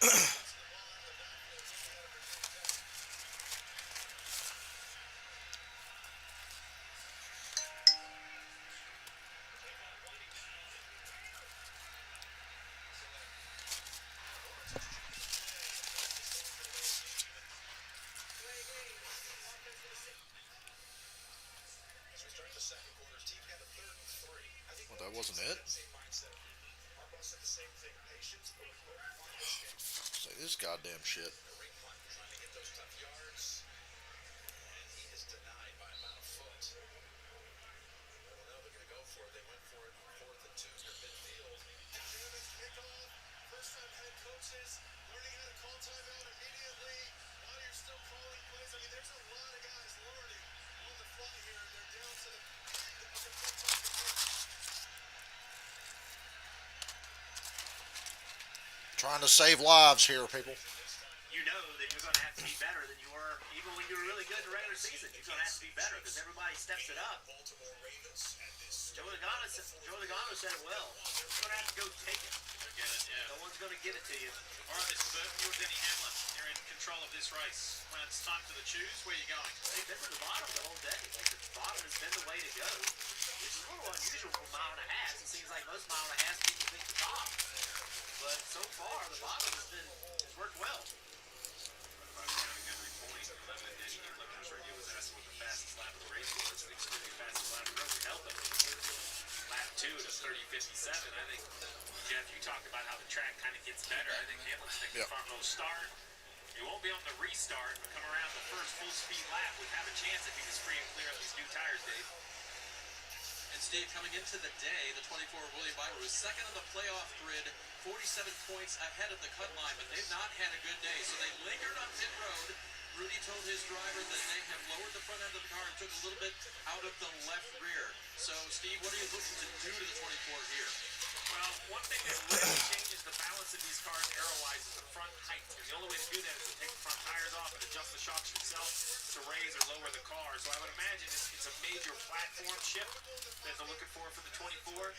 Well, that wasn't it. Say this goddamn shit. Trying to save lives here, people. You know that you're going to have to be better than you were even when you were really good in the regular season. You're going to have to be better because everybody steps it up. Joe Logano said it well. You're going to have to go take it. Get it, yeah. No one's going to give it to you. All right, Mr. Burton, you're Denny Hamlin. You're in control of this race. When it's time for the choose, where are you going? They've been to the bottom the whole day. Like the bottom has been the way to go, which is a little unusual for a mile and a half. It seems like most mile and a half people think the top. But so far, the bottom has worked well. About counting every point. 11 and Denny Hamlin on his radio was asked what the fastest lap of the race was. The extremely fastest lap of the race held them. Lap 2 to 30:57. I think, Jeff, you talked about how the track kind of gets better. I think Hamlin's taking the front row start. He won't be on the restart, but come around the first full speed lap would have a chance if he was free and clear of these new tires, Dave. And Steve, coming into the day, the 24 William Byron was second on the playoff grid, 47 points ahead of the cut line, but they've not had a good day. So they lingered on pit road. Rudy told his driver that they have lowered the front end of the car and took a little bit out of the left rear. So, Steve, what are you looking to do to the 24 here? Well, one thing that really changes the balance of these cars aero-wise is the front height. And the only way to do that is to take the front tires off and adjust the shocks yourself to raise or lower the car. So I would imagine it's a major platform shift that they're looking for the 24.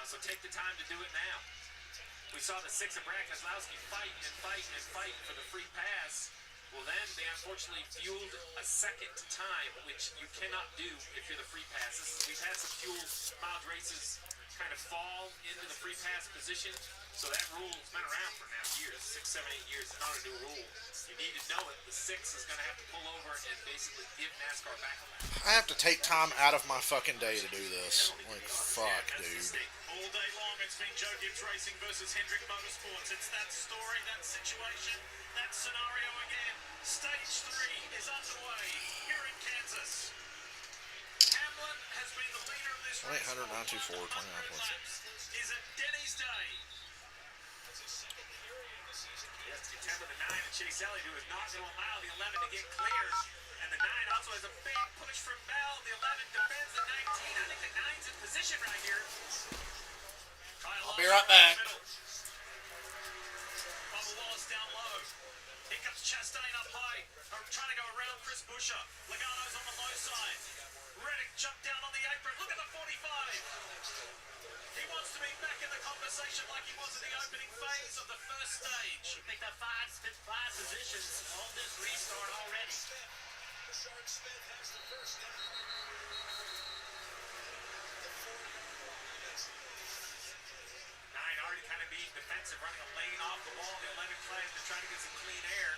So take the time to do it now. We saw the 6 of Brad Keselowski fight for the free pass. Well, then they unfortunately fueled a second time, which you cannot do if you're the free pass. We've had some fuel mileage races kind of fall into the free pass position. So that rule's been around for now years, 6, 7, 8 years. It's not a new rule. You need to know it. The 6 is going to have to pull over and basically give NASCAR back a lap. I have to take time out of my fucking day to do this. Like, fuck, dude. All day long, it's been Joe Gibbs Racing versus Hendrick Motorsports. It's that story, that situation, that scenario again. Stage 3 is underway here in Kansas. Hamlin has been the leader of this race. 1-800-924-29. Is it Denny's day? Yes, to contend with the 9 and Chase Elliott, who is not going to allow the 11 to get clear. And the 9 also has a big push from Bell. The 11 defends the 19. I think the 9's in position right here. I'll be right back. Bubba Wallace down low. Here comes Chastain up high. Trying to go around Chris Buescher. Logano's on the low side. Reddick jumped down on the apron. Look at the 45. He wants to be back in the conversation like he was in the opening phase of the first stage. He picked up five positions on this restart already. Nine already kind of being defensive, running a lane off the wall. The 11 trying to get some clean air.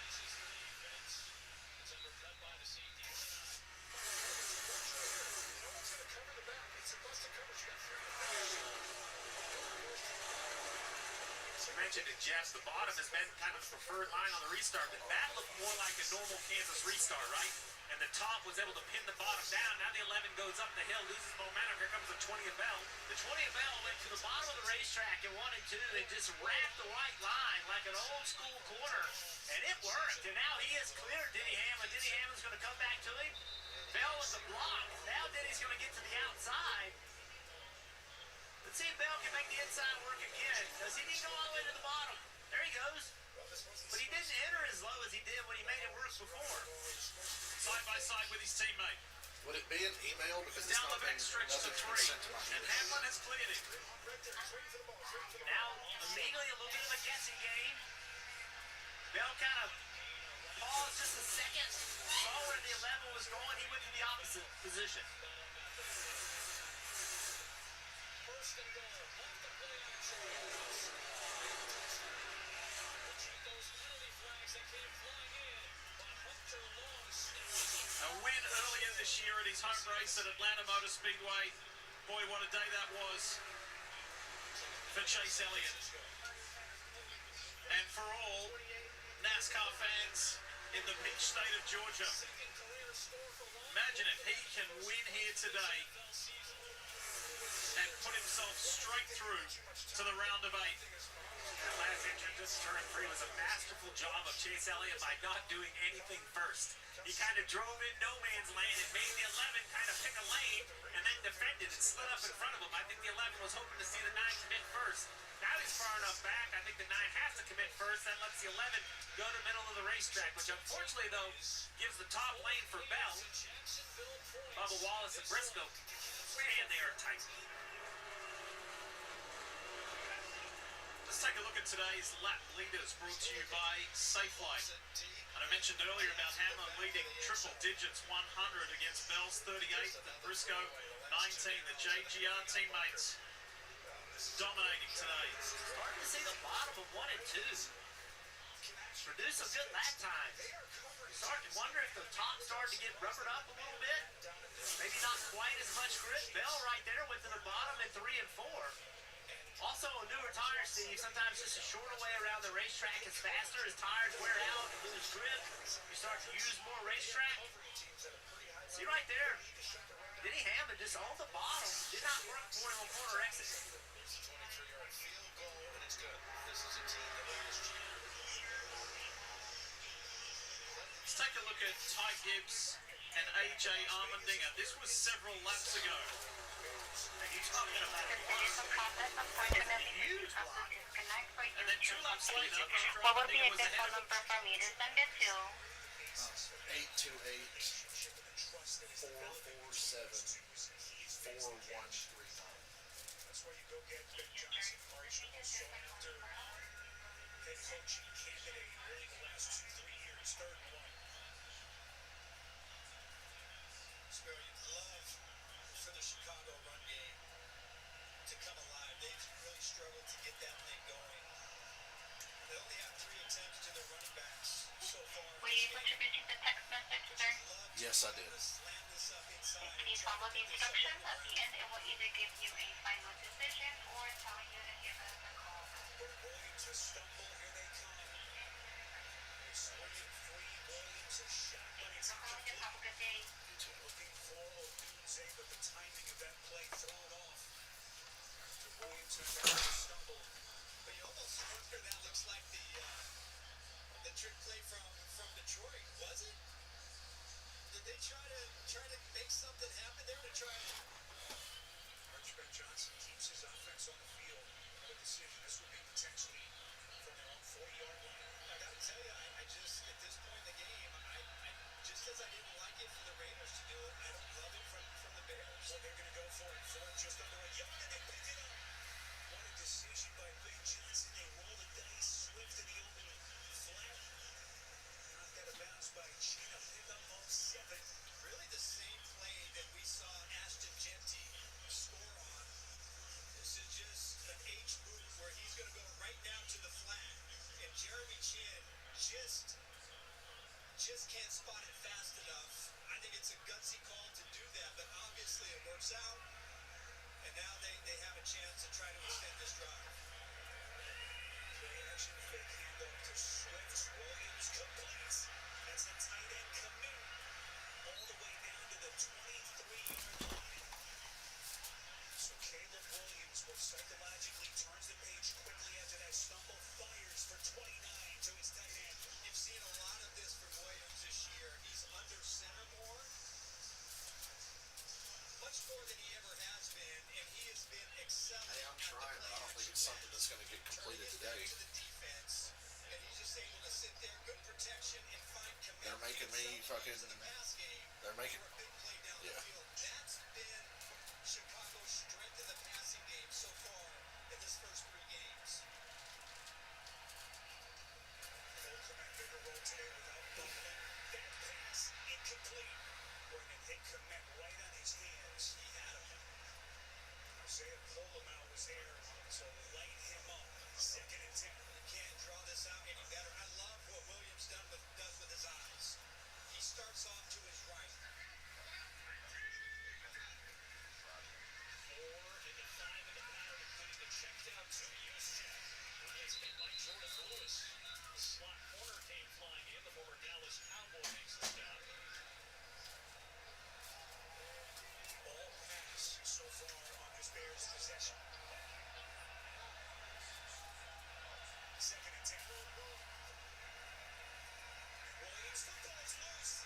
You mentioned it, Jeff. The bottom has been kind of the preferred line on the restart, but that looked more like a normal Kansas restart, right? And the top was able to pin the bottom down. Now the 11 goes up the hill, loses momentum. Here comes the 20 of Bell. The 20 of Bell went to the bottom of the racetrack in 1 and 2 and just wrapped the white line like an old school corner. And it worked. And now he is clear, Denny Hamlin. Denny Hamlin's going to come back to him. Bell with the block. Now Denny's going to get to the outside. Let's see if Bell can make the inside work again. Does he need to go all the way to the bottom? There he goes. But he didn't enter as low as he did when he made it work before. Side by side with his teammate. Would it be an email? Because Down the back stretch to 3. And Hamlin has cleared it. Now, immediately a little bit of a guessing game. Bell kind of paused just a second, saw where the 11 was going. He went to the opposite position. First and goal. Off the play action. Those penalty flags that came flying in. But Hunter Long snaps. A win earlier this year at his home race at Atlanta Motor Speedway. Boy, what a day that was for Chase Elliott. And for all NASCAR fans in the peach state of Georgia. Imagine if he can win here today and put himself straight through to the round of 8. That last entry just turned 3 was a masterful job of Chase Elliott by not doing anything first. He kind of drove in no man's land and made the 11 kind of pick a lane and then defended and slid up in front of him. I think the 11 was hoping to see the 9 commit first. Now he's far enough back. I think the 9 has to commit first. That lets the 11 go to the middle of the racetrack, which unfortunately, though, gives the top lane for Bell. Bubba Wallace and Briscoe, man, they are tight. Let's take a look at today's lap leaders brought to you by Safelite. And I mentioned earlier about Hammer leading triple digits, 100 against Bell's 38 and Briscoe 19. The JGR teammates dominating today. Starting to see the bottom of 1 and 2. Produce some good lap times. Starting to wonder if the top started to get rubbered up a little bit. Maybe not quite as much grip. Bell right there went to the bottom in 3 and 4. Also, a newer tire, Steve. Sometimes just a shorter way around the racetrack is faster. As tires wear out and lose grip, you start to use more racetrack. See right there, Denny Hammond just on the bottom. Did not work for him on corner exit. Let's take a look at Ty Gibbs and AJ Armandinger. This was several laps ago. And you're talking about a huge block. And then 2 laps later, after What would be Armandinger a was good ahead phone of number for me to send it to? 828-447-4139. That's where you go get Ben Johnson, original sought after head coaching candidate really the last 2-3 years, 3rd and 1. So you'd love for the Chicago run game to come alive. They've really struggled to get that thing going. They only have 3 attempts to their running backs so far. Were you able to receive the text message, sir? Yes, I did. Slam this up inside. Please follow the instructions. At the end, it will either give you a final decision or tell you to give us a call. Williams to stumble, here they come. They swinging free, Williams a shot, but it's Just have a good day. looking for Odunze, but the timing of that play thrown off. To Williams who's got to stumble. But you almost wonder that looks like the trick play from Detroit, was it? Did they try to make something happen there to try to... Ben Johnson keeps his offense on the field. Another decision. This would be potentially from their own 40-yard line. I gotta tell you, I just, at this point in the game, I just as I didn't like it for the Raiders to do it, I don't love it from the Bears. Well, they're going to go for it. Ford just under a yard, and they picked it up. What a decision by Ben Johnson. They roll the dice. Swift in the open flat. Knocked out of bounds by Chino. Pick up all 7. Really the same play that we saw Ashton Genty score on. This is just an H move where he's going to go right down to the flat. And Jeremy Chin just can't spot it fast enough. I think it's a gutsy call to do that, but obviously it works out. And now they have a chance to try to extend this drive. Play action, fake handoff to Swift. Williams completes. That's a tight end commit. All the way down to the 23-yard line. So Caleb Williams will psychologically turns the page quickly after that stumble, fires for 29 to his tight end. You've seen a lot of this from Williams this year. He's under center more, much more than he ever has been, and he has been excelling. Hey, I'm trying, but I don't think it's something that's going to get completed today. To the defense, and he's just able to sit there, good protection, and find commitment. They're making me fucking. In the pass game, They're making. for a big play down the Yeah. field. That's been Chicago's strength in the passing game so far in this first 3 games. Full command there, so light him up. 2nd and 10. You can't draw this out any better. I love what Williams does with his eyes. He starts off to his right. 4 and the 5 in the pattern, including the check down to Juszczyk, who gets hit by Jordan Lewis. The slot corner came flying in. The former Dallas Cowboy makes the stop. All pass so far on this Bears possession. 2nd and 10. Williams, football is loose.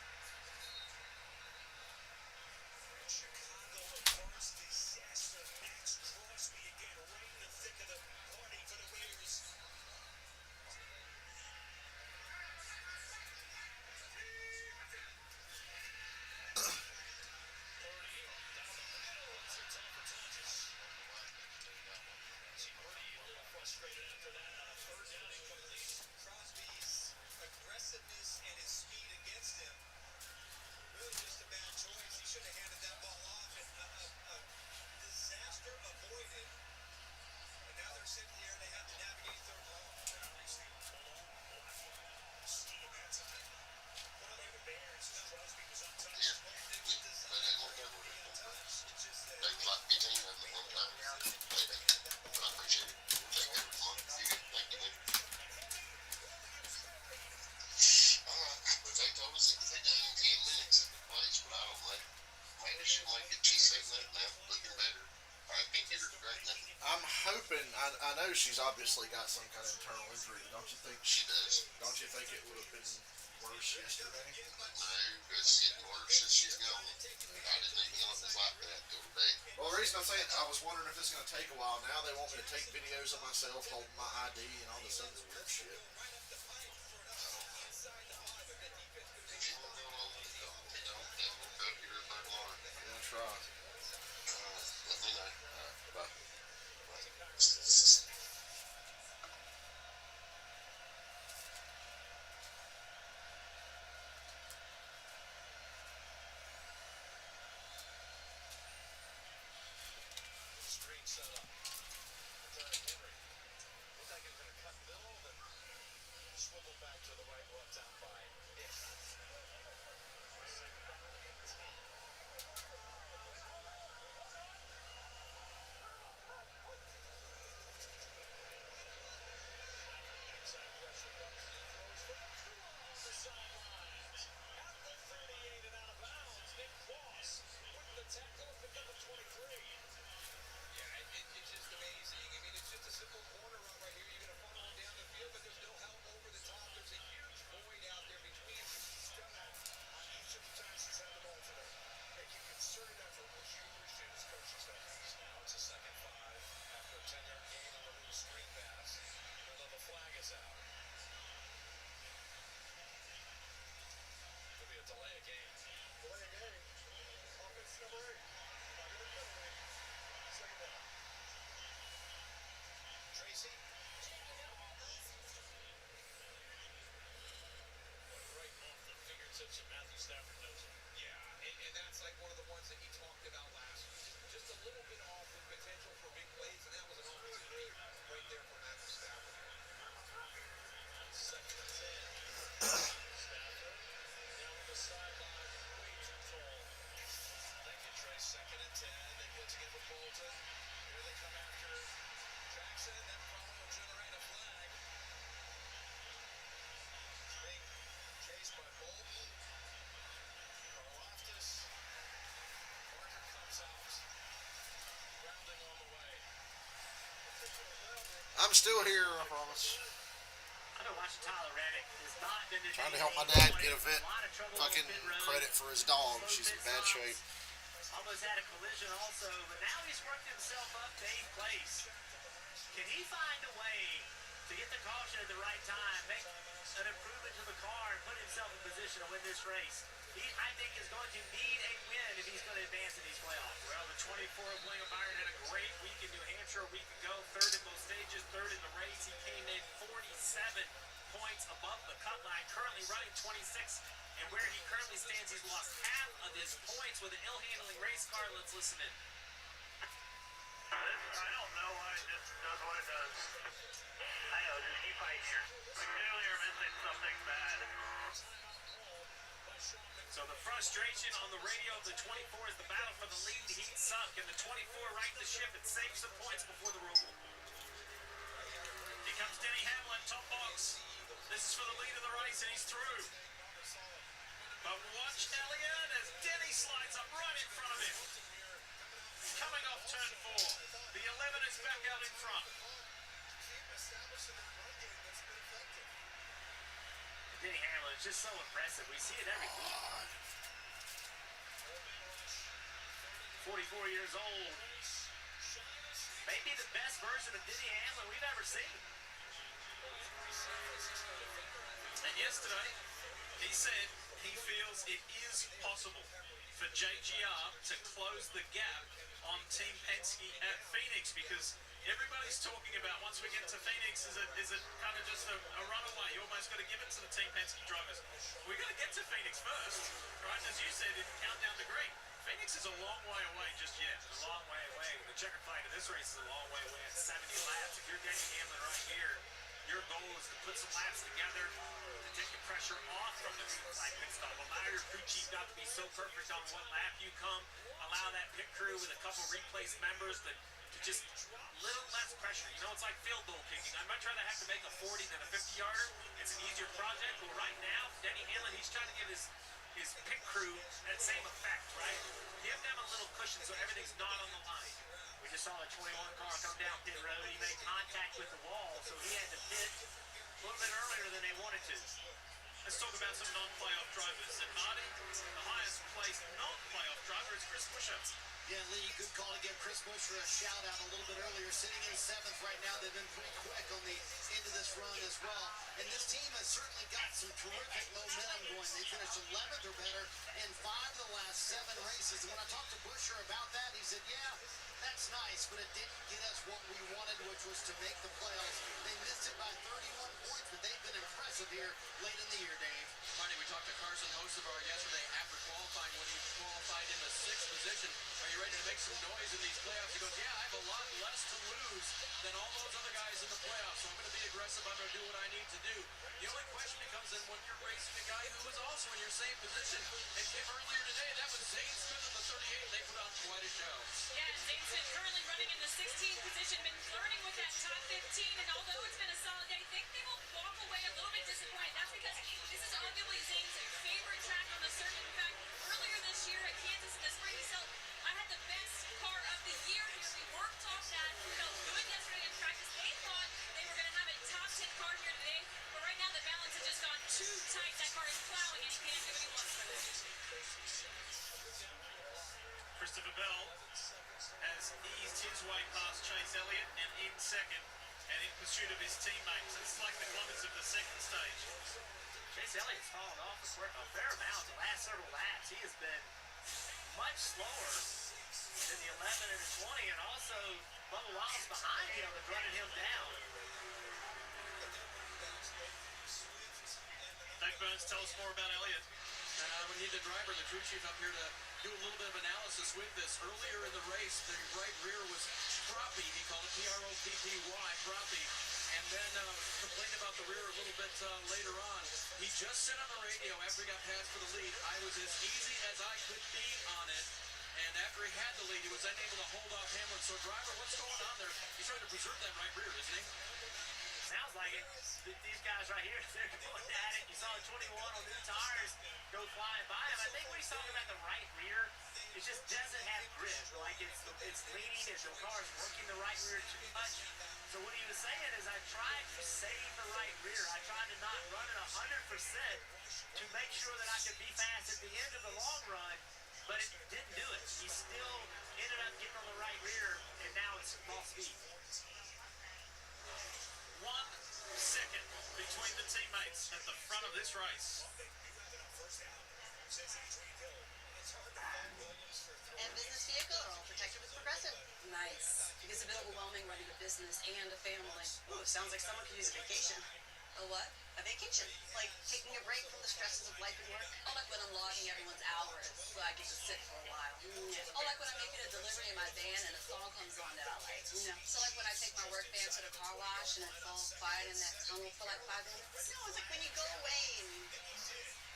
Chicago, a first disaster. Max Crosby again, right in the thick of the party for the Raiders. Frustrated after that on a 3rd down incomplete. Crosby's aggressiveness and his speed against him. Really just a bad choice. He should have handed that ball off, and a disaster avoided. And now they're sitting here and they have to navigate 3rd and long. Scheme that time. One of the Bears, Crosby was untouched. It was designed for him to be untouched. It's just that They like 15 of them at one time. But I appreciate it. Take that from you. Thank you, man. But they told us if they done in 10 minutes at the place, but I don't know. Maybe she'll make it. She's setting up now, looking better. I can't get her to great nothing. I'm hoping. I know she's obviously got some kind of internal injury. Don't you think? She does. Don't you think it would have been worse yesterday? No, it's getting worse since she's gone. I didn't even know it was like that the other day. Well, the reason I'm saying I was wondering if it's going to take a while. Now they want me to take videos of myself holding my ID and all this other weird shit. If you want to go along with it, don't cut your back line. I'm going to try. Let me know. Bye. Screen set up. Derrick Henry. Looked like he was going to cut middle, then swivel back to the right, left out by Nick. Tackle, pick up a 23. Yeah, it's just amazing. I mean, it's just a simple corner run right here. You're going to funnel him down the field, but there's no help over the top. There's a huge void out there between them. He's done that each of the times he's had the ball today. Making concerted effort, which you appreciate as coaches don't use. Now it's a 2nd 5 after a 10-yard gain on the little screen pass. Although the flag is out. Could be a delay of game. Delay of game. Offense number 8. Second down. Tracy. Right off the fingertips of Matthew Stafford knows it. Yeah, and that's like one of the ones that he talked about last week. Just a little bit off with potential for big plays, and that was an opportunity right there for Matthew Stafford. 2nd and 10. Stafford down on the sideline, way too tall. Thank you, Trey. 2nd and 10. They blitz again for Bolton. Here they come after Jackson. That probably will generate a flag. Being chased by Bolton. Karlaftis. Parker comes out. Rounding on the way. I'm still here, I promise. I've been watching Tyler Reddick. Has not been the Trying to day help my he dad wanted. get a vet. lot of trouble on Fucking pit road. credit for his dog. She's in bad shape. Almost had a collision also, but now he's worked himself up to 8th place. Can he find a way to get the caution at the right time, make an improvement to the car, and put himself in position to win this race? He, I think, is going to need a win if he's going to advance in these playoffs. Well, the 24 of William Byron had a great week in New Hampshire a week ago. 3rd in both stages, 3rd in the race. He came in 47 points above the cut line, currently running 26. And where he currently stands, he's lost half of his points with an ill-handling race car. Let's listen in. I don't know why it just does what it does. I know, just keep fighting here. We clearly are missing something bad. So the frustration on the radio of the 24 is the battle for the lead heats up. Can the 24 right the ship and save some points before the roll? Here comes Denny Hamlin, top box. This is for the lead of the race, and he's through. But watch Elliott as Denny slides up right in front of him. Coming off turn 4. The 11 is back out in front. Denny Hamlin is just so impressive. We see it every week. 44 years old. Maybe the best version of Denny Hamlin we've ever seen. And yesterday, he said he feels it is possible for JGR to close the gap on Team Penske at Phoenix, because everybody's talking about once we get to Phoenix is it kind of just a runaway. You almost got to give it to the Team Penske drivers. We got to get to Phoenix first, right? As you said, in countdown to green. Phoenix is a long way away just yet. A long way away. The checkered flag of this race is a long way away at 70 laps. If you're Denny Hamlin right here, your goal is to put some laps together to take the pressure off from the like pit stop. Allow your crew chief not to be so perfect on what lap you come. Allow that pit crew with a couple replaced members to just little less pressure. You know, it's like field goal kicking. I'd much rather have to make a 40 than a 50-yarder. It's an easier project. But right now, Denny Hamlin, he's trying to give his pit crew that same effect, right? Give them a little cushion so everything's not on the line. We just saw the 21 car come down pit road. He made contact with the wall, so he had to pit a little bit earlier than they wanted to. Let's talk about some non-playoff drivers. And Marty, the highest placed non-playoff driver is Chris Buescher. Yeah, Lee, good call to give Chris Buescher a shout out a little bit earlier. Sitting in 7th right now. They've been pretty quick on the end of this run as well. And this team has certainly got some terrific momentum going. They finished 11th or better in 5 of the last 7 races. And when I talked to Buescher about that, he said, yeah, that's nice, but it didn't get us what we wanted, which was to make the playoffs. They missed it by 31 points, but they've been impressive here late in the year, Dave. Marty, we talked to Carson Hocevar yesterday after qualifying when he qualified in the 6th position. Are you ready to make some noise in these playoffs? He goes, yeah, I have a lot less to lose than all those other guys in the playoffs, so I'm going to be aggressive. I'm going to do what I need to do. The only question becomes then when you're racing a guy who was also in your same position and came earlier today, that was Zane Smith at the 38. They put on quite a show. Yeah, and Zane Smith currently running in the 16th position, been flirting with that top 15, and although it's been a solid day, I think they will walk away a little bit disappointed. That's because this is arguably Zane's favorite track on the circuit. In fact, earlier this year at Kansas in the spring, he said, I had the best car of the year here. We worked off that. We felt good yesterday in practice. They thought they were going to have a top 10 car here today, but right now the balance has just gone too tight. That car is plowing, and he can't do what he wants with it. Christopher Bell has eased his way past Chase Elliott and in second and in pursuit of his teammates. It's like the climax of the second stage. Chase Elliott's fallen off a fair amount the last several laps. He has been much slower than the 11 and the 20, and also Bubba Wallace behind him is running him down. Dave Burns, tell us more about Elliott. We need the driver, the crew chief up here to do a little bit of analysis with this. Earlier in the race, the right rear was proppy. He called it P-R-O-P-P-Y, proppy. And then complained about the rear a little bit later on. He just said on the radio after he got passed for the lead, I was as easy as I could be on it. And after he had the lead, he was then able to hold off Hamlin. So driver, what's going on there? He's trying to preserve that right rear, isn't he? Sounds like it. These guys right here, they're going at it. You saw the 21 on new tires go flying by him. I think when he's talking about the right rear, it just doesn't have grip. Like it's leaning and the car is working the right rear too much. So what he was saying is I tried to save the right rear. I tried to not run it 100% to make sure that I could be fast at the end of the long run, but it didn't do it. He still ended up getting on the right rear, and now it's false speed. 1 second between the teammates at the front of this race. And business vehicle are all protected with Progressive. Nice. It gets a bit overwhelming running a business and a family. Ooh, sounds like someone could use a vacation. A what? A vacation. Like taking a break from the stresses of life and work. Oh, like when I'm logging everyone's hours so I get to sit for a while. Yeah. Oh, like when I'm making a delivery in my van and a song comes on that I like. Yeah. So like when I take my work van to the car wash and it's all quiet in that tunnel for like 5 minutes. No, it's like when you go away and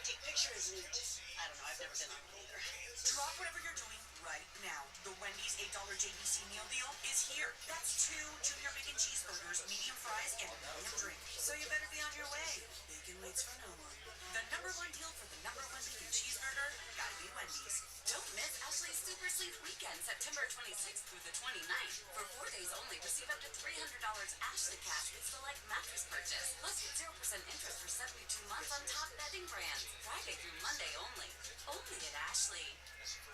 take pictures and I don't know, I've never been on one either. Drop whatever you're doing right now. The Wendy's $8 JBC meal deal is here. That's 2 junior bacon cheeseburgers, medium fries, and a medium drink. So you better be on your way. Bacon waits for no one. The #1 deal for the #1 bacon cheeseburger, gotta be Wendy's. Don't miss Ashley's Super Sleep Weekend, September 26th through the 29th. For 4 days only, receive up to $300 Ashley cash with select mattress purchase. Plus get 0% interest for 72 months on top bedding brands. Friday through Monday only. Only at Ashley.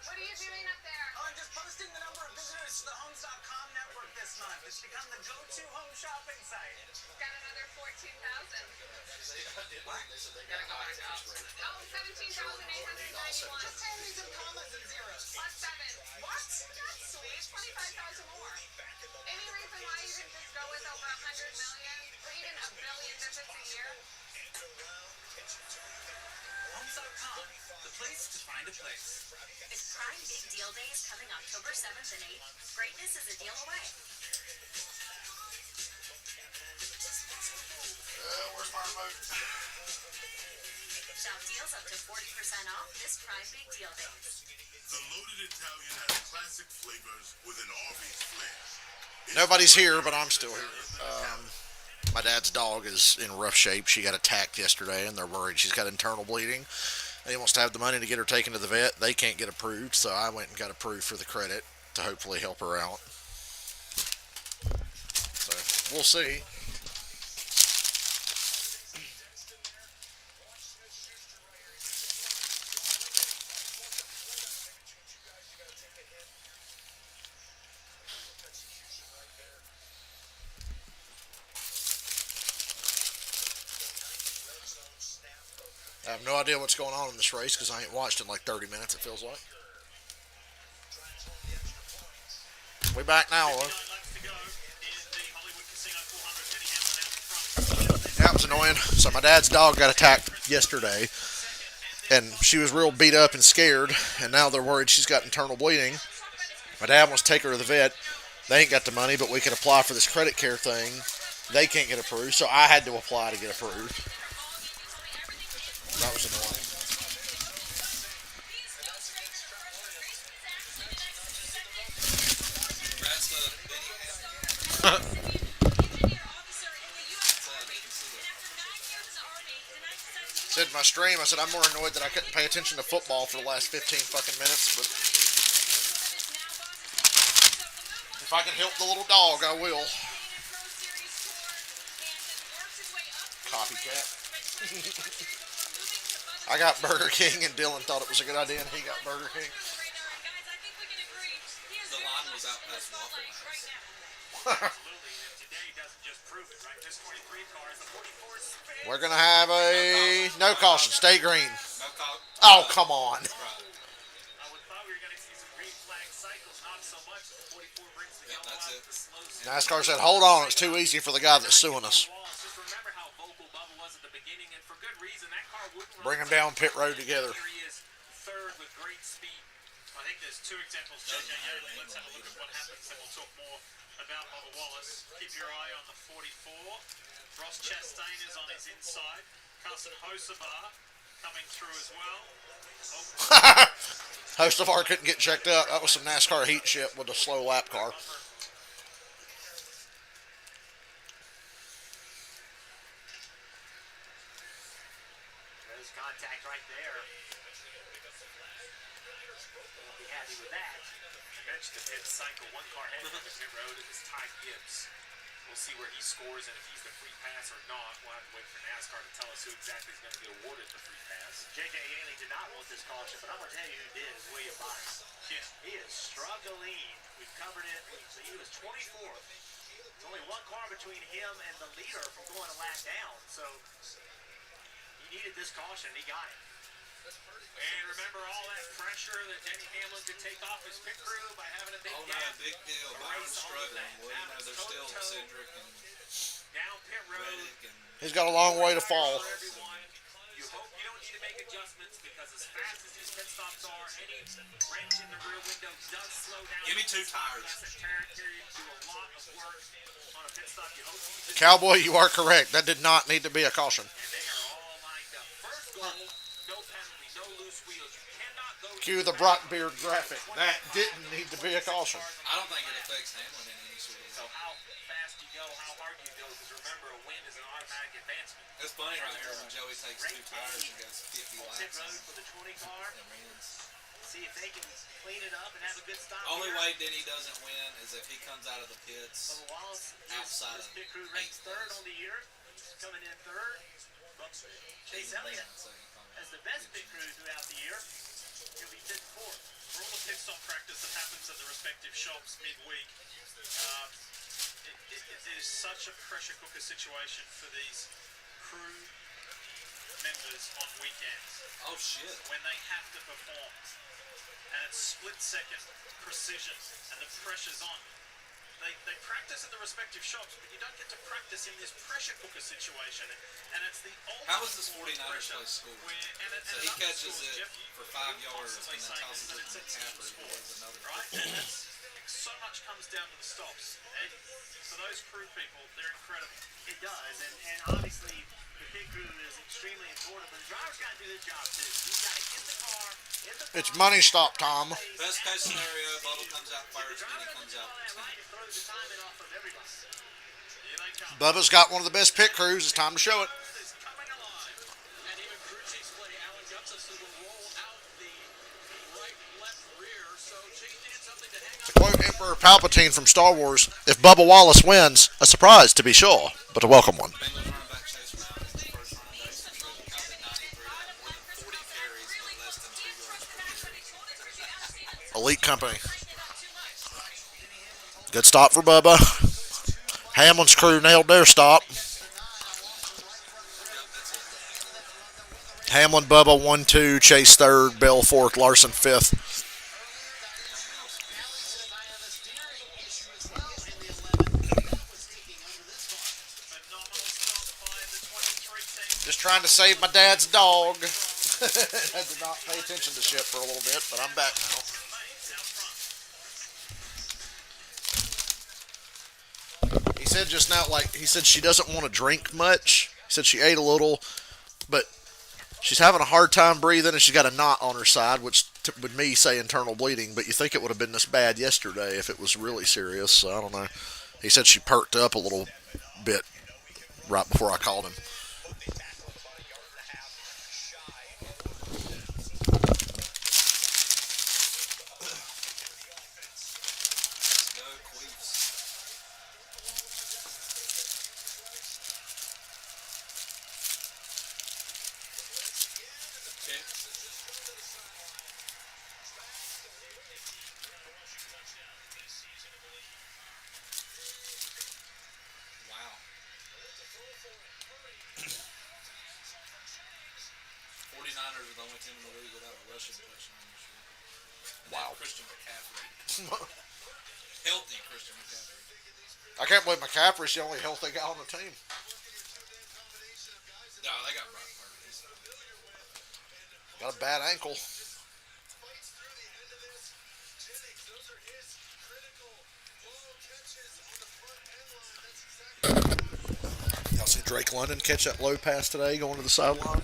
What are you doing up there? Oh, I'm just posting the number of visitors to the Homes.com network this month. It's become the go-to home shopping site. Got another 14,000. What? Gotta go back out. Oh, 17,891. Just hand me some commas and zeros. Plus 7. What? That's sweet. 25,000 more. Any reason why you didn't just go with over 100 million or even a billion visits a year? Homes.com, the place to find a place. It's Prime Big Deal Days coming October 7th and 8th. Greatness is a deal away. Where's my remote? Shop deals up to 40% off this Prime Big Deal Days. The loaded Italian has classic flavors with an Arby's flair. Nobody's here, but I'm still here. My dad's dog is in rough shape. She got attacked yesterday, and they're worried she's got internal bleeding. And he wants to have the money to get her taken to the vet. They can't get approved, so I went and got approved for the credit to hopefully help her out. So we'll see. I have no idea what's going on in this race because I ain't watched in like 30 minutes, it feels like. We back now, though. That was annoying. So my dad's dog got attacked yesterday, and she was real beat up and scared, and now they're worried she's got internal bleeding. My dad wants to take her to the vet. They ain't got the money, but we could apply for this credit care thing. They can't get approved, so I had to apply to get approved. That was annoying. Said in my stream, I said I'm more annoyed that I couldn't pay attention to football for the last 15 fucking minutes, but if I can help the little dog, I will. Copycat. I got Burger King, and Dylan thought it was a good idea, and he got Burger King. The line was out past Waffle House. We're going to have a no caution. Stay green. No call. Oh, come on. Right. Yep, that's it. NASCAR said, hold on, it's too easy for the guy that's suing us. Bring them down pit road together. Third with great speed. I think there's 2 examples, JJ. Let's have a look at what happens, and we'll talk more about Bubba Wallace. Keep your eye on the 44. Ross Chastain is on his inside. Carson Hocevar coming through as well. Hocevar couldn't get checked out. That was some NASCAR heat shit with a slow lap car. There's contact right there. Won't be happy with that. Bench the pit cycle. 1 car ahead on the pit road is Ty Gibbs. We'll see where he scores and if he's the free pass or not. We'll have to wait for NASCAR to tell us who exactly is going to be awarded the free pass. J.J. Haley did not want this caution, but I'm going to tell you who did is William Byron. Yeah. He is struggling. We've covered it. He was 24th. There's only 1 car between him and the leader from going a lap down. So he needed this caution, and he got it. And remember all that pressure that Denny Hamlin could take off his pit crew by having a big Oh no, gap. big deal. Byron's struggling. Well, you know, they're still Cedric and Down pit road. Reddick and He's got a long way to fall. Everyone, you hope you don't need to make adjustments because as fast as these pit stops are, any wrench in the rear window does slow down. Give me 2 tires. That's a period. Do a lot of work on a pit stop. You hope you just Cowboy, you are correct. That did not need to be a caution. and they are all lined up. First goal, no penalty, no loose wheels. You cannot go. Cue the Brockbeard graphic. That didn't need to be a caution. I don't think it affects Hamlin in any sort of So way. how fast you go, how hard you go, because remember, a win is an automatic advancement. It's funny right here when Joey takes 2 tires and goes 50 Pit laps road for the 20 car. and wins. See if they can clean it up and have a good stop. Only here. way Denny doesn't win is if he comes out of the pits Bubba Wallace outside this of pit crew ranks 8th third place. on the year, coming in third. Chase Elliott has the best pit crew throughout the year. He'll be fifth, fourth. For all the pit stop practice that happens at the respective shops midweek, it is such a pressure cooker situation for these crew members on weekends Oh shit. when they have to perform. And it's split second precision and the pressure's on. They practice at the respective shops, but you don't get to practice in this pressure cooker situation. And it's the ultimate How was this form of 49ers pressure play scored? where- So and he other catches schools, it Jeff, for 5 yards and constantly then saying tosses that it it's to a team McCaffrey, who sport, has another right? 50 And yards. so much comes down to the stops. And for those crew people, they're incredible. It does, and obviously the pit crew is extremely important, but the driver's got to do his job too. He's got to get the car in the It's box, money stop time. Best case scenario, Bubba comes out the first, driver Denny doesn't comes do out all that 10th. right, it throws the timing off of everybody. Here they come. Bubba's got one of the best pit crews. It's time to show it. Is coming alive. And even crew chiefs play Alan Gustafson will roll out the right left rear. So Chase needed something to hang To quote Emperor Palpatine from Star Wars, if Bubba Wallace wins, a surprise to be sure, but a welcome one. Bengals running back Chase Brown is the first running back since Reggie Cobb at 93 to have more than 40 carries but less than 2 yards per carry. Elite company. Good stop for Bubba. Hamlin's crew nailed their stop. Hamlin, Bubba 1-2, Chase third, Bell fourth, Larson fifth. Phenomenal stop by the 23 team. Just trying to save my dad's dog. I did not pay attention to shit for a little bit, but I'm back now. Remains out front. He said just now, he said she doesn't want to drink much. He said she ate a little, but she's having a hard time breathing, and she's got a knot on her side, which would me say internal bleeding. But you think it would have been this bad yesterday if it was really serious. So I don't know. He said she perked up a little bit right before I called him. Go Queefs. Okay. Wow. 49ers are the only team in the league without a rushing touchdown this year. And they have Christian McCaffrey. Healthy Christian McCaffrey. I can't believe McCaffrey's the only healthy guy on the team. No, they got Brock Purdy. Got a bad ankle. Y'all see Drake London catch that low pass today going to the sideline?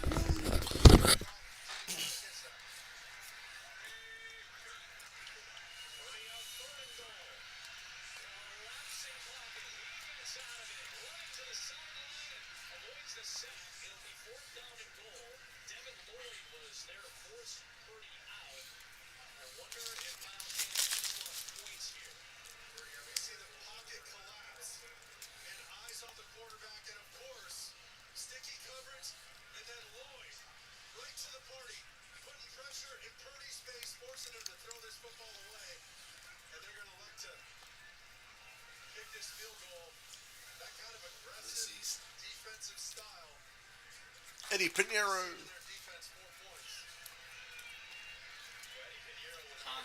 This is Eddie Pinheiro. Con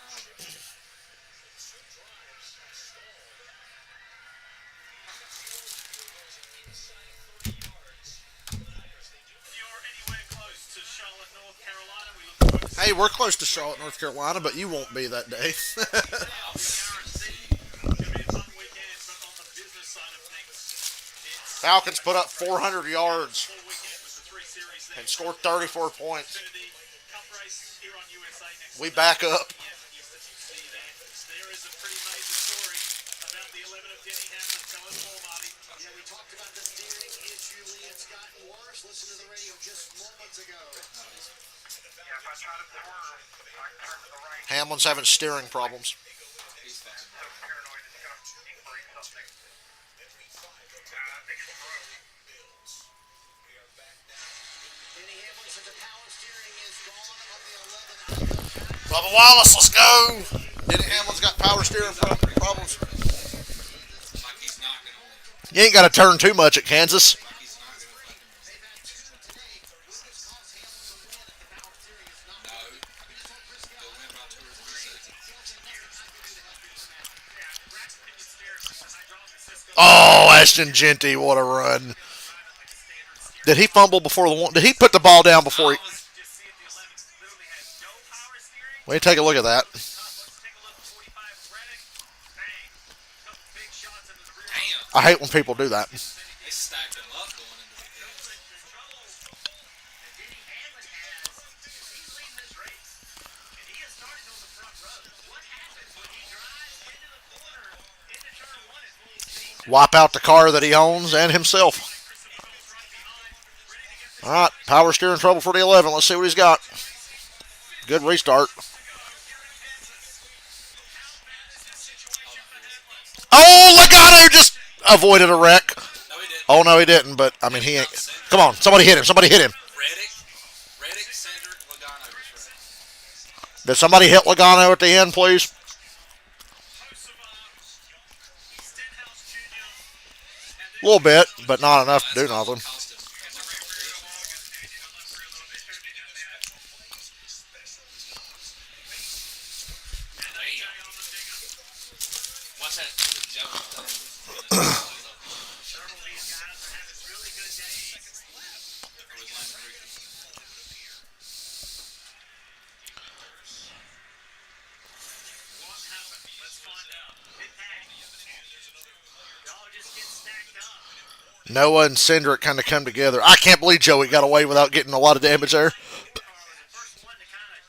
Hey, we're close to Charlotte, North Carolina, but you won't be that day. I'll be guaranteed. It'll be a fun weekend, but on the business side of things, it's Falcons put up 400 yards full weekend with the three series there. and scored 34 points. Xfinity Cup race here on USA next We week. back up. Yeah, yes, that you see that. There is a pretty major story about the 11 of Denny Hamlin. Tell us more, Marty. Yeah, we talked about the steering issue, Lee. It's gotten worse. Listen to the radio just moments ago. Hamlin's having steering problems. Denny Hamlin says the power steering is gone on the 11. Bubba Wallace, let's go. Denny Hamlin's got power steering problems. Like he's not going to win. You ain't got to turn too much at Kansas. Like he's not going to fucking win. They've had two today. Will this cause Hamlin to win if the power steering is not No. We just told Chris They'll win by 2 or 3 seconds. Oh, Ashton Genty, what a run. Did he fumble before the one? Did he put the ball down before he? I was just seeing the 11 literally had no power steering. Let me take a look at that. Let's take a look at 45 Reddick. Bang. Couple big shots into the rear. Damn. I hate when people do that. They stacked him up going into the pits. The trouble that Denny Hamlin has is he's leading this race. And he has started on the front row. What happens when he drives into the corner, into turn one at full speed? Wipe out the car that he owns and himself. All right, power steering trouble for the 11. Let's see what he's got. Good restart. Oh, Logano just avoided a wreck. No, he didn't. Oh, no, he didn't, but, I mean, he ain't. Come on, somebody hit him. Somebody hit him. Reddick, Cedric, Logano was right. Did somebody hit Logano at the end, please? A little bit, but not enough to do nothing. Cost him. Watch that Joe thing. Several of these guys are having really good days. Or was Landon Ricky? What happened? Let's find out. Pit pack. Y'all just get stacked up. Noah and Cindric kind of come together. I can't believe Joey got away without getting a lot of damage there. Car was the first one to kind of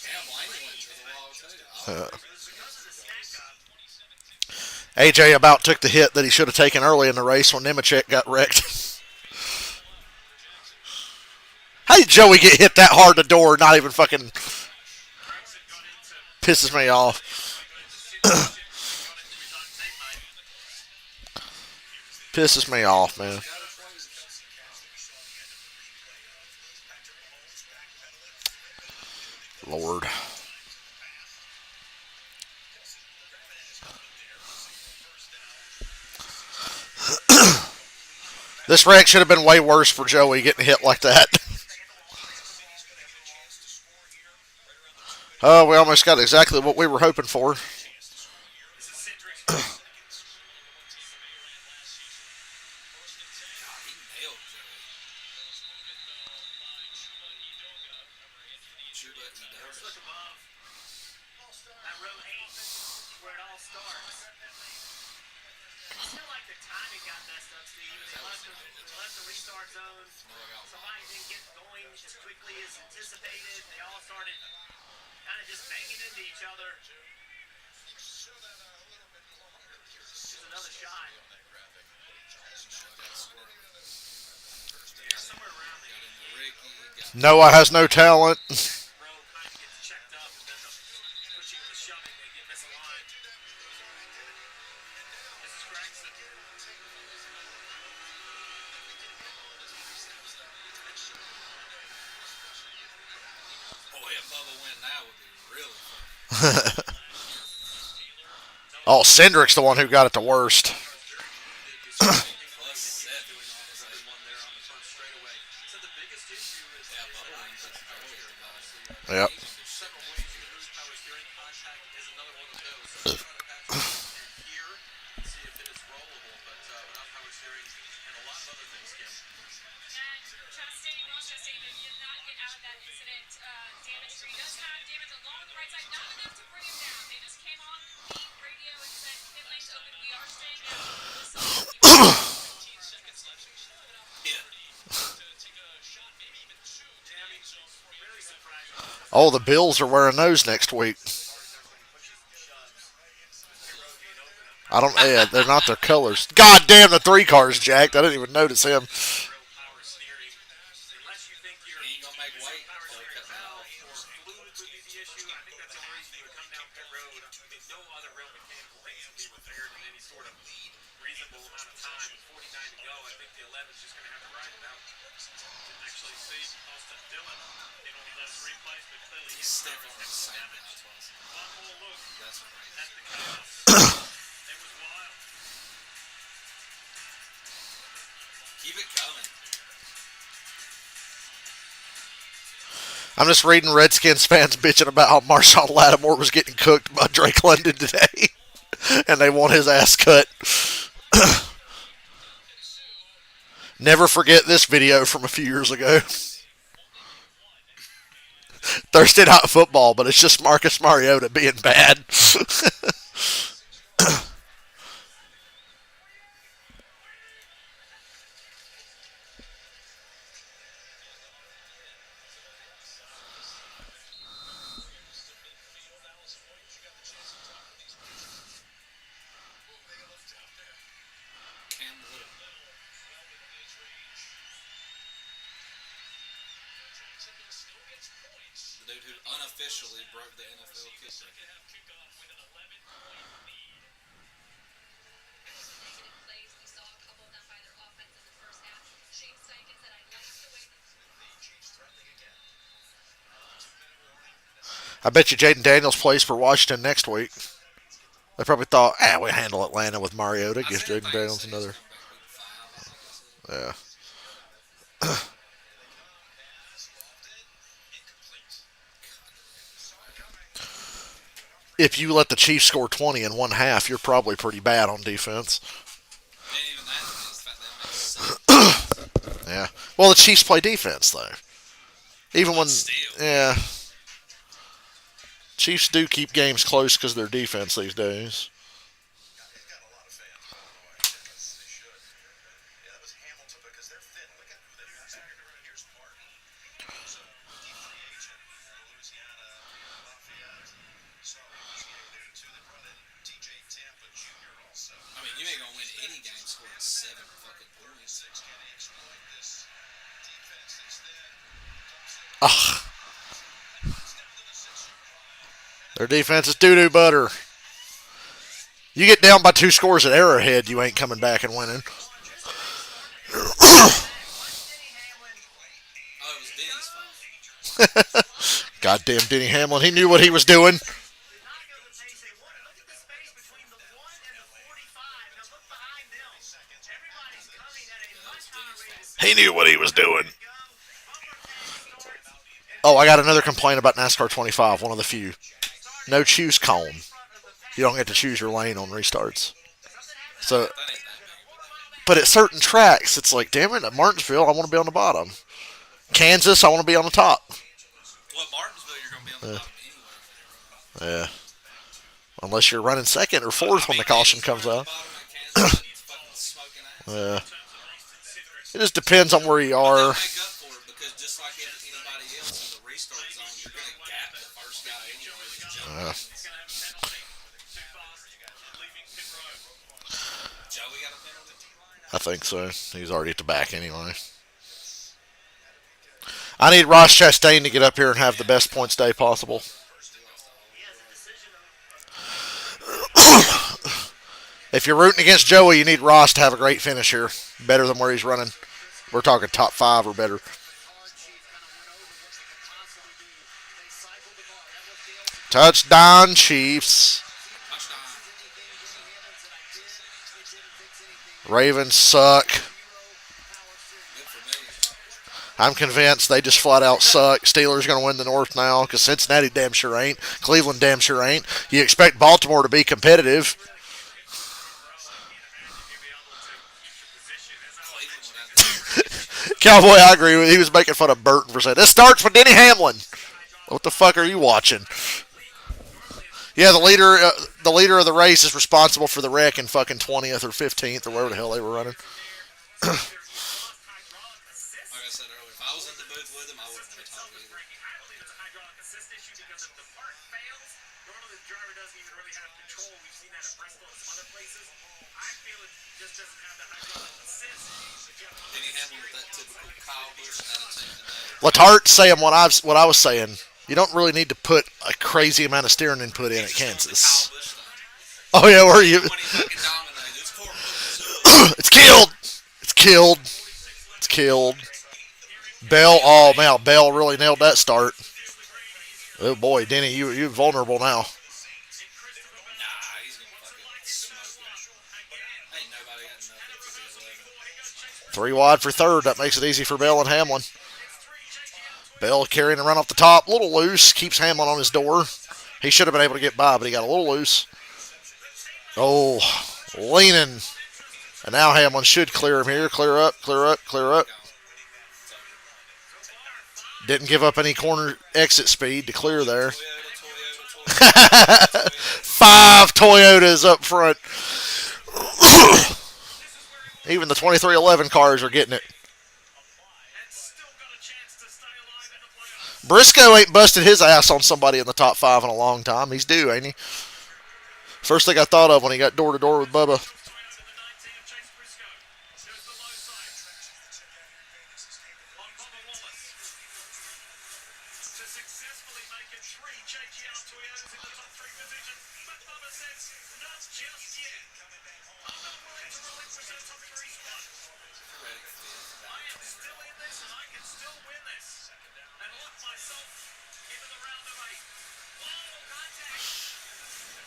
Damn, Landon went to the wall, too. it was because of the stack up. AJ about took the hit that he should have taken early in the race when Nemechek got wrecked. How did Joey get hit that hard the door? Not even fucking pisses me off. Pisses me off, man. Lord. This wreck should have been way worse for Joey getting hit like that. Oh, we almost got exactly what we were hoping for. He nailed Joey. Chuba Hidalgo. Look above. That row 8 where it all starts. I feel like the timing got messed up, Steve. They left the restart zone. Somebody didn't get going as quickly as anticipated. They all started kind of just banging into each other. Here's another shot. Yeah, somewhere around there. Got into Ricky. Got Noah has no talent. Row kind of gets checked up, and then the pushing and the shoving, they get misaligned. This is Gregson. boy, if Bubba win now would be really fun. Oh, Cindric's the one who got it the worst. Plus 7 on his One there on the first straightaway. So the biggest issue is Yeah, Bubba wins at Yep. several ways you can lose power steering. Contact is another one of those. So try to patch it in here, see if it is rollable, but without power steering and a lot of other things, Kim. And Chastain, Ross Chastain did not get out of that incident damaged He does have damage along the right side, not enough to bring him down. They just came on the radio and said pit lane's open. We are staying out. Oh, the Bills are wearing those next week. I don't. Yeah, they're not their colors. God damn, the 3 car's jacked. I didn't even notice him. He ain't gonna make weight. So cut that off. He's stepping on the same guy twice. That's crazy. Keep it coming. I'm just reading Redskins fans bitching about how Marshawn Lattimore was getting cooked by Drake London today, and they want his ass cut. Never forget this video from a few years ago. Thursday Night Football, but it's just Marcus Mariota being bad. Cam Little. The dude who unofficially broke the NFL kick record. Plays. We saw a couple of them by their offense in the first half. Shane Steichen said, I like the way I bet you Jaden Daniels plays for Washington next week. They probably thought, we handle Atlanta with Mariota. Gives Jaden Daniels another. Yeah. If you let the Chiefs score 20 in one half, you're probably pretty bad on defense. And even that is the fact that they suck. Yeah. Well, the Chiefs play defense, though. Even when. Still. Yeah. Chiefs do keep games close because of their defense these days. I mean, you ain't gonna win any game scoring 7 fucking points. Ugh. Their defense is doo-doo butter. You get down by 2 scores at Arrowhead, you ain't coming back and winning. Oh, it was Denny's fault. Goddamn Denny Hamlin. He knew what he was doing. He knew what he was doing. Oh, I got another complaint about NASCAR 25, one of the few. No choose cone. You don't get to choose your lane on restarts. So, but at certain tracks, it's like, damn it, at Martinsville, I want to be on the bottom. Kansas, I want to be on the top. Well, Martinsville, you're gonna be on the bottom anyway. Yeah. Unless you're running second or fourth when the caution comes out. Yeah. It just depends on where you are. Make up for it because just like anybody else in the restart zone, you're gonna gap the first guy anyway. Joey got a penalty. I think so. He's already at the back anyway. I need Ross Chastain to get up here and have the best points day possible. If you're rooting against Joey, you need Ross to have a great finish here. Better than where he's running. We're talking top 5 or better. Touchdown, Chiefs. Ravens suck. I'm convinced they just flat out suck. Steelers going to win the North now because Cincinnati damn sure ain't. Cleveland damn sure ain't. You expect Baltimore to be competitive. Cowboy, I agree with. He was making fun of Burton for saying this starts with Denny Hamlin. What the fuck are you watching? Yeah, the leader of the race is responsible for the wreck in fucking 20th or 15th or wherever the hell they were running. Like I said earlier, if I was in the booth with him, I wouldn't want to talk either. I believe it's a hydraulic assist issue because if the part fails, normally the driver doesn't even really have control. We've seen that at Bristol and some other places. I feel it just doesn't have the hydraulic assist. Denny Hamlin with that typical Kyle Busch attitude today. Letarte saying what I was saying. You don't really need to put a crazy amount of steering input in at Kyle Kansas. Busch thing. Oh yeah, where are you? When he fucking dominated, it's Corbin. It's killed. It's killed. It's killed. Bell. Oh man, Bell really nailed that start. Oh boy, Denny, you're vulnerable now. Nah, he's gonna fucking smoke it. Ain't nobody got nothing for the 11. 3 wide for third. That makes it easy for Bell and Hamlin. Bell carrying the run off the top, a little loose. Keeps Hamlin on his door. He should have been able to get by, but he got a little loose. Oh, leaning. And now Hamlin should clear him here. Clear up, clear up, clear up. Didn't give up any corner exit speed to clear there. Toyota. 5 Toyotas up front. Even the 2311 cars are getting it. Briscoe ain't busted his ass on somebody in the top 5 in a long time. He's due, ain't he? First thing I thought of when he got door to door with Bubba.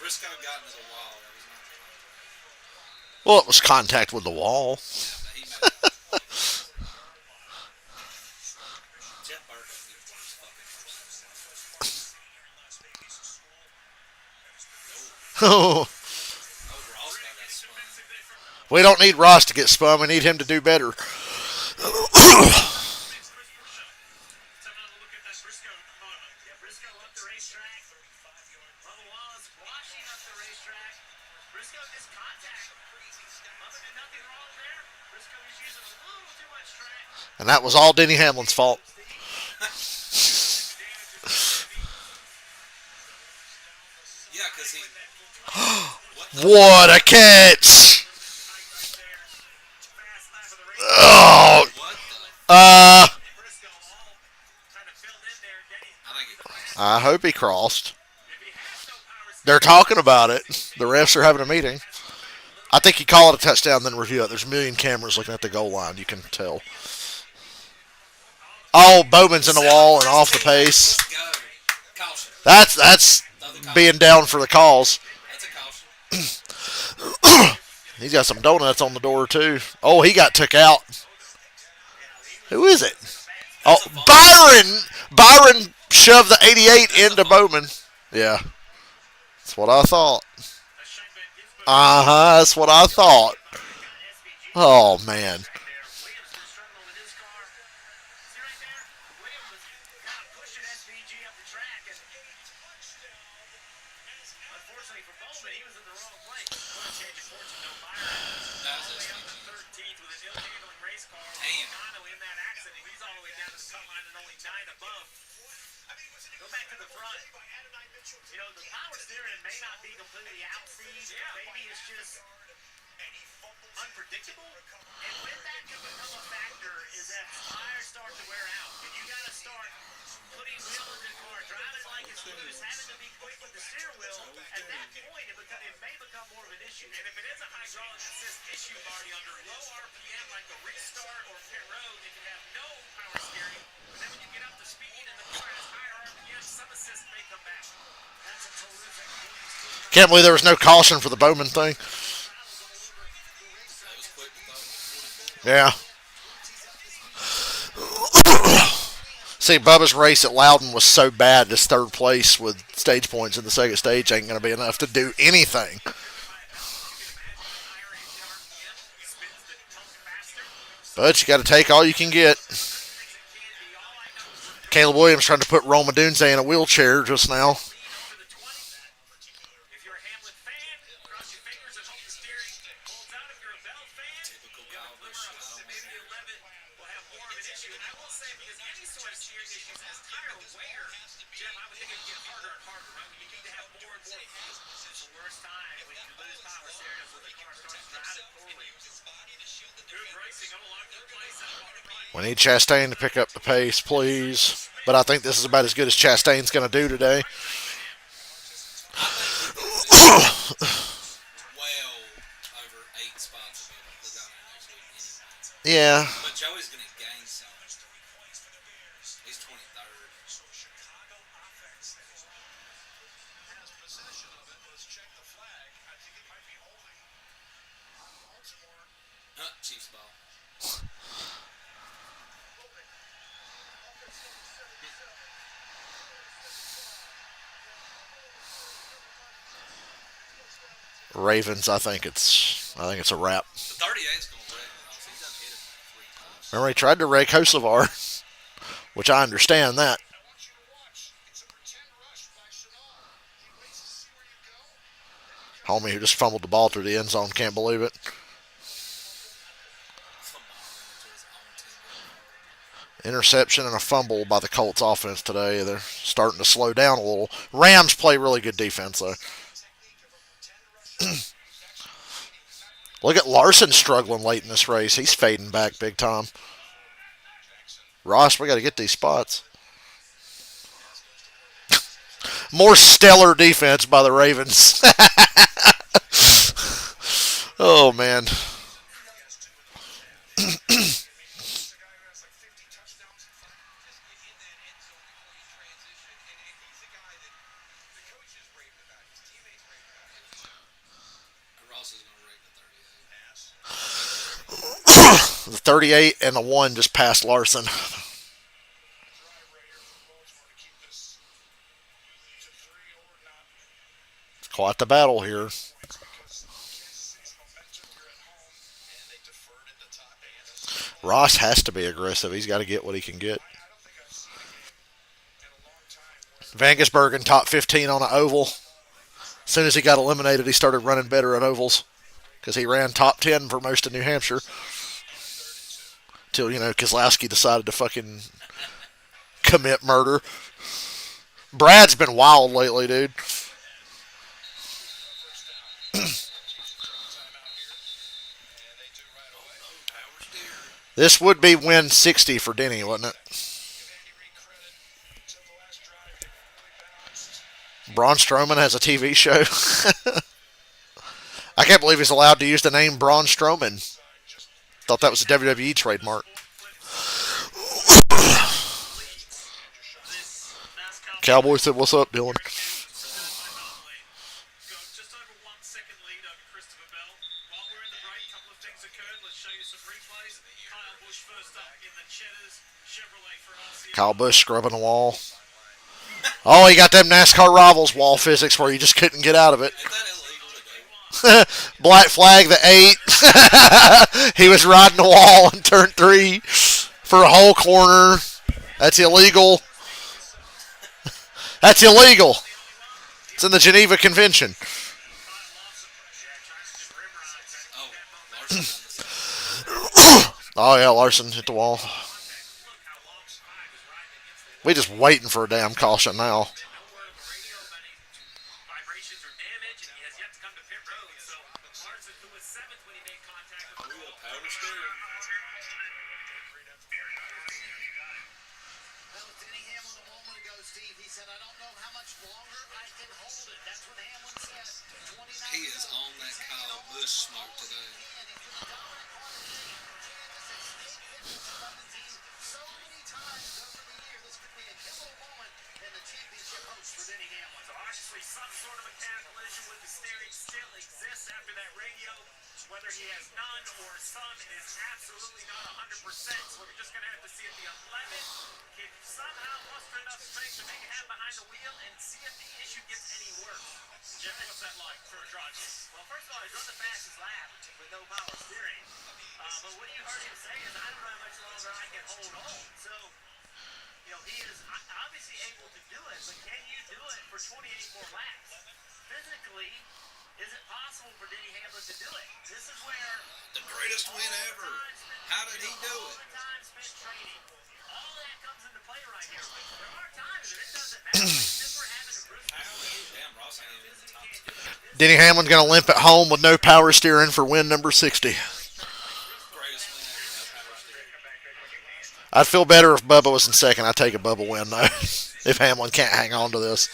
Briscoe got into the wall. That was not good. Well, it was contact with the wall. Yeah, but he made it. Jeff Burke is the worst fucking person. Oh, Oh, Ross got spun. we don't need Ross to get spun. We need him to do better. Briscoe up the racetrack. Bubba Wallace washing up the racetrack. Briscoe missed contact. Bubba did nothing wrong there. Briscoe was using a little too much track. And that was all Denny Hamlin's fault. Yeah, because he. What a catch! Oh, What the? Briscoe all kind of filled in there. Denny, I think he crossed. I hope he crossed. if he has no power They're talking about it. The refs are having a meeting. I think you call it a touchdown, then review it. There's a million cameras looking at the goal line. You can tell. Oh, Bowman's in the wall and off the pace. Let's go. Caution. That's being down for the calls. That's a caution. He's got some donuts on the door too. Oh, he got took out. Who is it? Oh, Byron. Byron shoved the 88 into Bowman. Yeah, that's what I thought. That's what I thought. Oh man. Williams was struggling with his car. See right there? Williams was kind of pushing SVG up the track, and unfortunately for Bowman, he was in the wrong place. What a change of fortune, though. Byron That all the was way up to SVG. 13th with an ill-handling race car. Damn. Logano in that accident. He's all the way down to the cut line and only 9 above. Go back to the front. You know, the power steering may not be completely out-seized. Maybe it's just unpredictable. And when that can become a factor is that tires start to wear out. And you got to start putting wheel in the car, driving like it's loose, having to be quick with the steer wheel. At that point, it may become more of an issue. And if it is a hydraulic assist issue, Marty, under low RPM like a restart or pit road, it can have no power steering. But then when you get up to speed and the car has higher RPM, some assist may come back. That's a terrific. Can't believe there was no caution for the Bowman thing. That was quick to throw. Yeah. See, Bubba's race at Loudon was so bad. This third place with stage points in the second stage ain't going to be enough to do anything. But you got to take all you can get. Caleb Williams trying to put Roma Dunze in a wheelchair just now. For the 20. If you're a Hamlet fan, cross your fingers and hope the steering holds out. If you're a Bell fan, Typical you have a Kyle glimmer Busch. of hope that maybe the 11 will have more of an issue. And I will say, because any sort of steering issues, as tire wear, Jeff, I would think it would get harder and harder, right? You need to have more and more. It's the worst time when you lose power steering when the car starts driving poorly. Good racing all over the place. We need Chastain to pick up the pace, please. But I think this is about as good as Chastain's going to do today. Well over 8 spots above the down next week anyway. Yeah. But Joey's going to gain some. He's 23rd. Has possession of it. Let's check the flag. I think it might be holding. Baltimore. Chiefs ball. Ravens, I think it's a wrap. The 38's going to wreck Ross. He's done hit him 3 times. Remember he tried to rake Kosovar, which I understand that. I want you to watch. It's a pretend rush by Chanel. He waits to see where you go. Homie who just fumbled the ball through the end zone, can't believe it. Come on, to his own team. Interception and a fumble by the Colts offense today. They're starting to slow down a little. Rams play really good defense though. Look at Larson struggling late in this race. He's fading back big time. Ross, we got to get these spots. More stellar defense by the Ravens. Oh, man. Ross is going to rake the 38. The 38 and the 1 just passed Larson. It's quite the battle here. Ross has to be aggressive. He's got to get what he can get. Vangesbergen top 15 on an oval. As soon as he got eliminated, he started running better at ovals because he ran top 10 for most of New Hampshire. Till, Keselowski decided to fucking commit murder. Brad's been wild lately, dude. This would be win 60 for Denny, wouldn't it? Braun Strowman has a TV show. I can't believe he's allowed to use the name Braun Strowman. Thought that was a WWE trademark. Cowboy said, "What's up, Dylan?" Just over 1 second lead over Christopher Bell. While we're in the break, a couple of things occurred. Let's show you some replays. Kyle Busch first up in the Cheddars Chevrolet for us. Kyle Busch scrubbing the wall. Oh, he got them NASCAR Rivals wall physics where you just couldn't get out of it. Ain't that illegal today? Black flag, the 8. He was riding the wall in turn 3 for a whole corner. That's illegal. That's illegal. It's in the Geneva Convention. Oh, Larson. Oh, yeah, Larson hit the wall. We just waiting for a damn caution now. Vibrations or damage, and he has yet to come to pit road. So Larson, who was 7th when he made contact with the wheel. Power steering. That was Denny Hamlin a moment ago, Steve. He said, I don't know how much longer I can hold it. That's what Hamlin said. 29 He is on that Kyle Busch smoke today. So many times over the year, this could be a pivotal moment in the championship hopes for Denny Hamlin. So obviously some sort of mechanical issue with the steering still exists after that radio. Whether he has none or some, it is absolutely not 100%. So we're just going to have to see if the 11 can somehow muster enough strength to make it happen behind the wheel and see if the issue gets any worse. Jeff, what's that like for a driver? Well, first of all, he's run the fastest lap with no power steering. But what you heard him say is, I don't know how much longer I can hold on. So he is obviously able to do it, but can you do it for 28 more laps? Physically, is it possible for Denny Hamlin to do it? This is where The greatest win ever. How did he do all it? the time spent training, all that comes into play right here. There are times that it doesn't matter. Like Zipper having to Bristol. Damn, Ross ain't even in the top 10. Denny Hamlin's going to limp at home with no power steering for win number 60. Greatest win ever. No power steering. I'd feel better if Bubba was in second. I'd take a Bubba win, though, if Hamlin can't hang on to this.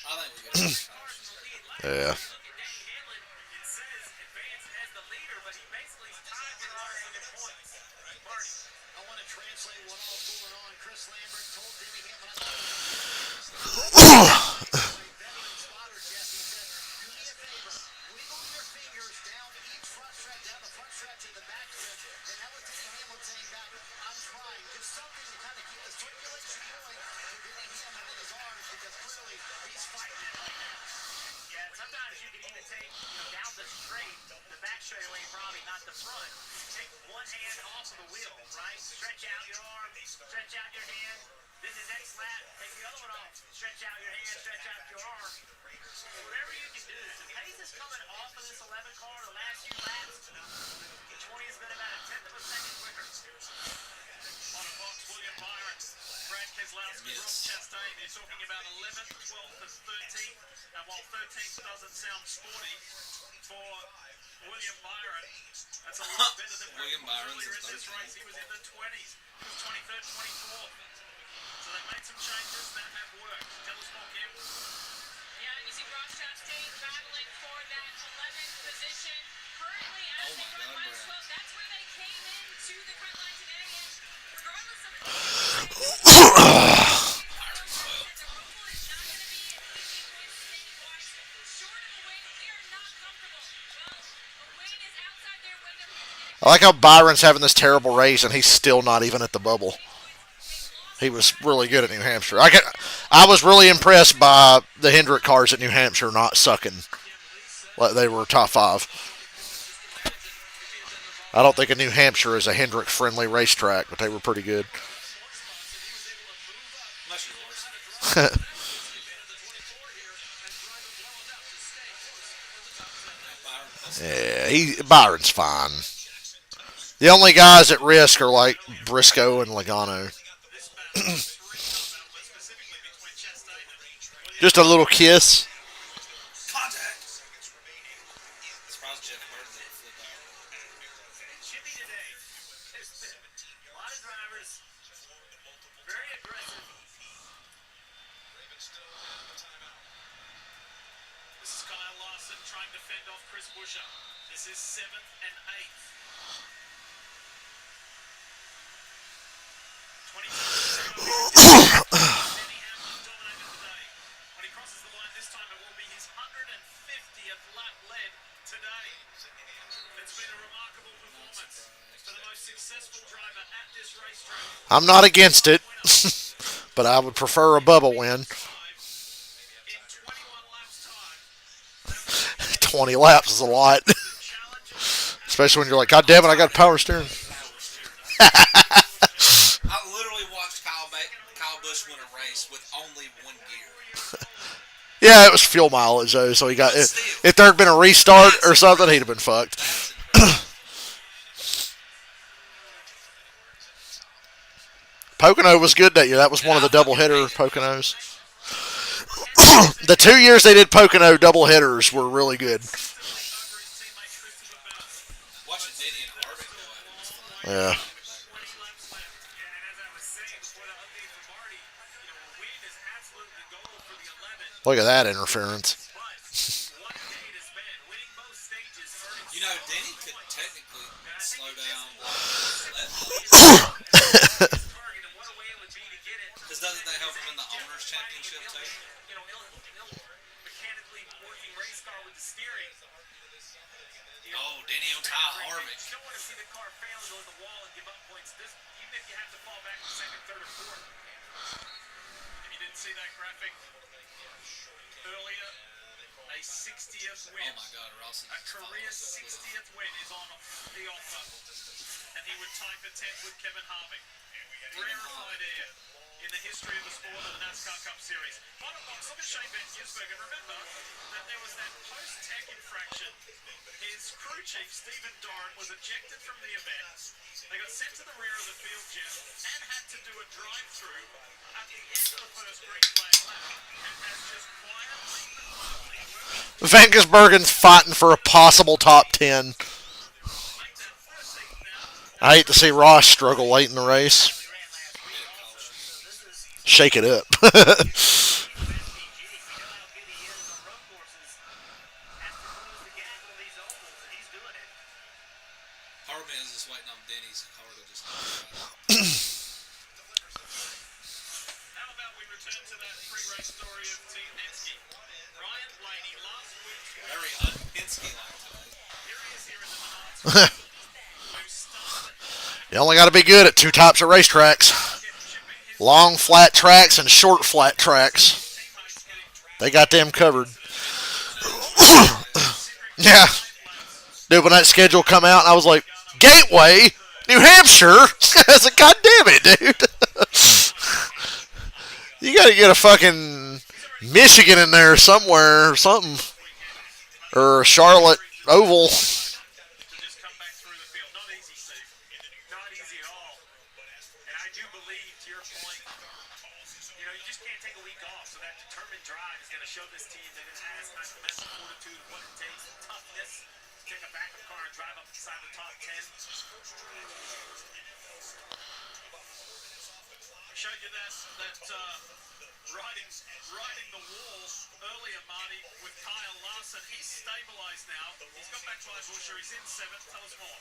I think we get a power steering. Yeah. It says advanced as the leader, but he basically is tied with Larson in points. Marty. I want to translate what all going on. Chris Lambert told Denny Hamlin, veteran spotter Jeff, he said, do me a favor, wiggle your fingers down each front stretch, down the front stretch and the back stretch. And that was Denny Hamlin saying back, I'm trying. Just something to kind of keep the circulation going for Denny Hamlin in his arms because clearly he's fighting it right now. Yeah, sometimes you can even take, down the straight, the back straightaway, probably not the front. Take one hand off of the wheel, right? Stretch out your arm, stretch out your hand. Then the next lap, take the other one off. Stretch out your hand, stretch out your arm. Whatever you can do. The pace is coming off of this 11 car the last few laps. 20 has been about a tenth of a second quicker. On a box, William Byron, Brad Keselowski, Ross Chastain. They're talking about 11th, 12th, and 13th. And while 13th doesn't sound sporty for William Byron, that's a lot better than William Byron's earlier in in this 13th. race. He was in the 20s. He was 23rd, 24th. So they made some changes that have worked. Tell us more, Kim. Yeah, you see Ross Chastain battling for that 11th position. Currently, as they run laps 12, that's where they came into the cut line today. And regardless of the the rumble is not going to be an easy win statewide. Short of a win, we are not comfortable. Well, a win is outside their window here today. I like how Byron's having this terrible race and he's still not even at the bubble. He was really good at New Hampshire. I was really impressed by the Hendrick cars at New Hampshire not sucking. Like they were top 5. I don't think a New Hampshire is a Hendrick friendly racetrack, but they were pretty good. Unless you're worse. Yeah, Byron's fine. The only guys at risk are like Briscoe and Logano. Just a little kiss. Contact. Surprised Jeff Burton didn't flip out. Chippy today. There's been a lot of drivers very aggressive. This is Kyle Larson trying to fend off Chris Buescher. This is 7th and 8th. 20 Denny Hamlin dominated today. When he crosses the line this time, it will be his 150th lap led today. It's been a remarkable performance for the most successful driver at this racetrack. I'm not against it, but I would prefer a Bubba win. In 21 laps time, 20 laps is a lot. Especially when you're like, God damn it, I got power steering. I literally watched Kyle Busch win a race with only one gear. Yeah, it was fuel mileage though, so he got. If there had been a restart or something, he'd have been fucked. Pocono was good that year. That was one of the doubleheader Poconos. The 2 years they did Pocono doubleheaders were really good. Watching Denny and Harvick go at it was fun. Yeah. 20 laps left. Yeah, and as I was saying before the update from Marty, a win is absolutely the goal for the 11. Look at that interference. But what a day it has been. Winning both stages. You know, Denny could technically slow down Target and what a way it would be to get it. because doesn't that help him in the Owners' Championship too? Mechanically working race car with the steering. Oh, Denny will tie Harvick. You don't want to see the car fail and go to the wall and give up points. Even if you have to fall back to second, third, or fourth. If you didn't see that graphic earlier, a 60th win. Oh my God, Ross. A career 60th win is on the offer. And he would tie for 10th with Kevin Harvick. Rarefied air. in the history of the sport of the NASCAR Cup Series. Bottom box, look at Shane Van Gisbergen. Remember that there was that post-tech infraction. His crew chief, Stephen Doran, was ejected from the event. They got sent to the rear of the field, Jim, and had to do a drive-through at the end of the first green flag lap. And has just quietly but firmly worked Van Gisbergen's fighting for a possible top 10. to make that first seat now. I hate to see Ross struggle late in the race. Shake it up. SPG. We know how good he is on road courses. Has to close the gap on these ovals, and he's doing it. Part of me is just waiting on Denny's car to just. How about we return to that pre-race story of Team Penske? Ryan Blaney last week. Very un-Penske like today. Here he is here in the Menards. Who started You only got to be good at two types of racetracks: long flat tracks and short flat tracks. They got them covered. Yeah. Dude, when that schedule come out, I was like, Gateway, New Hampshire? I said, God damn it, dude. You got to get a fucking Michigan in there somewhere or something. Or Charlotte Oval. to just come back through the field. Not easy, Steve. Not easy at all. And I do believe, to your point, you just can't take a week off. So that determined drive is going to show this team that it has kind of the mental fortitude, what it takes, the toughness to take a backup car and drive up inside the top 10. I showed you that riding the wall earlier, Marty, with Kyle Larson. He's stabilized now. He's got back by Busher. He's in 7th. Tell us more.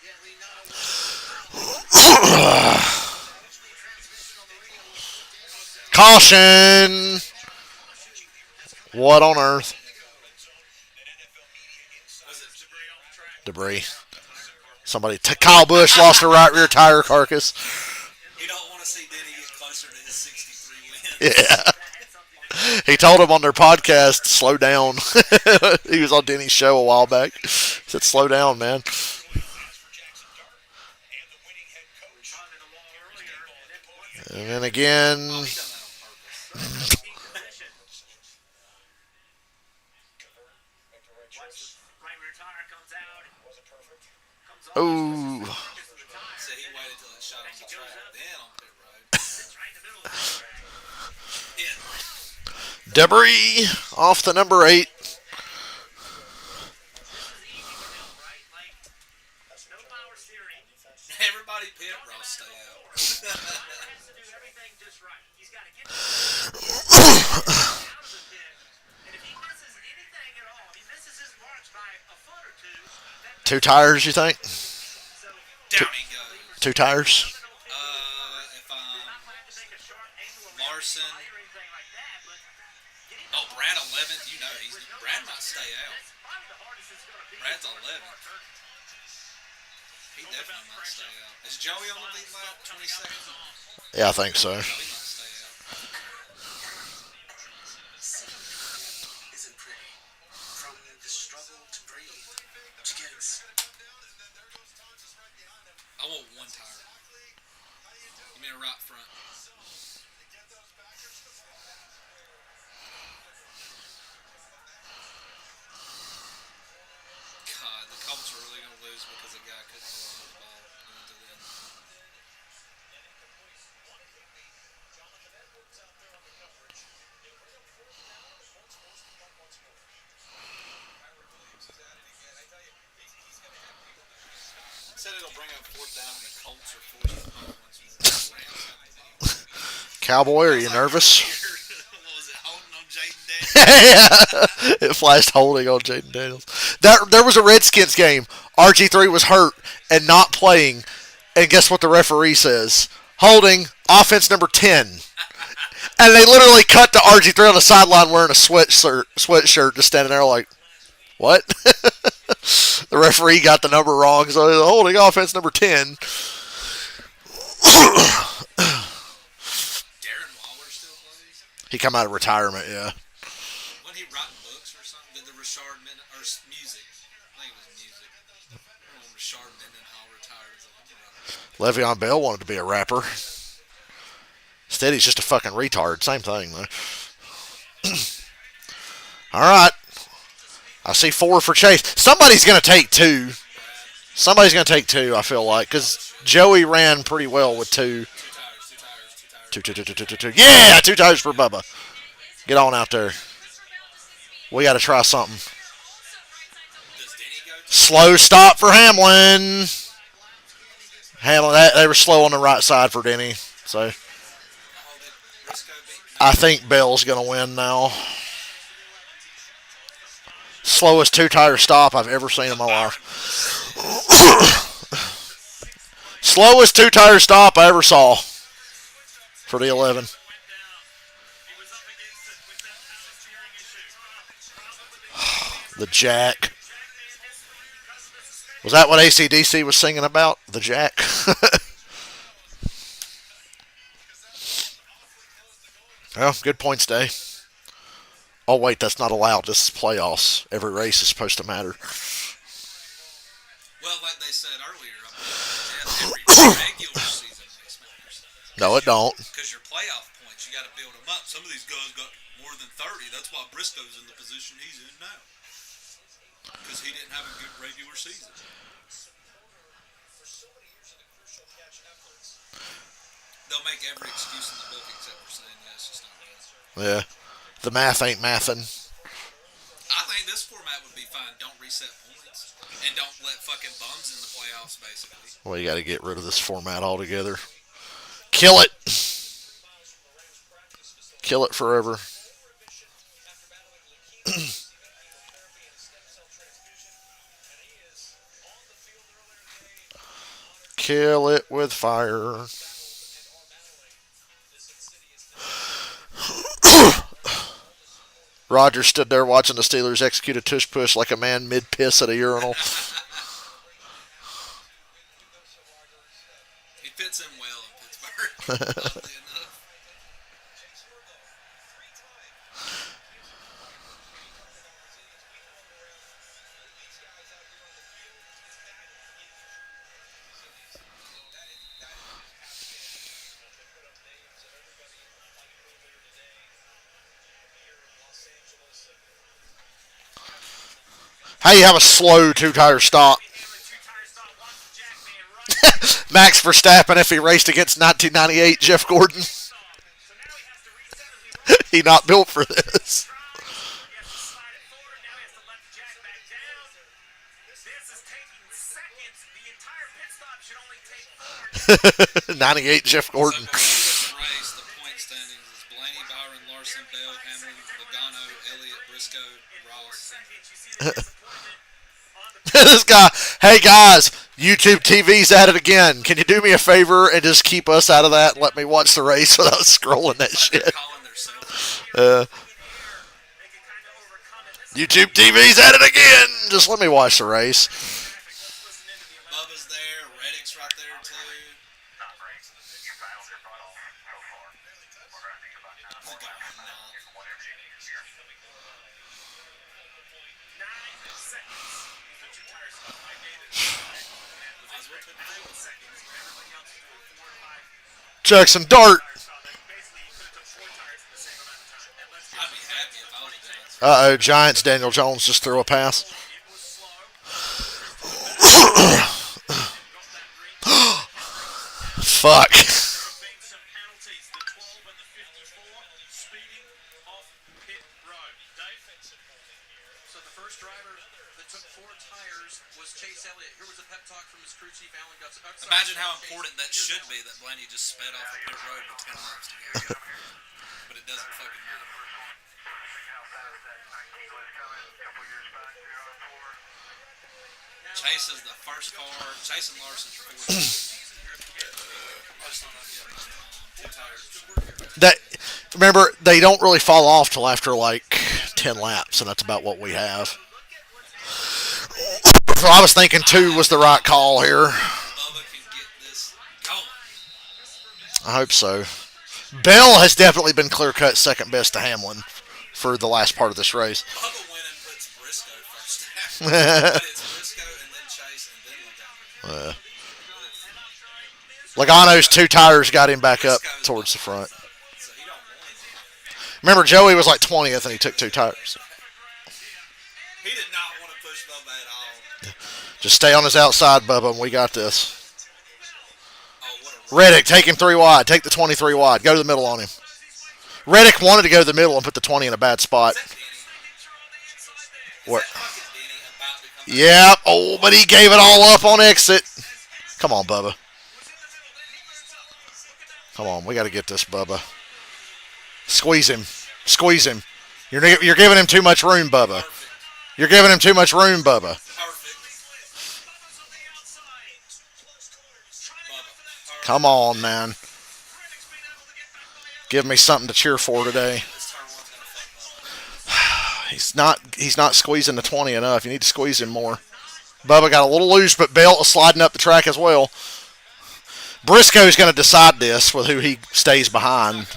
Yeah, Lee, not a transmission on the radio. Caution! What on earth? Was it debris on the track? Debris. Somebody, Kyle Busch lost a right rear tire carcass. You don't want to see Denny get closer to his 63 wins. Yeah. He told him on their podcast, slow down. He was on Denny's show a while back. He said, slow down, man. And then again, He done that on purpose. Right rear tire comes out. Comes off. oh, So he waited till it shot on the track, then on pit road. Sits right in the middle of the track. Yeah. debris off the number 8. This is easy for them, right? Like, no power steering. Everybody pit, Ross, stay out. Driver has to do everything just right. He's got to get out of the pit. And if he misses anything at all, if he misses his marks by a foot or two, then 2 tires, you think? so Down he goes. 2 tires? If not have to make a sharp angle around Larson. the body or anything like that, but getting Oh, Brad 11th, Brad might stay out. that's probably the hardest it's going to be. Brad's for 11th. Mark Turner. He definitely might stay out. Is Joey on the lead lap? 22nd? Yeah, I think so. He might stay out. Isn't pretty. From the struggle to breathe to getting I want 1 tire. You mean a right front? God, the Colts are really going to lose because the guy couldn't hold the ball going to the end. Said it'll bring up 4th down and the Colts are forced to punt once more. Cowboy, are you nervous? What was it, holding on Jaden Daniels? Yeah, it flashed holding on Jaden Daniels. There was a Redskins game. RG3 was hurt and not playing. And guess what the referee says? Holding, offense number 10. And they literally cut to RG3 on the sideline wearing a sweatshirt just standing there like, what? The referee got the number wrong, so holding offense number 10. Darren Waller still plays? He come out of retirement, yeah. Wasn't he writing books or something? Did the Richard music? I think it was music. When Richard Mendenhall retired, he was like, I'm gonna write a book. Le'Veon Bell wanted to be a rapper. Steady's just a fucking retard. Same thing, though. All right. I see 4 for Chase. Somebody's going to take 2. Somebody's going to take 2, I feel like, because Joey ran pretty well with 2. Two. Yeah, 2 tires for Bubba. Get on out there. We got to try something. Slow stop for Hamlin. They were slow on the right side for Denny. So I think Bell's going to win now. Slowest 2-tire stop I've ever seen in my life. Slowest 2-tire stop I ever saw for the 11. The jack. Was that what AC/DC was singing about? The jack? Well, good points day. Oh, wait, that's not allowed. This is playoffs. Every race is supposed to matter. Well, like they said earlier, every regular season race matters. No, it don't. Because your playoff points, you got to build them up. Some of these guys got more than 30. That's why Briscoe's in the position he's in now. Because he didn't have a good regular season. They'll make every excuse in the book except for saying yes, it's not real. Yeah. The math ain't mathin'. I think this format would be fine. Don't reset points. And don't let fucking bums in the playoffs, basically. Well, you got to get rid of this format altogether. Kill it. Kill it forever. Kill it with fire. Roger stood there watching the Steelers execute a tush push like a man mid-piss at a urinal. He fits in well in Pittsburgh, oddly enough. How you have a slow 2-tire stop? Max Verstappen if he raced against 1998 Jeff Gordon. He not built for this. 98 Jeff Gordon. Race, the point standings is Blaney, Byron, Larson, Bell, Hamlin, Logano, Elliott, Briscoe, Ross. This guy, hey guys, YouTube TV's at it again. Can you do me a favor and just keep us out of that and let me watch the race without scrolling that shit? YouTube TV's at it again. Just let me watch the race. Bubba's there, Reddick's right there too. Jackson Dart. Uh-oh, Giants Daniel Jones just threw a pass. Fuck. So the first driver that took 4 tires was Chase Elliott. Here was a pep talk from his crew chief, Alan Guts. Imagine how important that should be that Blaney just sped off the pit road with 10 laps to go. But it doesn't fucking matter. Chase is the first car. Chase and Larson are 4. That, remember, they don't really fall off till after like 10 laps, and that's about what we have. So I was thinking 2 was the right call here. Bubba can get this going. I hope so. Bell has definitely been clear-cut second best to Hamlin for the last part of this race. Bubba went and puts Briscoe first half. But it's Briscoe and then Chase and then Logano. Logano's 2 tires got him back up towards the front. Remember, Joey was like 20th and he took 2 tires. He did not want to push Bubba at all. Just stay on his outside, Bubba, and we got this. Oh, what a Reddick, take him 3 wide. Take the 23 wide. Go to the middle on him. Reddick wanted to go to the middle and put the 20 in a bad spot. What? Yeah. Oh, but he gave it all up on exit. Come on, Bubba. Come on, we got to get this, Bubba. Squeeze him. Squeeze him. You're giving him too much room, Bubba. You're giving him too much room, Bubba. Come on, man. Give me something to cheer for today. He's not squeezing the 20 enough. You need to squeeze him more. Bubba got a little loose, but Belt is sliding up the track as well. Briscoe's going to decide this with who he stays behind.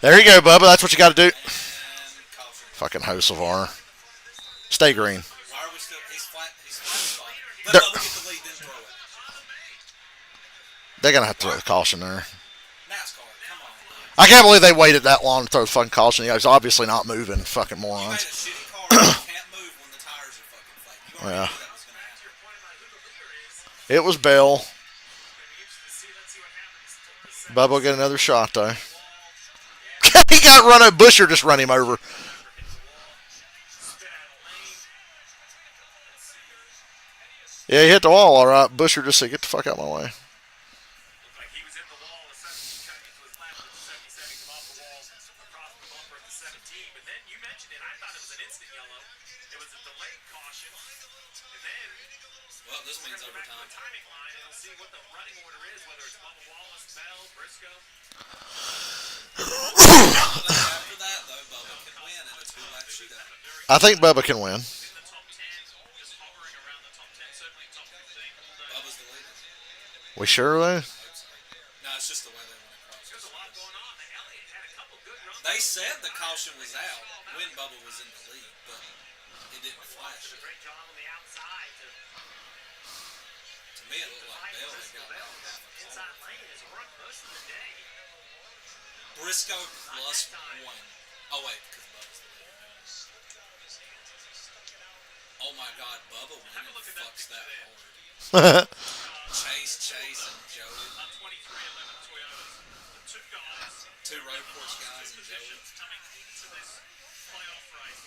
There you go, Bubba. That's what you got to do. Fucking Hocevar. Stay green. Why are we still? He's flat. Let Bubba get the lead, then throw it. They're going to have to throw the caution there. NASCAR, come on. I can't believe they waited that long to throw the fucking caution. He's obviously not moving. Fucking You made a morons. shitty car that can't move when the tires are fucking flat. You already Yeah. knew that was going to happen. It was Bell. Bubba will get another shot, though. He got run over. Busher just run him over. Yeah, he hit the wall, all right. Busher just said, get the fuck out of my way. Like he was in the wall, essentially trying to get to his left with the 77, come off the wall, across the bumper at the 17. But then you mentioned it, I thought it was an instant yellow. It was a delayed caution. And then Well, this means we're back to overtime. the timing line and we'll see what the running order is, whether it's Bubba Wallace, Bell, Briscoe. After that, though, Bubba can win in a two-lap shootout. I think Bubba can win. In the top 10, just hovering around the top 10, certainly top 15 all day. Bubba's the leader. We sure, though? No, it's just the way they went across. There's a lot going on. Elliott had a couple good runs. They said the caution was out when Bubba was in the lead, but it didn't flash. Did a great job on the outside to To me, it looked like Bell had got Bell. about half a car. Inside lane has worked most of the day. Briscoe plus one. Oh, wait, because Bubba's the leader. Oh, my God, Bubba winning fucks that hard. Chase, and Joey. 23-11 Toyotas. The two guys, Two road course guys and Joey. positions coming into this playoff race.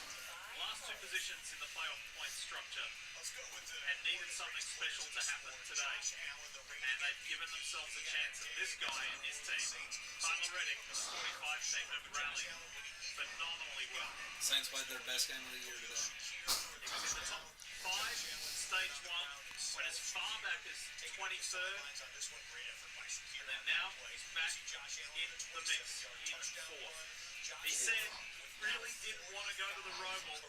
Last two positions in the playoff point structure and needed something special to happen today. And they've given themselves a chance. And this guy and his team, Tyler Reddick, the 45 team, have rallied phenomenally well. Saints played their best game of the year today. He was in the top 5 stage 1, went as far back as 23rd, and then now he's back in the mix in 4th. He said really didn't want to go to the Roval,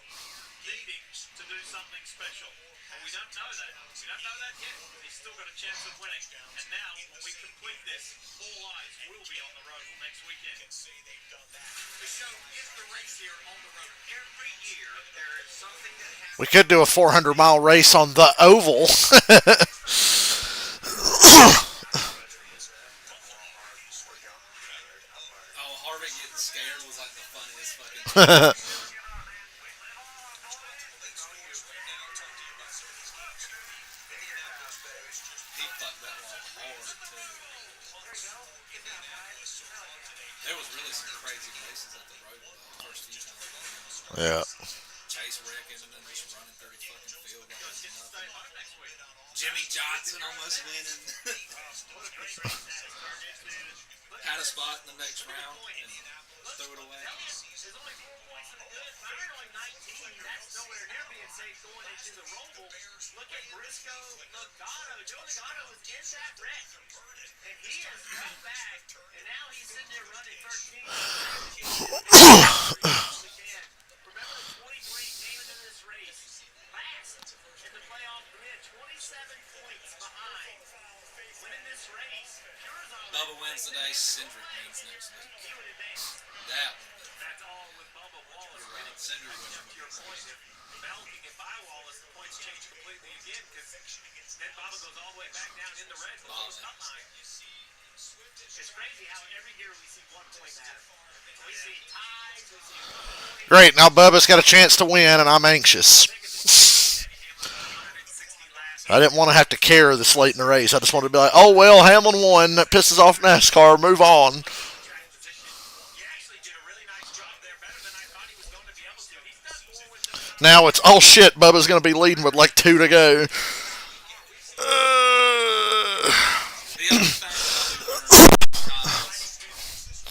needing to do something special. But we don't know that. We don't know that yet. He's still got a chance of winning. And now, when we complete this, all eyes will be on the Roval next weekend. The show is the race here on the road. Every year, there is something that happens. We could do a 400-mile race on the oval. Oh, Harvick getting scared was like the funniest fucking thing. He fucked that wall hard, too. There was really some crazy races at the road the first few times. Yeah. Chase wrecking and then just running 30 fucking field goals and nothing. Jimmy Johnson almost winning. Had a spot in the next round and threw it away. There's only 4 points in the good. Iron only 19. That's nowhere near being safe going into the Roval. Look at Briscoe Logano. Joe Logano was in that wreck. And he has come back. And now he's sitting there running 13. Remember the 23 came into this race last in the playoff grid. 27 points behind. Winning this race. Bubba wins today. Cindric wins next week. He would advance. That would be That's all with Bubba Wallace winning. Cindric To winning. your point, if Bell can get by Wallace, the points change completely again because then Bubba goes all the way back down in the red below the cut line. It's crazy how every year we see 1 point matter. Great, now Bubba's got a chance to win, and I'm anxious. I didn't want to have to care this late in the race. I just wanted to be like, oh, well, Hamlin won. That pisses off NASCAR. Move on. Now it's, oh, shit, Bubba's going to be leading with like 2 to go. The other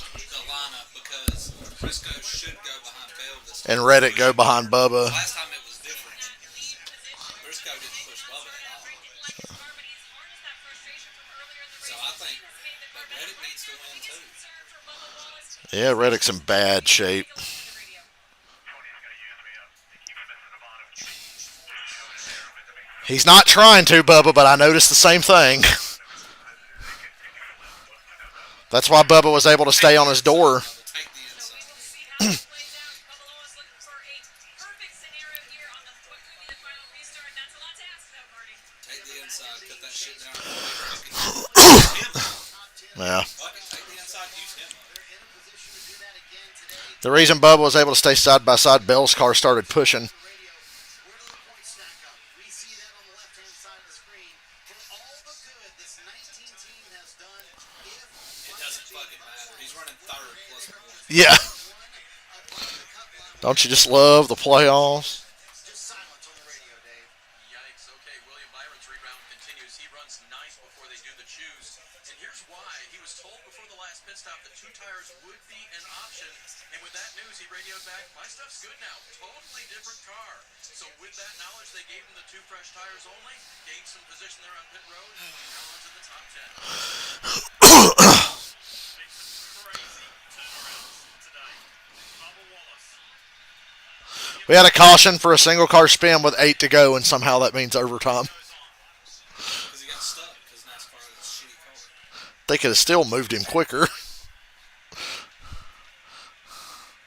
thing the lineup because Briscoe should go behind Bell this time. And Reddick go behind Bubba. Last time it was different. Briscoe didn't push Bubba at all. So I think that Reddick needs to win too. Yeah, Reddick's in bad shape. He's not trying to, Bubba, but I noticed the same thing. That's why Bubba was able to stay on his door. Take the inside. Take the inside. Cut that shit down. Yeah. Fuck it. Take the inside. Use him. The reason Bubba was able to stay side by side, Bell's car started pushing. It doesn't fucking matter. He's running third plus one. Yeah. Don't you just love the playoffs? Yikes. Okay, William Byron's rebound continues. He runs ninth before they do the choose. And here's why. He was told before the last pit stop that 2 tires would be an option. And with that news, he radioed back, my stuff's good now. Totally different car. So with that knowledge, they gave him the 2 fresh tires only. Gained some position there on pit road. And now into the top 10. We had a caution for a single car spin with 8 to go, and somehow that means overtime. Because he got stuck because NASCAR is a shitty car. They could have still moved him quicker.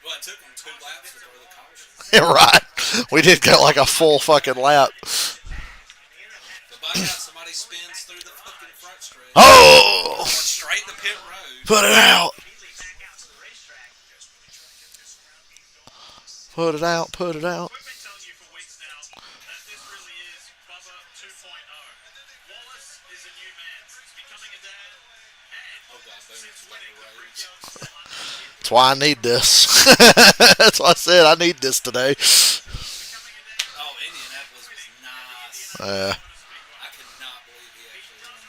Well, it took him 2 laps to throw the caution. Yeah, right. We did go like a full fucking lap. But by God, somebody spins through the fucking front stretch. Oh! Going straight to pit road. Put it out. Put it out, put it out. We've been telling you for weeks now that this really is Bubba 2.0. Wallace is a new man. He's becoming a dad. And Oh, God, since Boomer's winning got the the roads. That's why I need this. That's why I said I need this today. Oh, Indianapolis was nice. I could not believe he actually won.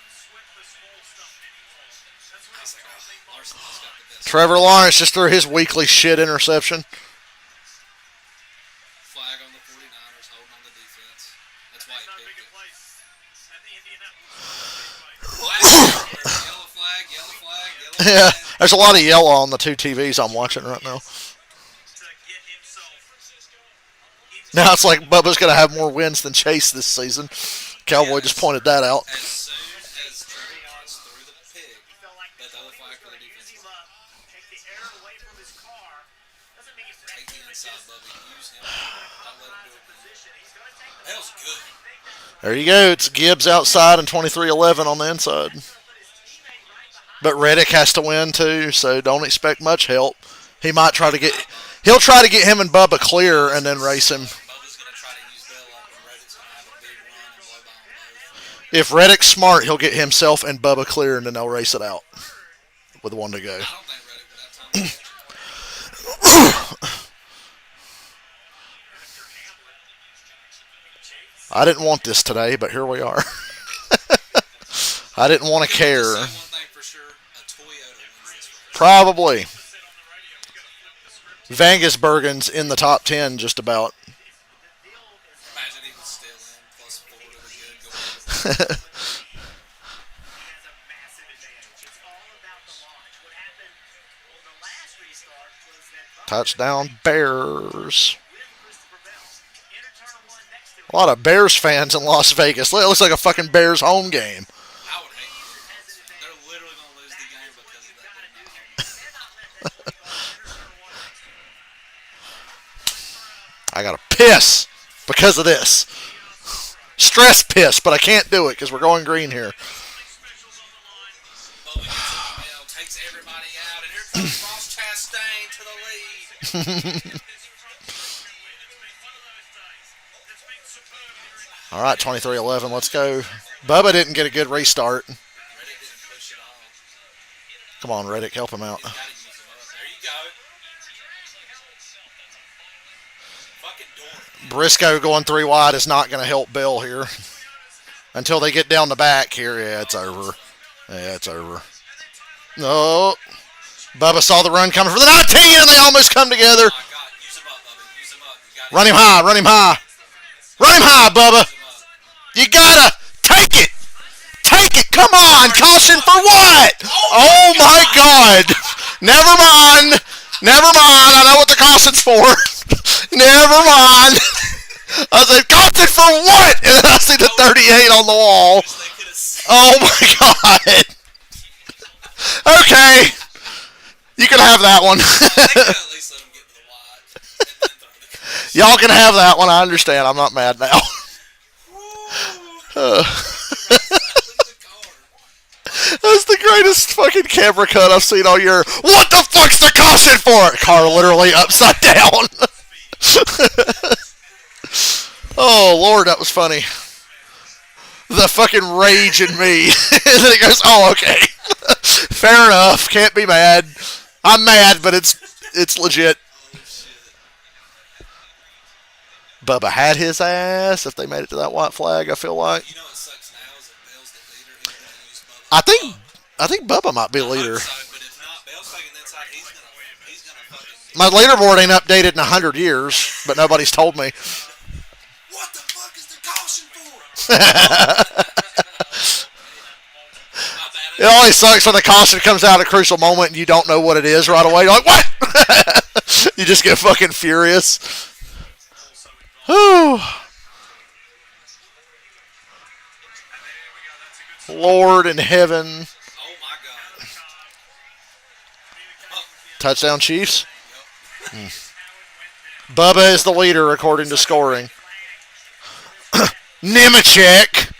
I was like, oh, Larson's got the best. Trevor Lawrence just threw his weekly shit interception. Flag on the 49ers, holding on the defense. That's why he not a picked bigger it. place at the Indianapolis. Flag everywhere. Yellow flag, yellow flag, yellow Yeah, flag. there's a lot of yellow on the 2 TVs I'm watching right now. To get himself Now it's like Bubba's going to have more wins than Chase this season. Cowboy just pointed that out. As soon as Trevor Lawrence threw the pig, that other flag for the defense. Take the air away from his car. Doesn't mean he's Take the inside, Bubby. Use him. Don't let him do it. That was good. There you go. It's Gibbs outside and 23-11 on the inside. But Reddick has to win too, so don't expect much help. He might try to get. He'll try to get him and Bubba clear and then race him. Bubba's going to try to use Bell up, and Reddick's going to have a big run and blow by them both. If Reddick's smart, he'll get himself and Bubba clear and then they'll race it out with 1 to go. I don't think Reddick would have time to catch I didn't want this today, but here we are. I didn't want to care. Say one thing for sure, a Toyota wins this race. Probably. Vangisbergen's in the top 10 just about. Imagine he was still in, plus 4 to the good going. has a massive advantage. It's all about the launch. What happened on the last restart was that Touchdown, Bears. with Christopher Bell. Enter turn 1 next to him. A lot of Bears fans in Las Vegas. It looks like a fucking Bears home game. I would hate it. They're literally going to lose the game because of that. I got to piss because of this. Stress piss, but I can't do it because we're going green here. Bubba gets in the middle, takes everybody out, and here comes Ross Chastain to the All right, 23-11. Let's go. Bubba didn't get a good restart. Reddick didn't push it all. Come on, Reddick, help him out. He's got to use them up. There you go. Fucking dork. Briscoe going 3 wide is not going to help Bill here. Until they get down the back here. Yeah, it's over. Yeah, it's over. No. Bubba saw the run coming for the 19, and they almost come together. Oh, my God. Use them up, Bubba. Use them up. You got Run him high, run him high. Run him high, Bubba. You gotta take it. Take it. Come on. Caution for what? Oh, my God. Never mind. Never mind. I know what the caution's for. Never mind. I said, caution for what? And then I see the 38 on the wall. Oh, my God. Okay. You can have that one. Y'all can have that one. I understand. I'm not mad now. That's the greatest fucking camera cut I've seen all year. What the fuck's the caution for? Car literally upside down. Oh, Lord, that was funny. The fucking rage in me. And then it goes, oh, okay. Fair enough. Can't be mad. I'm mad, but it's legit. Bubba had his ass if they made it to that white flag, I feel like. You know what sucks now is that Bell's the leader. He's going to use Bubba. I think Bubba might be leader. So, but if not, Bell's taking that side. He's gonna fucking. My leaderboard ain't updated in 100 years, but nobody's told me. What the fuck is the caution for? It always sucks when the caution comes out at a crucial moment and you don't know what it is right away. You're like, what? You just get fucking furious. Whew. Lord in heaven. Oh my God. Touchdown, Chiefs. Bubba is the leader according to scoring. Nemechek.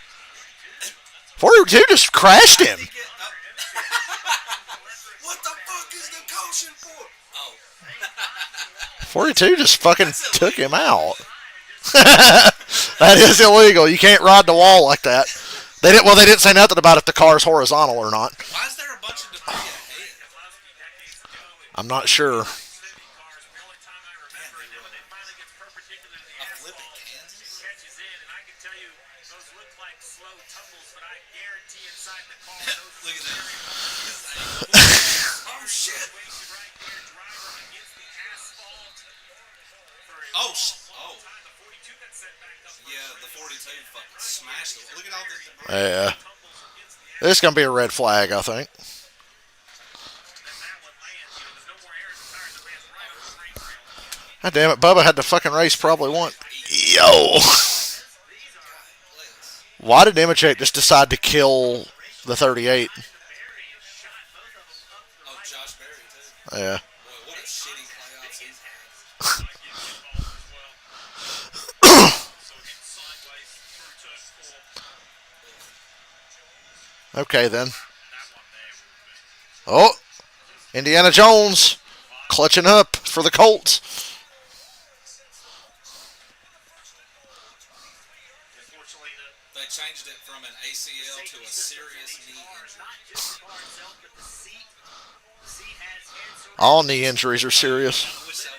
42 just crashed him. What the fuck is the caution for? Oh. 42 just fucking took him out. That is illegal. You can't ride the wall like that. They didn't say nothing about if the car's horizontal or not. Why is there a bunch of debris ahead? I'm not sure. A flip in Kansas? Look at that. Oh shit. Oh. Yeah, the 42 fucking smashed it. Look at all the debris. Yeah. This is going to be a red flag, I think. God damn it, Bubba had the fucking race probably once. Yo! Why did Nemechek just decide to kill the 38? Oh, Josh Berry too. Yeah. Boy, what a shitty playoffs he's had. Okay, then. Oh! Indiana Jones clutching up for the Colts. They changed it from an ACL to a serious knee injury. All knee injuries are serious. I wish that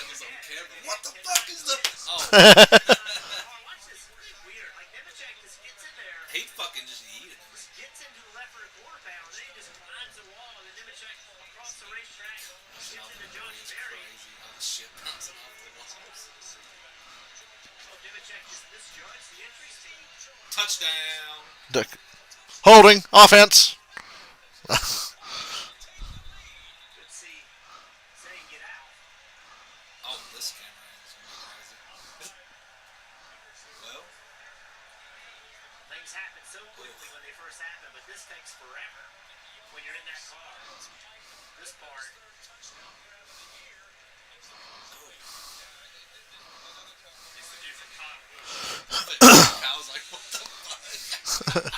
was on camera. What the fuck is the? Oh, he fucking just yeeted him. All the shit bouncing off the walls. Touchdown. Holding. Offense. Oh, this camera is crazy. Well, Things happen so quickly when they first happen, but this takes forever when you're in that car. This part. I was like, what the fuck?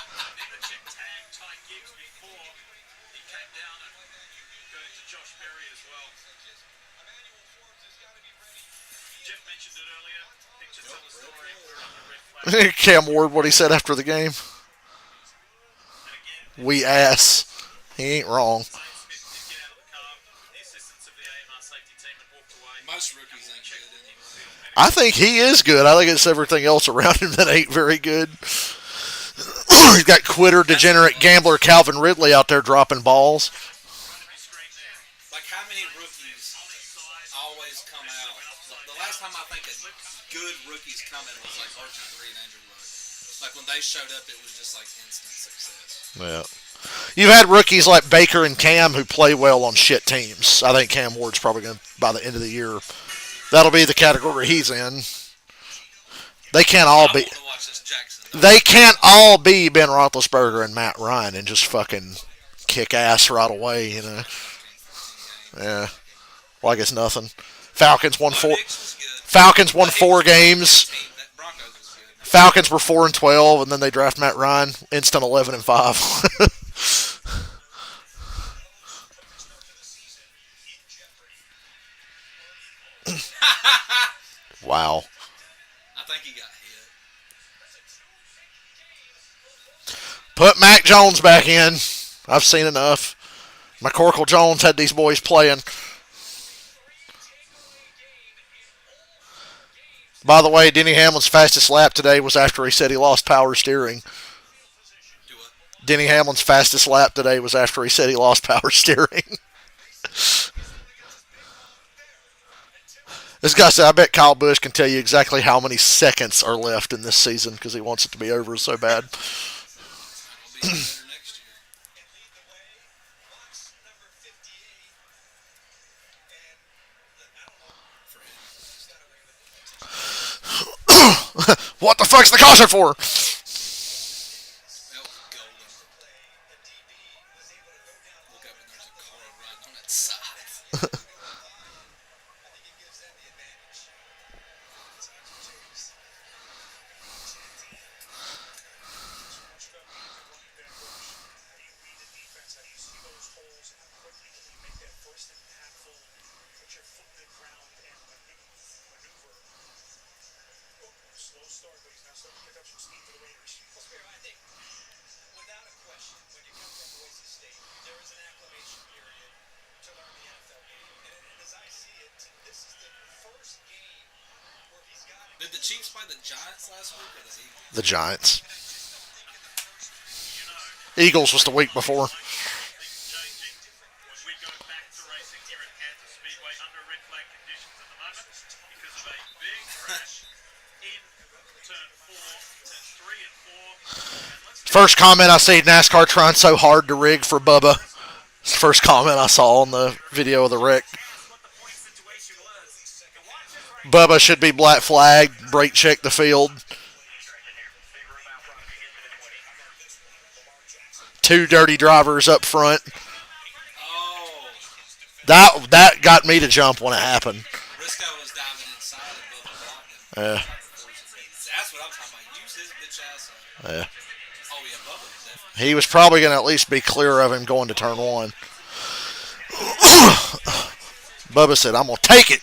Cam Ward, what he said after the game. We ass. He ain't wrong. Most rookies ain't good anyway. I think he is good. I think it's everything else around him that ain't very good. He's got quitter, degenerate gambler Calvin Ridley out there dropping balls. Like, how many rookies always come out? The last time I think a good rookies coming was like RG3 and Andrew Luck. Like, when they showed up, it was just like instant success. Yeah. You've had rookies like Baker and Cam who play well on shit teams. I think Cam Ward's probably going to, by the end of the year, that'll be the category he's in. They can't all be. They can't all be Ben Roethlisberger and Matt Ryan and just fucking kick ass right away, you know. Yeah. Like it's nothing. Falcons won 4 games. Falcons were 4-12, and then they draft Matt Ryan, instant 11-5. Wow. I think he got hit. Put Mac Jones back in. I've seen enough. McCorkle Jones had these boys playing. By the way, Denny Hamlin's fastest lap today was after he said he lost power steering. Denny Hamlin's fastest lap today was after he said he lost power steering. This guy said, I bet Kyle Busch can tell you exactly how many seconds are left in this season because he wants it to be over so bad. What the fuck's the caution for? Did the Chiefs play the Giants last week or the Eagles? The Giants. Eagles was the week before. First comment I see, NASCAR trying so hard to rig for Bubba. It's the first comment I saw on the video of the wreck. Bubba should be black flag, brake check the field. 2 dirty drivers up front. That got me to jump when it happened. Briscoe was diving inside and Bubba blocked him. Yeah. That's what I'm talking about. Use his bitch ass up. Yeah. Oh, yeah, Bubba was definitely. He was probably going to at least be clear of him going to turn 1. Bubba said, I'm going to take it.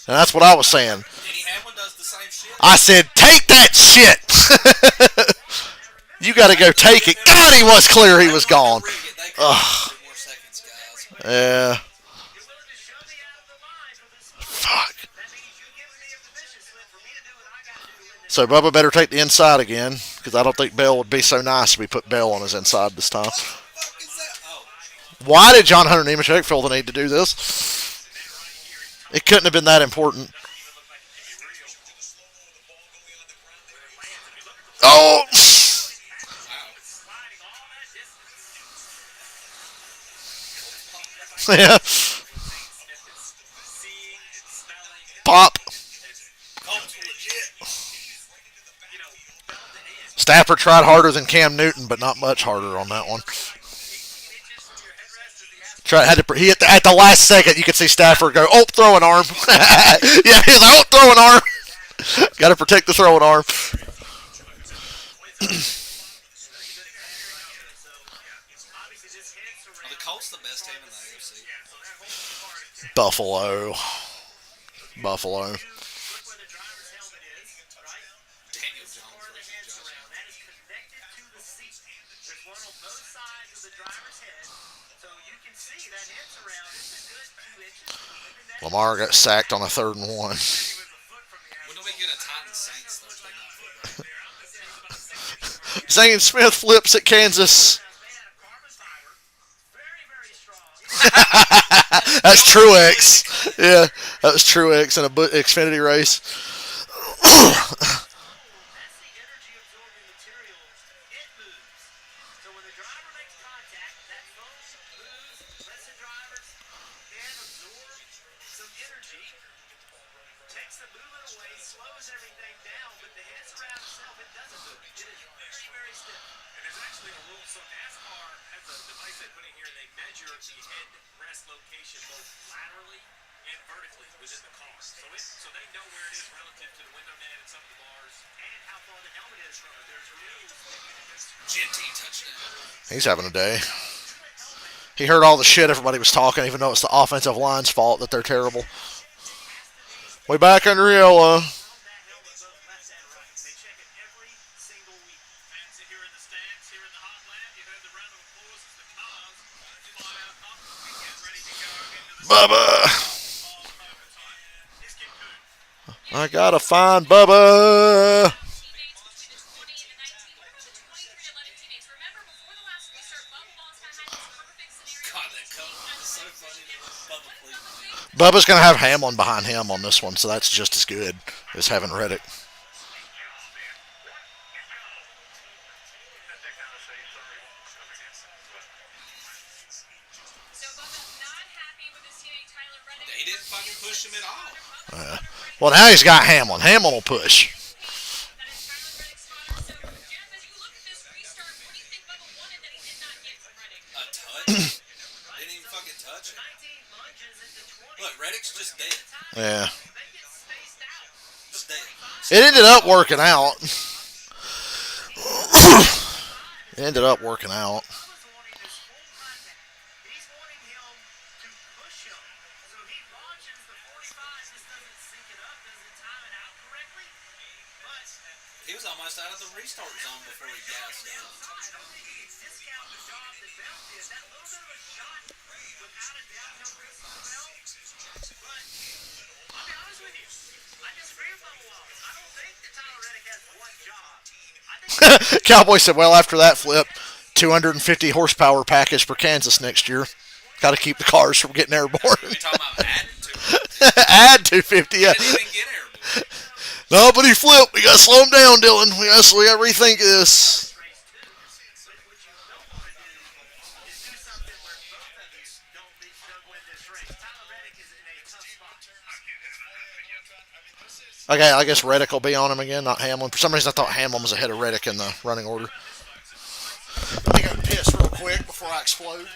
And that's what I was saying. Denny Hamlin does the same shit. I said, take that shit. You got to go take it. God, he was clear he was gone. Ugh. Yeah. Fuck. So Bubba better take the inside again, because I don't think Bell would be so nice if we put Bell on his inside this time. Why did John Hunter Nemechek feel the need to do this? It couldn't have been that important. Oh! Yeah. Pop. Stafford tried harder than Cam Newton, but not much harder on that one. He at the last second, you could see Stafford go, oh, throw an arm. Yeah, he's like, oh, throw an arm. Got to protect the throwing arm. Are the Colts the best team in the AFC? Buffalo. Lamar got sacked on a 3rd and 1. When do we get a Titans Saints Thursday night football? Zane Smith flips at Kansas. That's Truex. Yeah, that was Truex in a Xfinity race. That's the energy absorbing material. It moves. So when the driver makes contact, that foam moves, lets the drivers can absorb some energy, takes the movement away, slows everything down, but the head surround itself, it doesn't move. It is very, very stiff. And there's actually a rule. So NASCAR has a device they put in here, and they measure the head rest location both laterally and vertically within the car. So they know where it is relative to the window net and some of the bars. And how far the helmet is from it. There's rules. Genty touchdown. He's having a day. He heard all the shit everybody was talking, even though it's the offensive line's fault that they're terrible. We back under yellow. That helmet both left and right. They check it every single week. Fans here in the stands, here in the heartland, you heard the round of applause as the cars fly up and get ready to go into the Bubba. overtime. Here's Kid Coon. I gotta find Bubba. Teammates between the 20 and the 19. What about the 23 to 11 teammates? Remember, before the last restart, Bubba Wallace kind of had this perfect scenario. God, that color is so funny. Bubba Cleveland. Bubba's gonna have Hamlin behind him on this one, so that's just as good as having Reddick. So Bubba's not happy with his teammate Tyler Reddick. He didn't fucking push him at all. Well, now he's got Hamlin. Hamlin will push. That is Tyler Reddick's spotter. So, Jeff, as you look at this restart, what do you think Bubba wanted that he did not get from Reddick? A touch? Didn't even fucking touch it. 19 lunges into 20. Look, Reddick's just dead. Yeah. They get spaced out. Just dead. It ended up working out. It ended up working out. Bubba's wanting this full contact. He's wanting him to push him. So he launches the 45, just doesn't sync it up, doesn't time it out correctly. But He was almost out of the restart zone before he gassed out. I don't think he can discount the job that Bell did. That little bit of a shot, without a doubt, helped Christopher Bell. But I'll be honest with you. I disagree with Bubba Wallace. I don't think that Tyler Reddick has one job. I think Cowboy said, well, after that flip, 250 horsepower package for Kansas next year. Got to keep the cars from getting airborne. We talking about adding to it. Add 250, yeah. Didn't even get airborne. No, but he flipped. We got to slow him down, Dylan. We got to rethink this. race too. But what you don't want to do is do something where both of you don't win this race. Tyler Reddick is in a tough spot. Okay, I guess Reddick will be on him again, not Hamlin. For some reason, I thought Hamlin was ahead of Reddick in the running order. Let me go piss real quick before I explode. How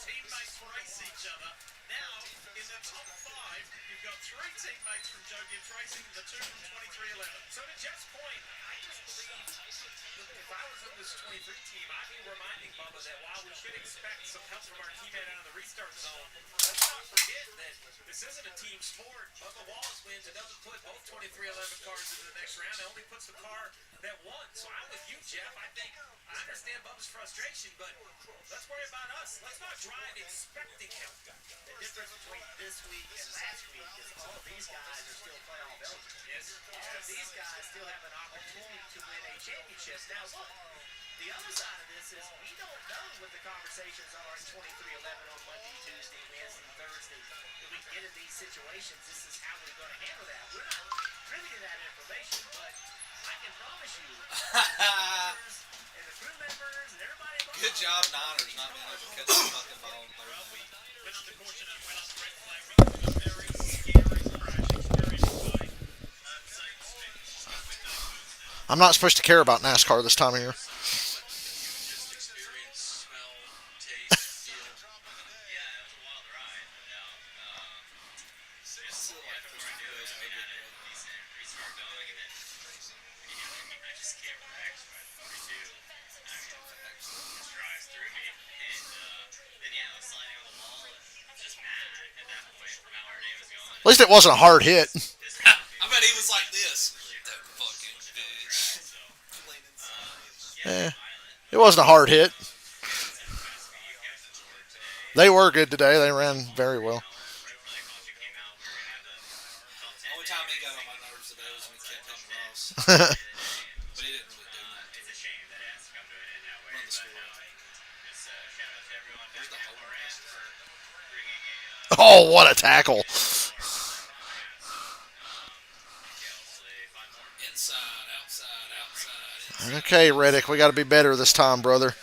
teammates race each other. Now, in the top 5, you've got 3 teammates from Joe Gibbs Racing, the 2 from 2311. So to Jeff's point, I just believe that if I was in this 23 team, I'd be reminding Bubba that while we should expect some help from our teammate out of the restart zone, let's not forget that this isn't a team sport. Bubba Wallace wins and doesn't put both 2311 cars into the next round. It only puts the car that won. So I'm with you, Jeff. I understand Bubba's frustration, but let's worry about us. Let's not drive expecting help. The difference between this week and last week is all of these guys are still playoff eligible. All of these guys still have an opportunity to win a championship. Now look, the other side of this is we don't know what the conversations are at 2311 on Monday, Tuesday, Wednesday, Thursday. If we get in these situations, this is how we're going to handle that. We're not privy to that information, but I can promise you, and the crew members and everybody involved. Good job, Niners, not being able to catch the fucking ball in third. Went under caution and went up the red flag. A very scary crash experienced by Zane Smith. I'm not supposed to care about NASCAR this time of year. Just experience, smell, taste, feel. Yeah, it was a wild ride. Still like Christopher Bell's ugly brother. Decent restart going, and then I just can't relax by 42. Just drives through me, and then I was sliding on the wall, and just mad at that point from how our day was going. At least it wasn't a hard hit. I bet he was like this. That fucking bitch. Cleaning signs. It wasn't a hard hit. They were good today. They ran very well. Only time he got on my nerves today was when he kept hitting Ross. But he didn't really do nothing. It's a shame that it has to come to an end that way. Run the score. Shout out to everyone Where's the back hole at Forest pass? for bringing a Oh, what a tackle. Inside, outside, outside. Inside. Okay, Reddick, we got to be better this time, brother.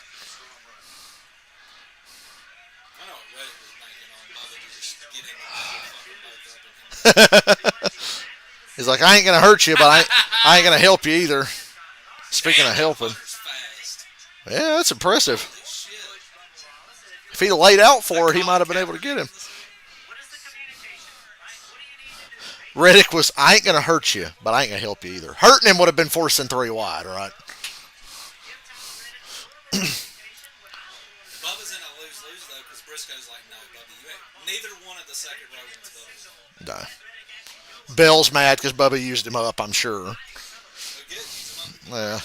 I know what Reddick was banking on Bubba to just get in and fucking both up and him. He's like, I ain't going to hurt you, but I ain't going to help you either. Speaking of helping. Fucker's fast. Yeah, that's impressive. Holy shit. If he'd have laid out for it, he might have been able to get him. what is the communication, right? What do you need to do? Reddick was, I ain't going to hurt you, but I ain't going to help you either. Hurting him would have been forcing 3 wide, right? Bubba's in a lose-lose though, because Briscoe's like, no, Bubba, you ain't. Neither one of the second row ones, Bubba. No. Bell's mad because Bubba used him up, I'm sure. So good, use him up. Yeah.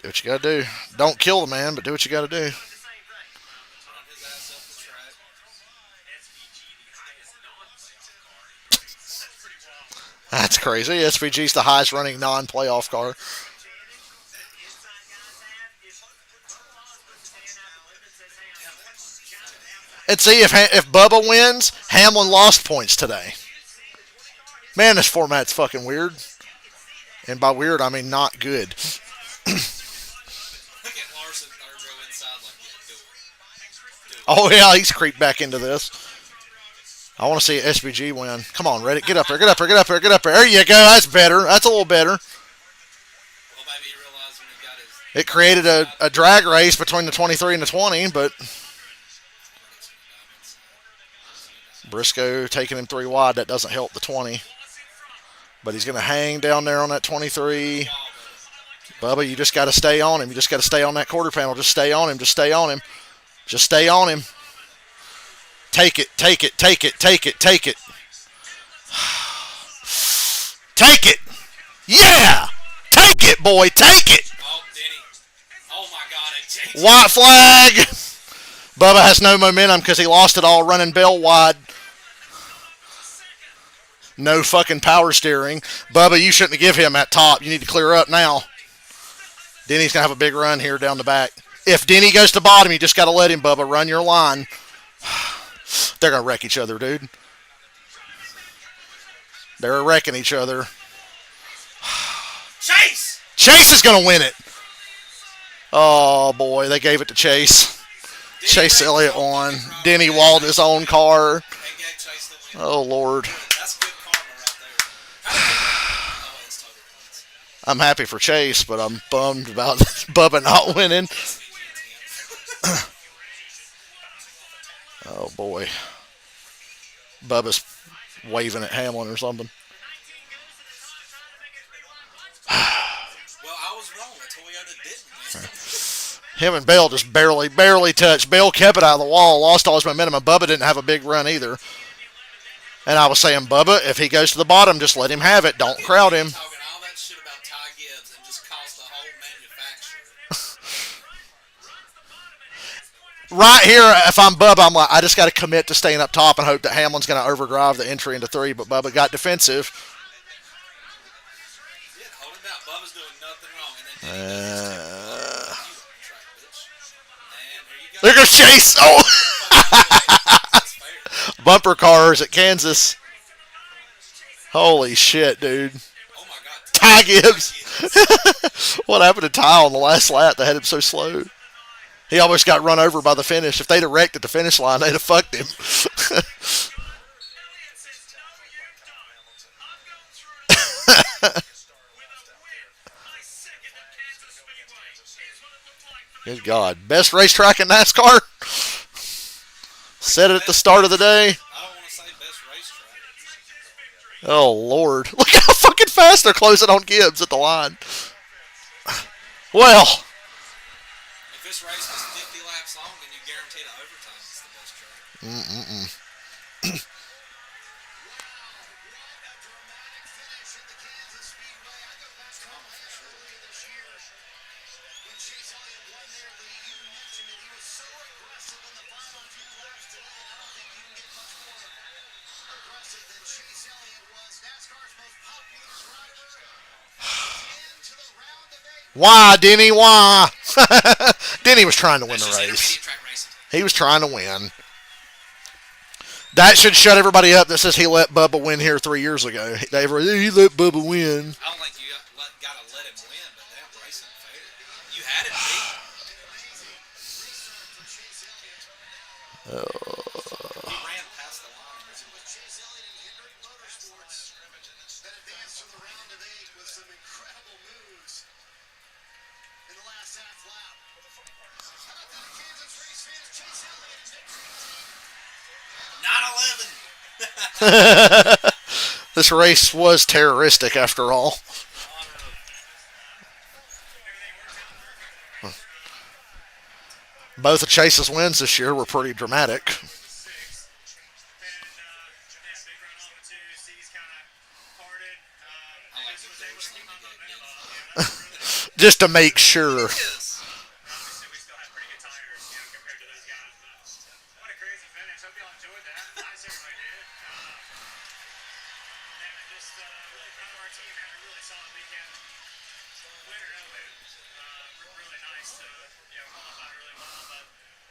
Do what you got to do. Don't kill the man, but do what you got to do. Run his ass up the track. That's crazy. SVG's the highest running non-playoff car. And see, if Bubba wins, Hamlin lost points today. Man, this format's fucking weird. And by weird, I mean not good. Look at Larson third row inside like, yeah, do it. Oh, yeah, he's creeped back into this. I want to see SVG win. Come on, Reddick. Get up there, get up there, get up there, get up there. There you go. That's better. That's a little better. Well, maybe he realized when he got his... It created a drag race between the 23 and the 20, but Briscoe taking him 3 wide. That doesn't help the 20. But he's going to hang down there on that 23. Bubba, you just got to stay on him. You just got to stay on that quarter panel. Just stay on him. Just stay on him. Just stay on him. Take it, take it, take it, take it, take it. Take it. Yeah. Take it, boy. Take it. Oh, Denny. Oh, my God. It changed. White flag. Bubba has no momentum because he lost it all running Bell wide. No fucking power steering. Bubba, you shouldn't give him that top. You need to clear up now. Denny's going to have a big run here down the back. If Denny goes to bottom, you just got to let him, Bubba. Run your line. They're going to wreck each other, dude. They're wrecking each other. Chase! Chase is going to win it. Oh, boy. They gave it to Chase. Chase Elliott won. Denny walled his own car. And gave Chase the win. Oh, Lord. That's good karma right there. Oh, it's total points. I'm happy for Chase, but I'm bummed about Bubba not winning. Oh, boy. Bubba's waving at Hamlin or something. Well, I was wrong. A Toyota didn't win. Him and Bell just barely touched. Bell kept it out of the wall, lost all his momentum, and Bubba didn't have a big run either. And I was saying, Bubba, if he goes to the bottom, just let him have it. Don't crowd him. Talking all that shit about Ty Gibbs and just cost the whole manufacturer. Right here, if I'm Bubba, I'm like, I just got to commit to staying up top and hope that Hamlin's going to overdrive the entry into 3. But Bubba got defensive. Yeah, hold him down. Bubba's doing nothing wrong. And then There goes Chase. Oh, That's fair. bumper cars at Kansas. Holy shit, dude. Oh my God. Ty Gibbs. What happened to Ty on the last lap that had him so slow? He almost got run over by the finish. If they'd have wrecked at the finish line, they'd have fucked him. Good God. Best racetrack in NASCAR? Said it at the start of the day. I don't want to say best racetrack. Oh, Lord. Look how fucking fast they're closing on Gibbs at the line. Well, If this race was 50 laps long, then you guarantee the overtime is the best track. Chase Elliott was NASCAR's most popular driver. Into the round of 8. Why, Denny? Why? Denny was trying to win That's the just race. intermediate track racing. He was trying to win. That should shut everybody up that says he let Bubba win here 3 years ago. He let Bubba win. I don't think you gotta let him win, but that racing fair. You had it beat. He ran past the line. Chase Elliott and Hendrick Motorsports that advanced to the round of 8 with some incredible moves in the last half lap. How about that, Kansas race fans? Chase Elliott in victory. 9/11. This race was terroristic after all. Both of Chase's wins this year were pretty dramatic. And, big run on the 2. C's kind of parted. I like the Was able doors to keep on up the momentum. gate. That's really Just to make sure. Yes. obviously we still had pretty good tires, compared to those guys. But what a crazy finish. Hope y'all enjoyed that. I certainly did. And I'm just really proud of our team. Had a really solid weekend. Win or no win. Really nice to qualify really well. But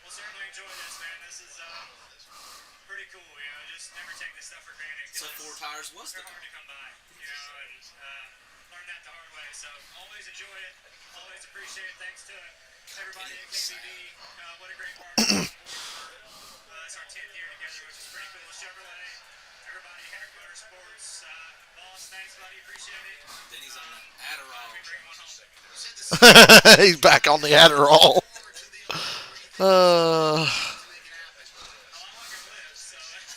we'll certainly enjoy this, man. This is pretty cool. Just never take this stuff for granted. So 'Cause 4 tires was the they're hard to come by, and learn that the hard way. So always enjoy it, always appreciate it. Thanks to everybody at KBB. What a great partnership. It's our 10th year together, which is pretty cool. Chevrolet, everybody, Hendrick Motorsports, boss, thanks, buddy, appreciate it. Then he's on the Adderall. We bring one home. He's back on the Adderall.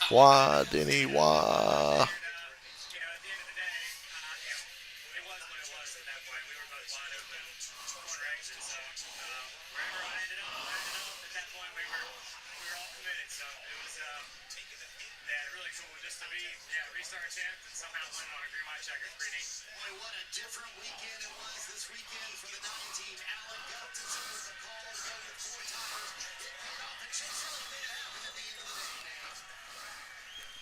Why, Denny? Why? At the end of the day, it was what it was at that point. We were both wide open corner exits. So wherever I ended up, at that point we were all committed. So it was really cool just to be restart 10th and somehow win on a green white checker. Pretty neat. Boy, what a different weekend it was this weekend for the 9 team. Alan Gustafson was the call to go with 4 tires. It paid off, and Chase Elliott made it happen at the end of the day, man.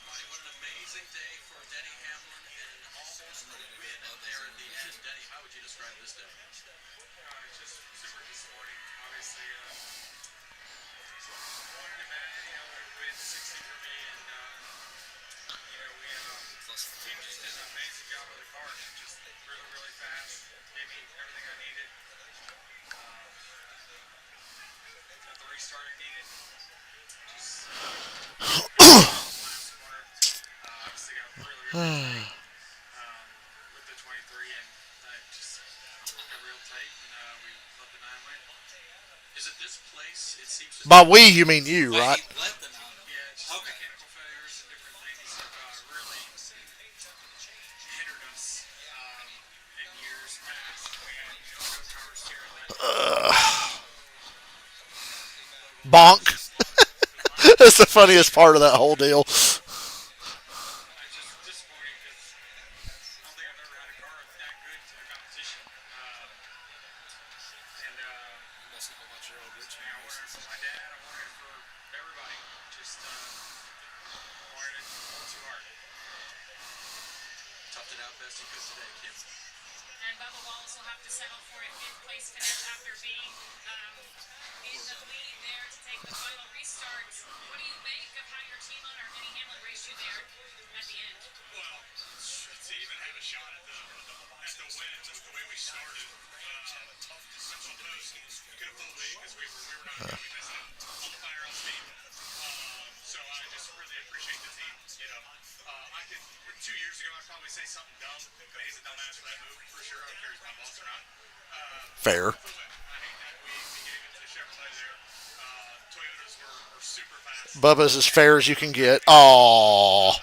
Marty, what an amazing day for Denny Hamlin and almost a win there in the end. Denny, how would you describe this day? Just super disappointing. Obviously, wanted it bad. We had 60 for me, and team just did an amazing job with the car. Just really, really fast. Gave me everything I needed. Got the restart I needed. Just last corner. Obviously got really, really tight with the 23, and just got real tight, and we let the 9 win. Is it this place? It seems to By we, you mean you, Wait, right? he let the 9 win. Yeah, just Okay. mechanical failures and different things have really hindered us in years past. We had no power steering. Bonk. That's the funniest part of that whole deal. It's just disappointing because I don't think I've ever had a car that good to the competition. And You must know about your old rich I wanted it for my dad. I wanted it for everybody. Just wanted it too hard. toughed it out best you could today, Kim. And Bubba Wallace will have to settle for a fifth place finish after being in the lead there to take the final restart. What do you make of how your team owner, Denny Hamlin, raced you there at the end? Well, to even have a shot at the win, just the way we started, we could have pulled late because we were not going to miss it on the fire out speed. So I just really appreciate the team. I could 2 years ago I'd probably say something dumb, but he's a dumbass for that move for sure. I don't care if he's my boss or not. Fair. I hate that we gave it to the Chevrolet there. Toyotas were super fast. Bubba's as fair as you can get. Aww.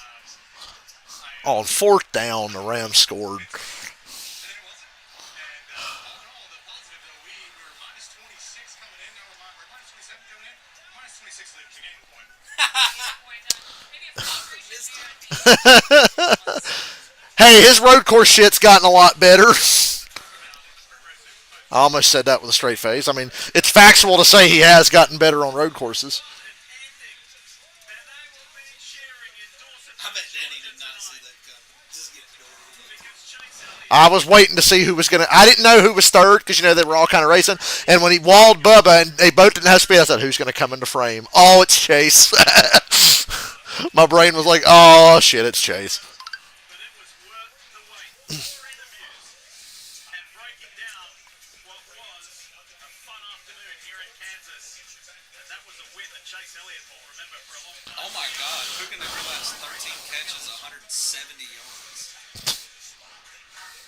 On 4th down, the Rams scored. And then it wasn't. And all in all, the positive though, we were minus 26 coming in. Now we're minus 27 coming in. Minus 26 leaving the game point. Maybe a frustration there at the Hey, his road course shit's gotten a lot better. I almost said that with a straight face. I mean, it's factual to say he has gotten better on road courses. I bet Danny did not see I was waiting to see who was gonna. I didn't know who was third because they were all kind of racing. And when he walled Bubba and they both didn't have speed, I said, "Who's gonna come into frame?" Oh, it's Chase. My brain was like, "Oh shit, it's Chase." But it was worth the wait. 4 interviews and breaking down what was a fun afternoon here in Kansas. And that was a win that Chase Elliott will remember for a long time. Oh my God! Who can have realized 13 catches, 170 yards?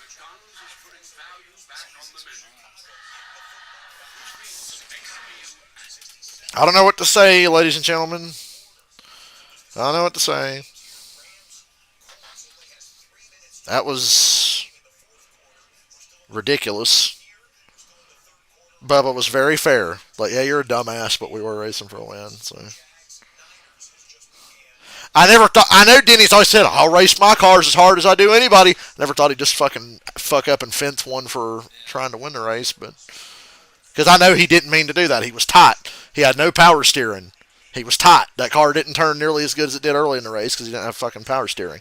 McDonald's is putting value back on the menu. I don't know what to say, ladies and gentlemen. I don't know what to say. That was ridiculous. Bubba was very fair. Like, yeah, you're a dumbass, but we were racing for a win. So I never thought. I know Denny's always said I'll race my cars as hard as I do anybody. Never thought he'd just fucking fuck up and fence one for trying to win the race, but because I know he didn't mean to do that. He was tight. He had no power steering. He was tight. That car didn't turn nearly as good as it did early in the race because he didn't have fucking power steering.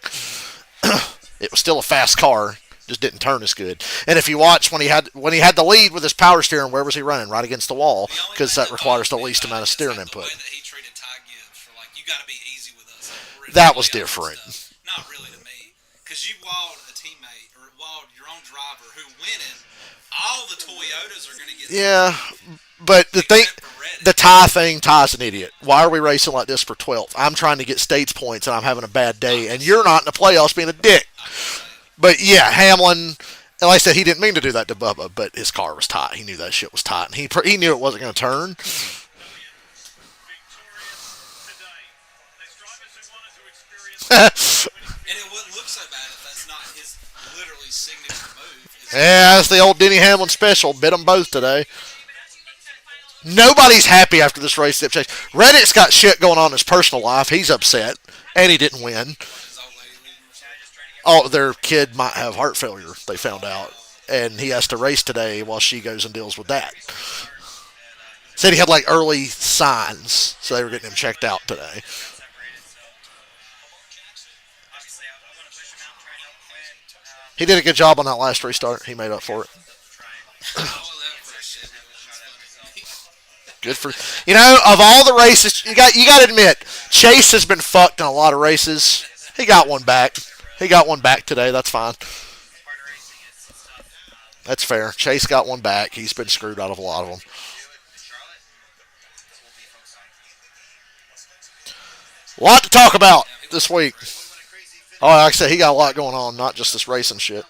It was still a fast car, just didn't turn as good. And if you watch when he had the lead with his power steering, where was he running? Right against the wall because that requires the least amount of steering input. The way that he treated Ty Gibbs for like, you got to be easy with us. That was different. Not really to me, because you walled a teammate or walled your own driver who winning. All the Toyotas are going to get. Yeah, but the Ty's an idiot. Why are we racing like this for 12th? I'm trying to get states points and I'm having a bad day, and you're not in the playoffs being a dick. But yeah, Hamlin, like I said, he didn't mean to do that to Bubba, but his car was tight. He knew that shit was tight, and he knew it wasn't going to turn. Victorious today. There's drivers who wanted to experience. And it wouldn't look so bad if that's not his literally signature move. Yeah, that's the old Denny Hamlin special. Bit them both today. Nobody's happy after this race except Chase. Reddick's got shit going on in his personal life. He's upset, and he didn't win. Oh, their kid might have heart failure, they found out. And he has to race today while she goes and deals with that. Said he had like early signs, so they were getting him checked out today. He did a good job on that last restart. He made up for it. Good for of all the races, you got to admit, Chase has been fucked in a lot of races. He got one back. He got one back today. That's fine. That's fair. Chase got one back. He's been screwed out of a lot of them. A lot to talk about this week. Oh, like I said, he got a lot going on, not just this racing shit.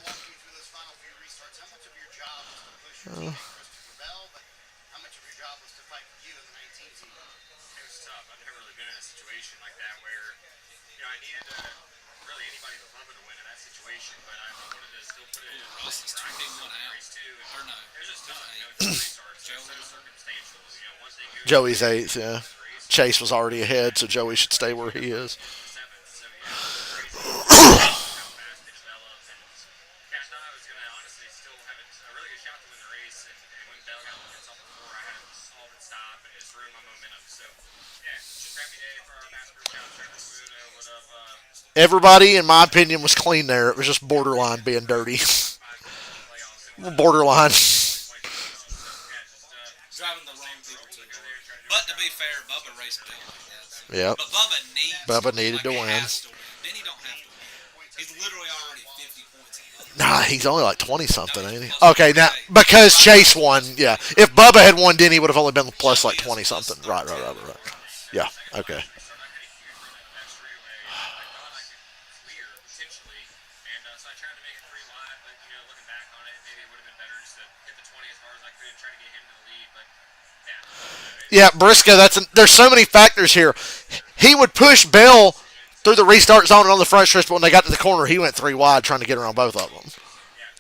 Joey's 8th, yeah. Chase was already ahead, so Joey should stay where he is. Everybody, in my opinion, was clean there. It was just borderline being dirty. Borderline. Driving the wrong people too hard. But to be fair, Bubba raced Bill like that. Yep. But Bubba needed to win. Then he don't have to win. He's literally already 50 points. Nah, he's only like 20 something, ain't he? Okay, now because Chase won, yeah. If Bubba had won, Denny would have only been plus like 20 something. Right. Yeah. Okay. Yeah, Briscoe. There's so many factors here. He would push Bell through the restart zone and on the front stretch, but when they got to the corner, he went 3 wide trying to get around both of them.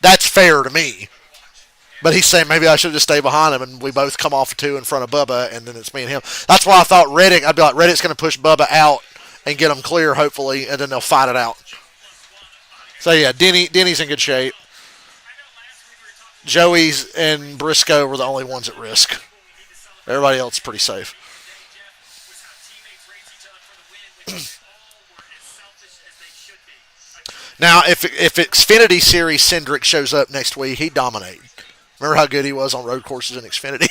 That's fair to me. But he's saying maybe I should just stay behind him and we both come off 2 in front of Bubba, and then it's me and him. That's why I thought I'd be like, Reddick's going to push Bubba out and get him clear, hopefully, and then they'll fight it out. So, yeah, Denny's in good shape. Joey's and Briscoe were the only ones at risk. Everybody else is pretty safe. Now, if Xfinity Series Cindric shows up next week, he'd dominate. Remember how good he was on road courses in Xfinity?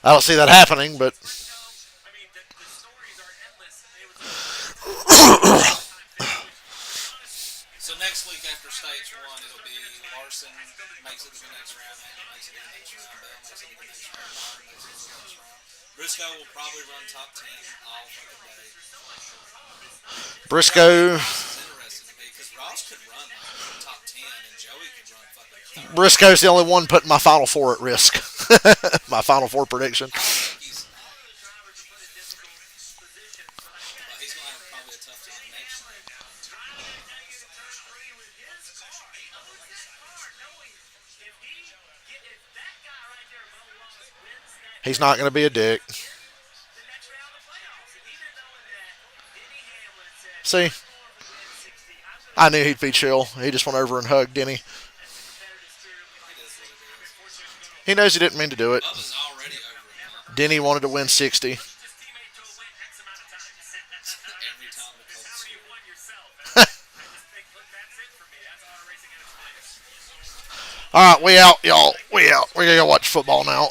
I don't see that happening, but I mean, the stories are endless. It was So next week after stage one, it'll be Larson makes it to the next round, Andy makes it to the next round, Bell makes it to the next round, Byron makes it to the next round. Briscoe will probably run top 10 all fucking day. Briscoe It's interesting to me because Ross could run like top 10 and Joey could run fucking 30. Briscoe's the only one putting my Final Four at risk. My Final Four prediction. I don't think he's going to have probably a tough time next year. He's not going to be a dick. See, I knew he'd be chill. He just went over and hugged Denny. He knows he didn't mean to do it. Bubba's already over it. Denny wanted to win 60. Every time the Colts All right, we out, y'all. We out. We're going to go watch football now.